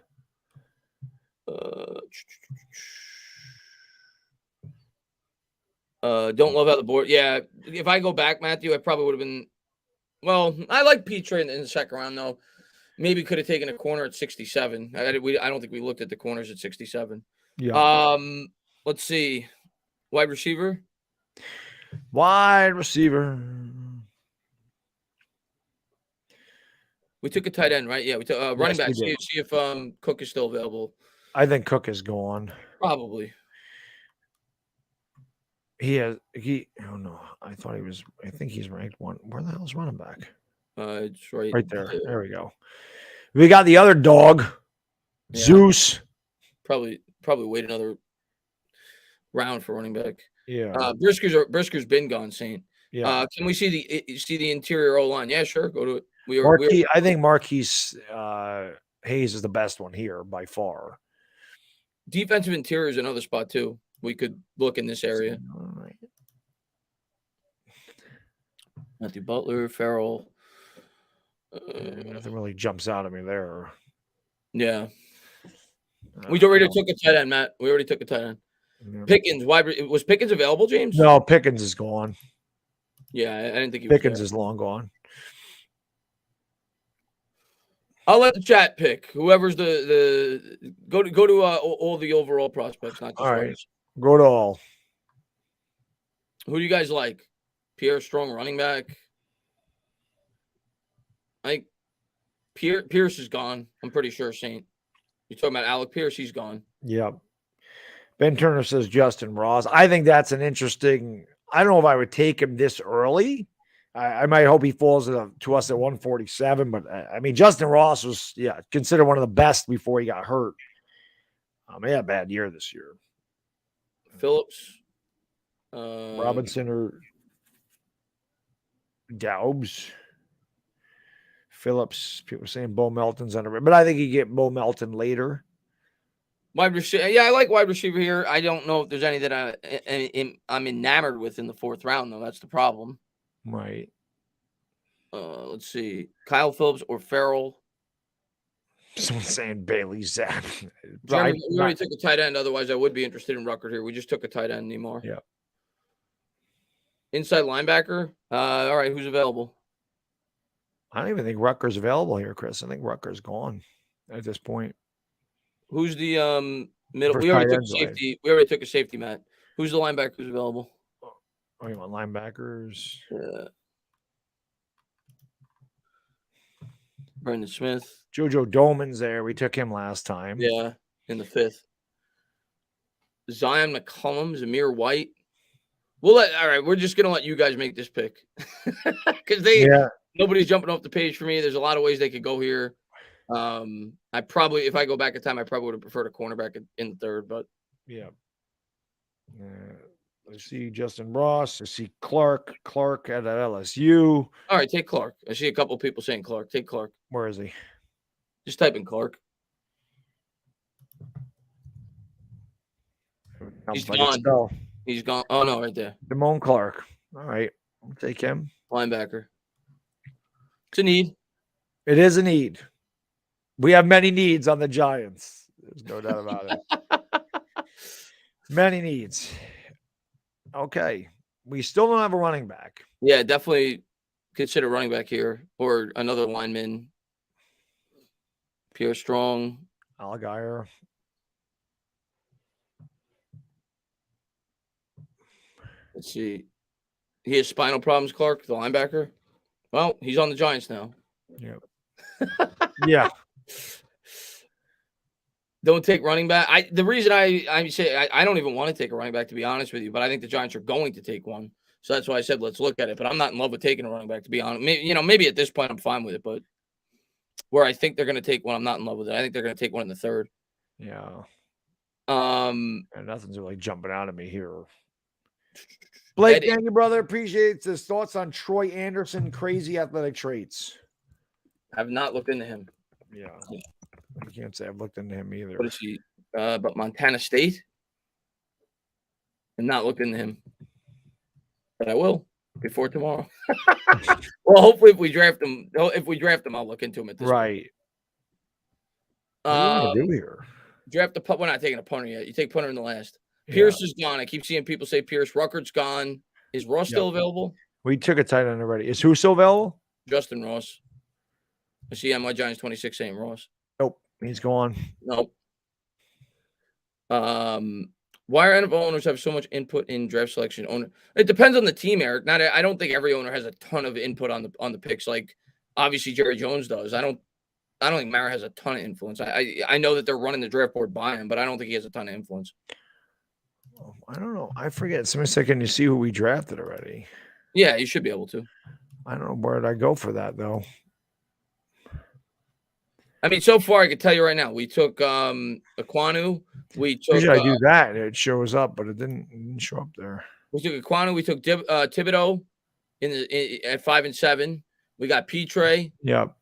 [SPEAKER 1] Don't love how the board. Yeah, if I go back, Matthew, I probably would have been. Well, I like Petrie in the second round though. Maybe could have taken a corner at 67. I don't think we looked at the corners at 67.
[SPEAKER 2] Yeah.
[SPEAKER 1] Let's see. Wide receiver. We took a tight end, right? Yeah, we took running back. See if Cook is still available.
[SPEAKER 2] I think Cook is gone.
[SPEAKER 1] Probably.
[SPEAKER 2] Oh no. I think he's ranked one. Where the hell's running back?
[SPEAKER 1] It's right
[SPEAKER 2] there. There we go. We got the other dog, Zeus.
[SPEAKER 1] Probably wait another round for running back.
[SPEAKER 2] Yeah.
[SPEAKER 1] Brisker's been gone, Saint.
[SPEAKER 2] Yeah.
[SPEAKER 1] Can we see the interior O line? Yeah, sure. Go to it.
[SPEAKER 2] I think Marquise Hayes is the best one here by far.
[SPEAKER 1] Defensive interior is another spot too. We could look in this area.
[SPEAKER 2] All right.
[SPEAKER 1] Matthew Butler, Farrell.
[SPEAKER 2] Nothing really jumps out at me there.
[SPEAKER 1] Yeah. We already took a tight end, Matt. We already took a tight end. Yeah. Pickens. Was Pickens available, James?
[SPEAKER 2] No, Pickens is gone.
[SPEAKER 1] Yeah, I didn't think he was
[SPEAKER 2] Pickens is long gone.
[SPEAKER 1] I'll let the chat pick. Whoever's the go to all the overall prospects, not just
[SPEAKER 2] all right. Go to all.
[SPEAKER 1] Who do you guys like? Pierre Strong, running back. I think Pierce is gone. I'm pretty sure, Saint. You're talking about Alec Pierce. He's gone.
[SPEAKER 2] Yep. Ben Turner says Justin Ross. I think that's an interesting. I don't know if I would take him this early. I might hope he falls to us at 147. But I mean, Justin Ross was considered one of the best before he got hurt. He had a bad year this year.
[SPEAKER 1] Phillips,
[SPEAKER 2] Robinson or Daubs. Phillips, people are saying Bo Melton's under, but I think you get Bo Melton later.
[SPEAKER 1] Wide receiver, I like wide receiver here. I don't know if there's any that I'm enamored with in the fourth round, though. That's the problem.
[SPEAKER 2] Right.
[SPEAKER 1] Let's see, Kyle Phillips or Farrell.
[SPEAKER 2] Someone's saying Bailey Zapp.
[SPEAKER 1] We already took a tight end. Otherwise, I would be interested in Ruckert here. We just took a tight end anymore.
[SPEAKER 2] Yeah.
[SPEAKER 1] Inside linebacker. All right, who's available?
[SPEAKER 2] I don't even think Rutger's available here, Chris. I think Rutger's gone at this point.
[SPEAKER 1] Who's the middle? We already took a safety. We already took a safety, Matt. Who's the linebacker who's available?
[SPEAKER 2] Oh, you want linebackers?
[SPEAKER 1] Yeah. Brendan Smith.
[SPEAKER 2] JoJo Doman's there. We took him last time.
[SPEAKER 1] Yeah, in the 5th. Zion McCollum, Zamir White. All right, we're just gonna let you guys make this pick. Because nobody's jumping off the page for me. There's a lot of ways they could go here. I probably, if I go back in time, I probably would have preferred a cornerback in the 3rd, but
[SPEAKER 2] yeah. I see Justin Ross. I see Clark at LSU.
[SPEAKER 1] All right, take Clark. I see a couple people saying Clark. Take Clark.
[SPEAKER 2] Where is he?
[SPEAKER 1] Just type in Clark. He's gone. He's gone. Oh, no, right there.
[SPEAKER 2] Damone Clark. All right. I'll take him.
[SPEAKER 1] Linebacker. It's a need.
[SPEAKER 2] It is a need. We have many needs on the Giants. There's no doubt about it. Many needs. Okay. We still don't have a running back.
[SPEAKER 1] Yeah, definitely consider running back here or another lineman. Pierre Strong.
[SPEAKER 2] Algier.
[SPEAKER 1] Let's see. He has spinal problems, Clark, the linebacker. Well, he's on the Giants now.
[SPEAKER 2] Yeah. Yeah.
[SPEAKER 1] Don't take running back. The reason I say I don't even want to take a running back, to be honest with you, but I think the Giants are going to take one. So that's why I said let's look at it. But I'm not in love with taking a running back, to be honest. Maybe at this point I'm fine with it, but where I think they're going to take one, I'm not in love with it. I think they're going to take one in the 3rd.
[SPEAKER 2] Yeah.
[SPEAKER 1] And
[SPEAKER 2] nothing's really jumping out at me here. Blake, thank you, brother. Appreciates his thoughts on Troy Anderson, crazy athletic traits.
[SPEAKER 1] I've not looked into him.
[SPEAKER 2] Yeah. I can't say I've looked into him either.
[SPEAKER 1] What is he? But Montana State? I've not looked into him. But I will before tomorrow. Well, hopefully if we draft him, I'll look into him at this
[SPEAKER 2] right.
[SPEAKER 1] point.
[SPEAKER 2] What do you do here?
[SPEAKER 1] Draft the punt. We're not taking a punter yet. You take punter in the last. Pierce is gone. I keep seeing people say Pierce. Ruckert's gone. Is Ross still available?
[SPEAKER 2] We took a tight end already. Is who still available?
[SPEAKER 1] Justin Ross. I see on my Giants 26 saying Ross.
[SPEAKER 2] Nope. He's gone.
[SPEAKER 1] Nope. Why are NFL owners have so much input in draft selection? It depends on the team, Eric. I don't think every owner has a ton of input on the picks. Like obviously Jerry Jones does. I don't think Mara has a ton of influence. I know that they're running the draft board by him, but I don't think he has a ton of influence.
[SPEAKER 2] I don't know. I forget. Somebody said, can you see who we drafted already?
[SPEAKER 1] Yeah, you should be able to.
[SPEAKER 2] I don't know where did I go for that though.
[SPEAKER 1] I mean, so far I can tell you right now, we took Aquanu. We took.
[SPEAKER 2] Usually I do that. It shows up, but it didn't show up there.
[SPEAKER 1] We took Aquanu. We took Thibodeau at 5 and 7. We got Petre.
[SPEAKER 2] Yep.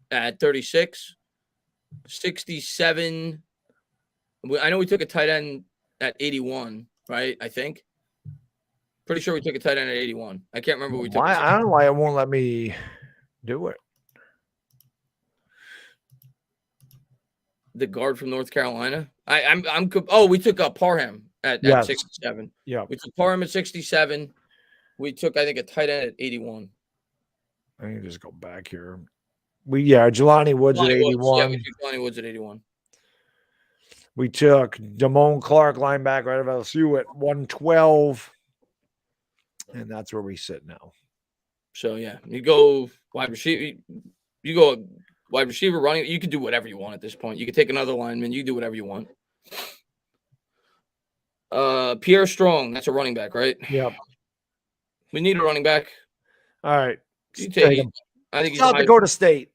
[SPEAKER 1] At 36, 67. I know we took a tight end at 81, right? I think. Pretty sure we took a tight end at 81. I can't remember what we took.
[SPEAKER 2] I don't know why it won't let me do it.
[SPEAKER 1] The guard from North Carolina. We took Parham at 67.
[SPEAKER 2] Yeah.
[SPEAKER 1] We took Parham at 67. We took, I think, a tight end at 81.
[SPEAKER 2] I can just go back here. Jelani Woods at 81.
[SPEAKER 1] Yeah, we took Jelani Woods at 81.
[SPEAKER 2] We took Damone Clark, linebacker out of LSU, at 112. And that's where we sit now.
[SPEAKER 1] So, yeah, you go wide receiver. You go wide receiver, running. You can do whatever you want at this point. You can take another lineman. You can do whatever you want. Pierre Strong, that's a running back, right?
[SPEAKER 2] Yep.
[SPEAKER 1] We need a running back.
[SPEAKER 2] All right.
[SPEAKER 1] You take him. I think he's
[SPEAKER 2] South Dakota State.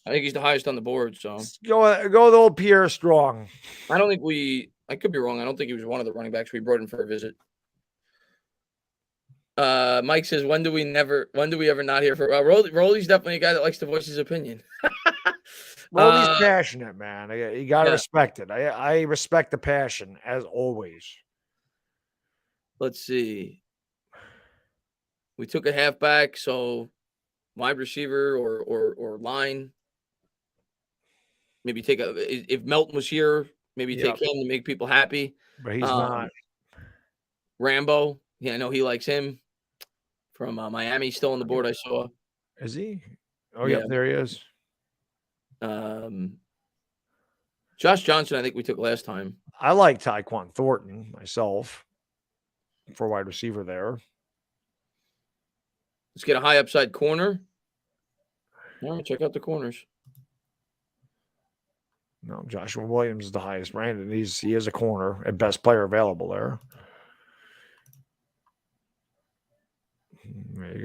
[SPEAKER 1] I think he's the highest on the board. So
[SPEAKER 2] go with old Pierre Strong.
[SPEAKER 1] I don't think I could be wrong. I don't think he was one of the running backs we brought in for a visit. Mike says, when do we ever not hear from Rolly's definitely a guy that likes to voice his opinion.
[SPEAKER 2] Rolly's passionate, man. You gotta respect it. I respect the passion as always.
[SPEAKER 1] Let's see. We took a halfback, so wide receiver or line. Maybe if Melton was here, maybe take him to make people happy.
[SPEAKER 2] But he's not.
[SPEAKER 1] Rambo, I know he likes him from Miami. Still on the board, I saw.
[SPEAKER 2] Is he? Oh, yeah, there he is.
[SPEAKER 1] Josh Johnson, I think we took last time.
[SPEAKER 2] I like Tyquan Thornton myself for wide receiver there.
[SPEAKER 1] Let's get a high upside corner. All right, check out the corners.
[SPEAKER 2] No, Joshua Williams is the highest ranked, and he is a corner and best player available there. There you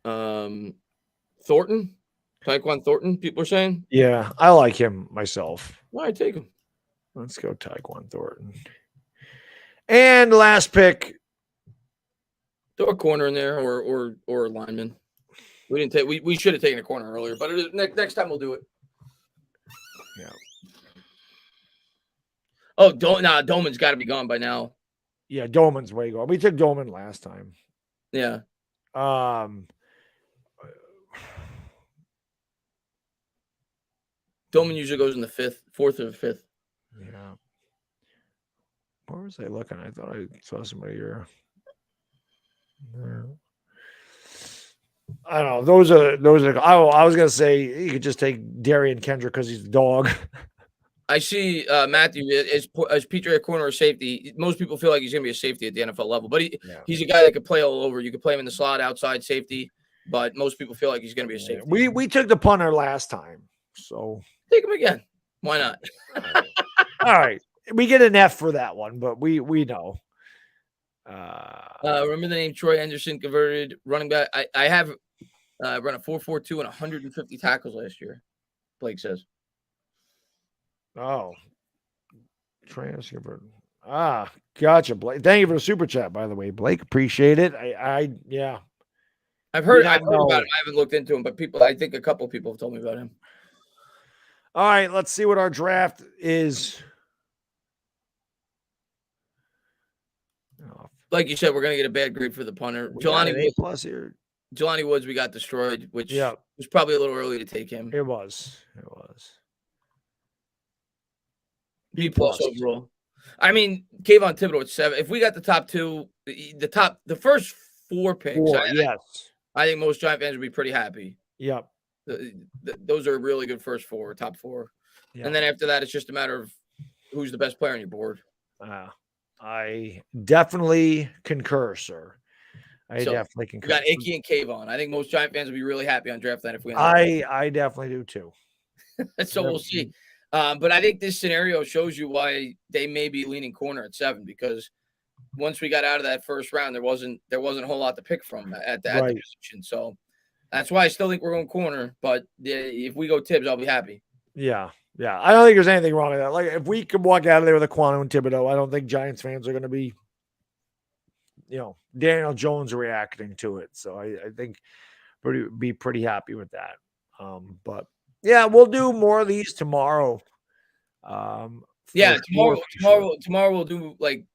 [SPEAKER 1] go. Thornton, Tyquan Thornton. People are saying.
[SPEAKER 2] Yeah, I like him myself.
[SPEAKER 1] All right, take him.
[SPEAKER 2] Let's go Tyquan Thornton. And last pick.
[SPEAKER 1] Throw a corner in there or a lineman. We didn't take. We should have taken a corner earlier, but next time we'll do it.
[SPEAKER 2] Yeah.
[SPEAKER 1] Oh, Doman's got to be gone by now.
[SPEAKER 2] Yeah, Doman's way gone. We took Doman last time.
[SPEAKER 1] Yeah. Doman usually goes in the fourth or the fifth.
[SPEAKER 2] Yeah. Where was I looking? I thought I saw somebody here. No. I don't know. Those are. I was gonna say you could just take Darian Kendrick because he's the dog.
[SPEAKER 1] I see Matthew is Petrie a corner or safety. Most people feel like he's gonna be a safety at the NFL level, but he's a guy that could play all over. You could play him in the slot, outside safety, but most people feel like he's gonna be a safety.
[SPEAKER 2] We took the punter last time, so
[SPEAKER 1] take him again. Why not?
[SPEAKER 2] All right, we get an F for that one, but we know.
[SPEAKER 1] Remember the name Troy Anderson, converted running back. I have run a 4.42 and 150 tackles last year. Blake says.
[SPEAKER 2] Oh, transfer. Gotcha, Blake. Thank you for the super chat, by the way, Blake. Appreciate it. Yeah.
[SPEAKER 1] I've heard about him. I haven't looked into him, but I think a couple of people have told me about him.
[SPEAKER 2] All right, let's see what our draft is.
[SPEAKER 1] Like you said, we're gonna get a bad grade for the punter. Jelani
[SPEAKER 2] Woods here.
[SPEAKER 1] Jelani Woods, we got destroyed, which
[SPEAKER 2] was
[SPEAKER 1] probably a little early to take him.
[SPEAKER 2] It was.
[SPEAKER 1] B+ overall. I mean, Kayvon Thibodeau at 7. If we got the top two, the first 4 picks, I think most Giant fans would be pretty happy.
[SPEAKER 2] Yep.
[SPEAKER 1] Those are really good first 4, top 4. Yep. And then after that, it's just a matter of who's the best player on your board.
[SPEAKER 2] I definitely concur, sir. I definitely concur.
[SPEAKER 1] We got Icky and Kayvon. I think most Giant fans would be really happy on draft night if we.
[SPEAKER 2] I definitely do too.
[SPEAKER 1] So we'll see. But I think this scenario shows you why they may be leaning corner at 7, because once we got out of that first round, there wasn't a whole lot to pick from at the position. So that's why I still think we're going corner. But if we go Tibbs, I'll be happy.
[SPEAKER 2] Yeah. Yeah. I don't think there's anything wrong with that. Like, if we could walk out of there with a Quanu and Thibodeau, I don't think Giants fans are going to be, Daniel Jones reacting to it. So I think be pretty happy with that. But yeah, we'll do more of these tomorrow.
[SPEAKER 1] Tomorrow we'll do like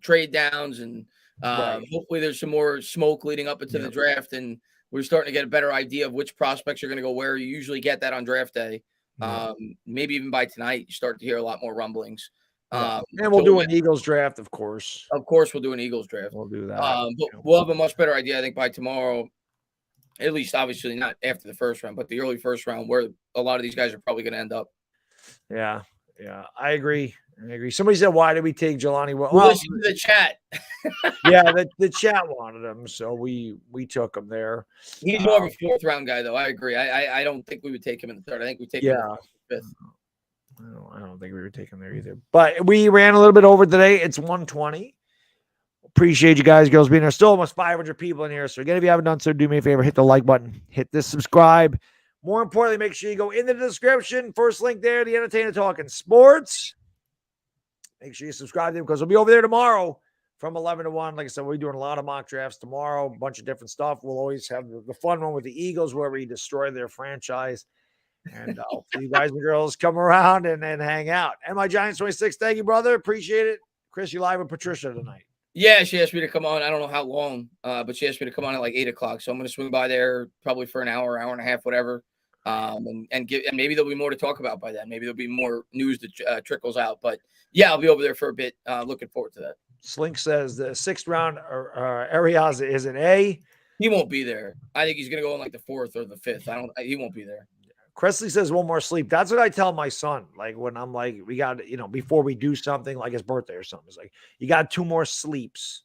[SPEAKER 1] trade downs, and hopefully there's some more smoke leading up into the draft, and we're starting to get a better idea of which prospects are going to go where. You usually get that on draft day. Maybe even by tonight, you start to hear a lot more rumblings.
[SPEAKER 2] And we'll do an Eagles draft, of course.
[SPEAKER 1] Of course, we'll do an Eagles draft.
[SPEAKER 2] We'll do that.
[SPEAKER 1] But we'll have a much better idea, I think, by tomorrow. At least, obviously, not after the first round, but the early first round, where a lot of these guys are probably going to end up.
[SPEAKER 2] Yeah, I agree. Somebody said, "Why did we take Jelani?"
[SPEAKER 1] Well, listen to the chat.
[SPEAKER 2] the chat wanted him, so we took him there.
[SPEAKER 1] He's more of a 4th round guy, though. I agree. I don't think we would take him in the 3rd. I think we take him in the 5th.
[SPEAKER 2] I don't think we would take him there either. But we ran a little bit over today. It's 1:20. Appreciate you guys, girls, being there. Still almost 500 people in here. So again, if you haven't done so, do me a favor, hit the like button, hit the subscribe. More importantly, make sure you go in the description. First link there, the Entertainer Talking Sports. Make sure you subscribe to them, because we'll be over there tomorrow from 11 to 1. Like I said, we'll be doing a lot of mock drafts tomorrow, a bunch of different stuff. We'll always have the fun one with the Eagles, where we destroy their franchise. And hopefully you guys and girls come around and hang out. And my Giants 26, thank you, brother. Appreciate it. Chris, you live with Patricia tonight.
[SPEAKER 1] Yeah, she asked me to come on. I don't know how long, but she asked me to come on at like 8 o'clock. So I'm going to swing by there probably for an hour and a half, whatever. And maybe there'll be more to talk about by then. Maybe there'll be more news that trickles out. But yeah, I'll be over there for a bit. Looking forward to that.
[SPEAKER 2] Slink says the 6th round, Ariaza is an A.
[SPEAKER 1] He won't be there. I think he's going to go in like the 4th or the 5th. He won't be there.
[SPEAKER 2] Cresley says one more sleep. That's what I tell my son. Like, when I'm like, we got, before we do something like his birthday or something, it's like, you got 2 more sleeps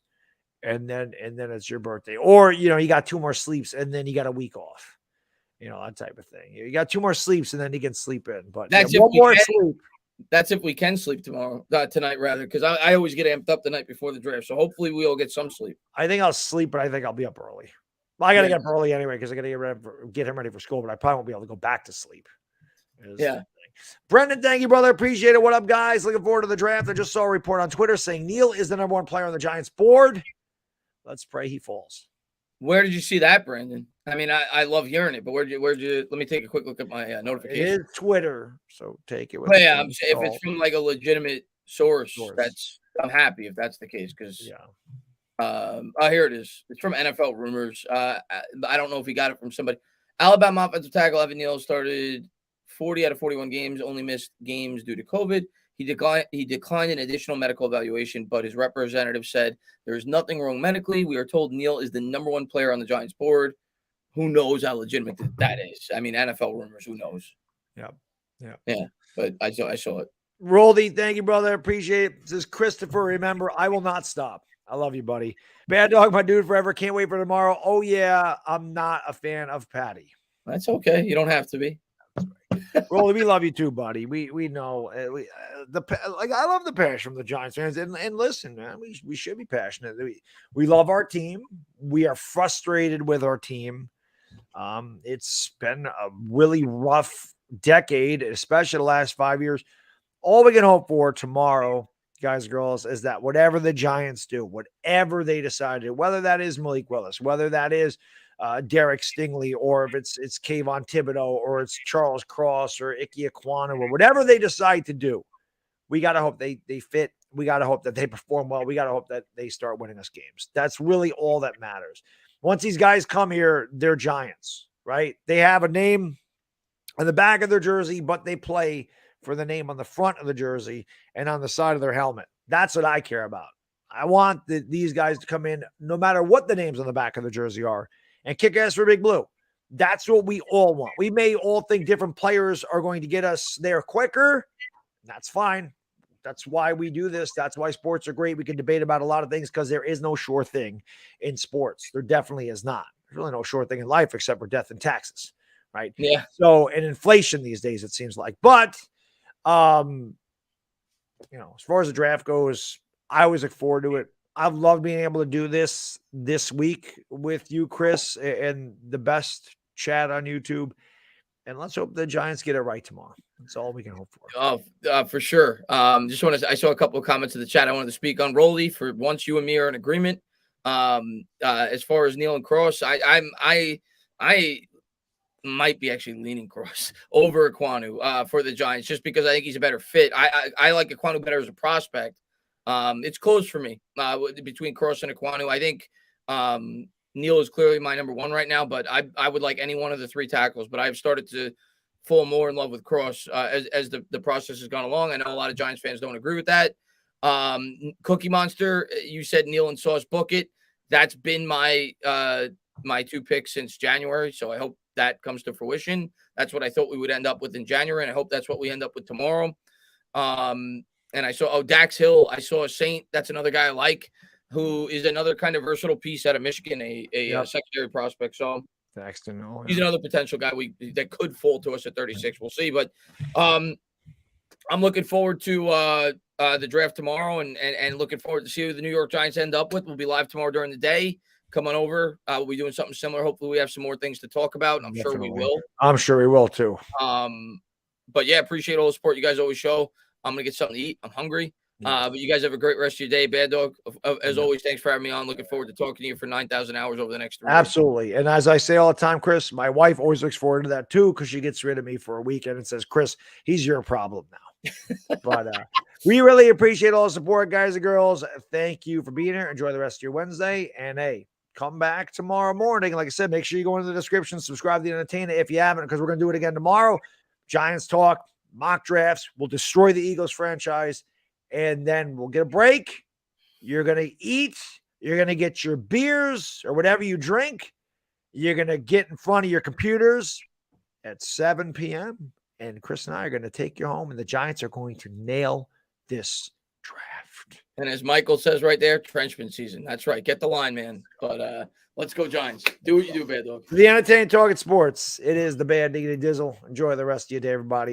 [SPEAKER 2] and then it's your birthday, or you got 2 more sleeps, and then you got a week off. That type of thing. You got 2 more sleeps, and then you can sleep in. But
[SPEAKER 1] That's
[SPEAKER 2] one more sleep.
[SPEAKER 1] That's if we can sleep tonight, rather, because I always get amped up the night before the draft. So hopefully we all get some sleep.
[SPEAKER 2] I think I'll sleep, but I think I'll be up early. Well, I got to get up early anyway because I got to get him ready for school, but I probably won't be able to go back to sleep.
[SPEAKER 1] Yeah.
[SPEAKER 2] Brendan, thank you, brother. Appreciate it. What up, guys? Looking forward to the draft. I just saw a report on Twitter saying Neal is the number 1 player on the Giants board. Let's pray he falls.
[SPEAKER 1] Where did you see that, Brandon? I mean, I love hearing it, but where'd you? Let me take a quick look at my notification.
[SPEAKER 2] It is Twitter, so take it with.
[SPEAKER 1] Yeah, if it's from like a legitimate source, I'm happy if that's the case. Because here it is. It's from NFL Rumors. I don't know if he got it from somebody. Alabama offensive tackle Evan Neal started 40 out of 41 games, only missed games due to COVID. He declined an additional medical evaluation, but his representative said there is nothing wrong medically. We are told Neal is the number 1 player on the Giants board. Who knows how legitimate that is? I mean, NFL Rumors, who knows? Yeah. But I saw it.
[SPEAKER 2] Roldy, thank you, brother. Appreciate it. This is Christopher. Remember, I will not stop. I love you, buddy. Baddog, my dude forever. Can't wait for tomorrow. Oh, yeah. I'm not a fan of Patty.
[SPEAKER 1] That's okay. You don't have to be.
[SPEAKER 2] Rolly, we love you too, buddy. We know I love the passion from the Giants fans, and listen, man, we should be passionate. We love our team. We are frustrated with our team. It's been a really rough decade, especially the last 5 years. All we can hope for tomorrow, guys and girls, is that whatever the Giants do, whatever they decide to do, whether that is Malik Willis, whether that is Derek Stingley, or if it's Kayvon Thibodeau, or it's Charles Cross or Ike Ekwonu, or whatever they decide to do, we got to hope they fit. We got to hope that they perform well. We got to hope that they start winning us games. That's really all that matters. Once these guys come here, they're Giants, right? They have a name on the back of their jersey, but they play for the name on the front of the jersey and on the side of their helmet. That's what I care about. I want these guys to come in, no matter what the names on the back of the jersey are, and kick ass for Big Blue. That's what we all want. We may all think different players are going to get us there quicker. That's fine. That's why we do this. That's why sports are great. We can debate about a lot of things because there is no sure thing in sports. There definitely is not. There's really no sure thing in life except for death and taxes, right?
[SPEAKER 1] Yeah.
[SPEAKER 2] So, and inflation these days, it seems like. But, as far as the draft goes, I always look forward to it. I've loved being able to do this week with you, Chris, and the best chat on YouTube. And let's hope the Giants get it right tomorrow. That's all we can hope for.
[SPEAKER 1] Oh, for sure. I saw a couple of comments in the chat I wanted to speak on. Rolly, for once you and me are in agreement. As far as Neal and Cross, I might be actually leaning Cross over Ekwonu for the Giants, just because I think he's a better fit. I like Ekwonu better as a prospect. It's close for me between Cross and Ekwonu. I think Neal is clearly my number 1 right now, but I would like any one of the 3 tackles. But I've started to fall more in love with Cross as the process has gone along. I know a lot of Giants fans don't agree with that. Cookie Monster, you said Neal and Sauce book it. That's been my 2 picks since January, so I hope that comes to fruition. That's what I thought we would end up with in January, and I hope that's what we end up with tomorrow. And I saw, Dax Hill. I saw a Saint. That's another guy I like, who is another kind of versatile piece out of Michigan, a secondary prospect. So he's another potential guy that could fall to us at 36. We'll see. But I'm looking forward to the draft tomorrow and looking forward to see who the New York Giants end up with. We'll be live tomorrow during the day. Come on over. We'll be doing something similar. Hopefully we have some more things to talk about. And I'm sure we will.
[SPEAKER 2] I'm sure we will too.
[SPEAKER 1] But yeah, appreciate all the support you guys always show. I'm going to get something to eat. I'm hungry. But you guys have a great rest of your day. Baddog, as always, thanks for having me on. Looking forward to talking to you for 9,000 hours over the next 3
[SPEAKER 2] Absolutely. Days. And as I say all the time, Chris, my wife always looks forward to that too, because she gets rid of me for a weekend and says, Chris, he's your problem now. But we really appreciate all the support, guys and girls. Thank you for being here. Enjoy the rest of your Wednesday. And hey, come back tomorrow morning. Like I said, make sure you go into the description, subscribe to the Up Tainah if you haven't, because we're going to do it again tomorrow. Giants talk, mock drafts. We'll destroy the Eagles franchise. And then we'll get a break. You're going to eat. You're going to get your beers or whatever you drink. You're going to get in front of your computers at 7 p.m. And Chris and I are going to take you home. And the Giants are going to nail this Draft.
[SPEAKER 1] And as Michael says right there, trenchman season. That's right. Get the line, man. But let's go, Giants. Do what you do, Baddog.
[SPEAKER 2] For the entertaining Talkin' Sports, it is the Bad Diggity Dizzle. Enjoy the rest of your day, everybody.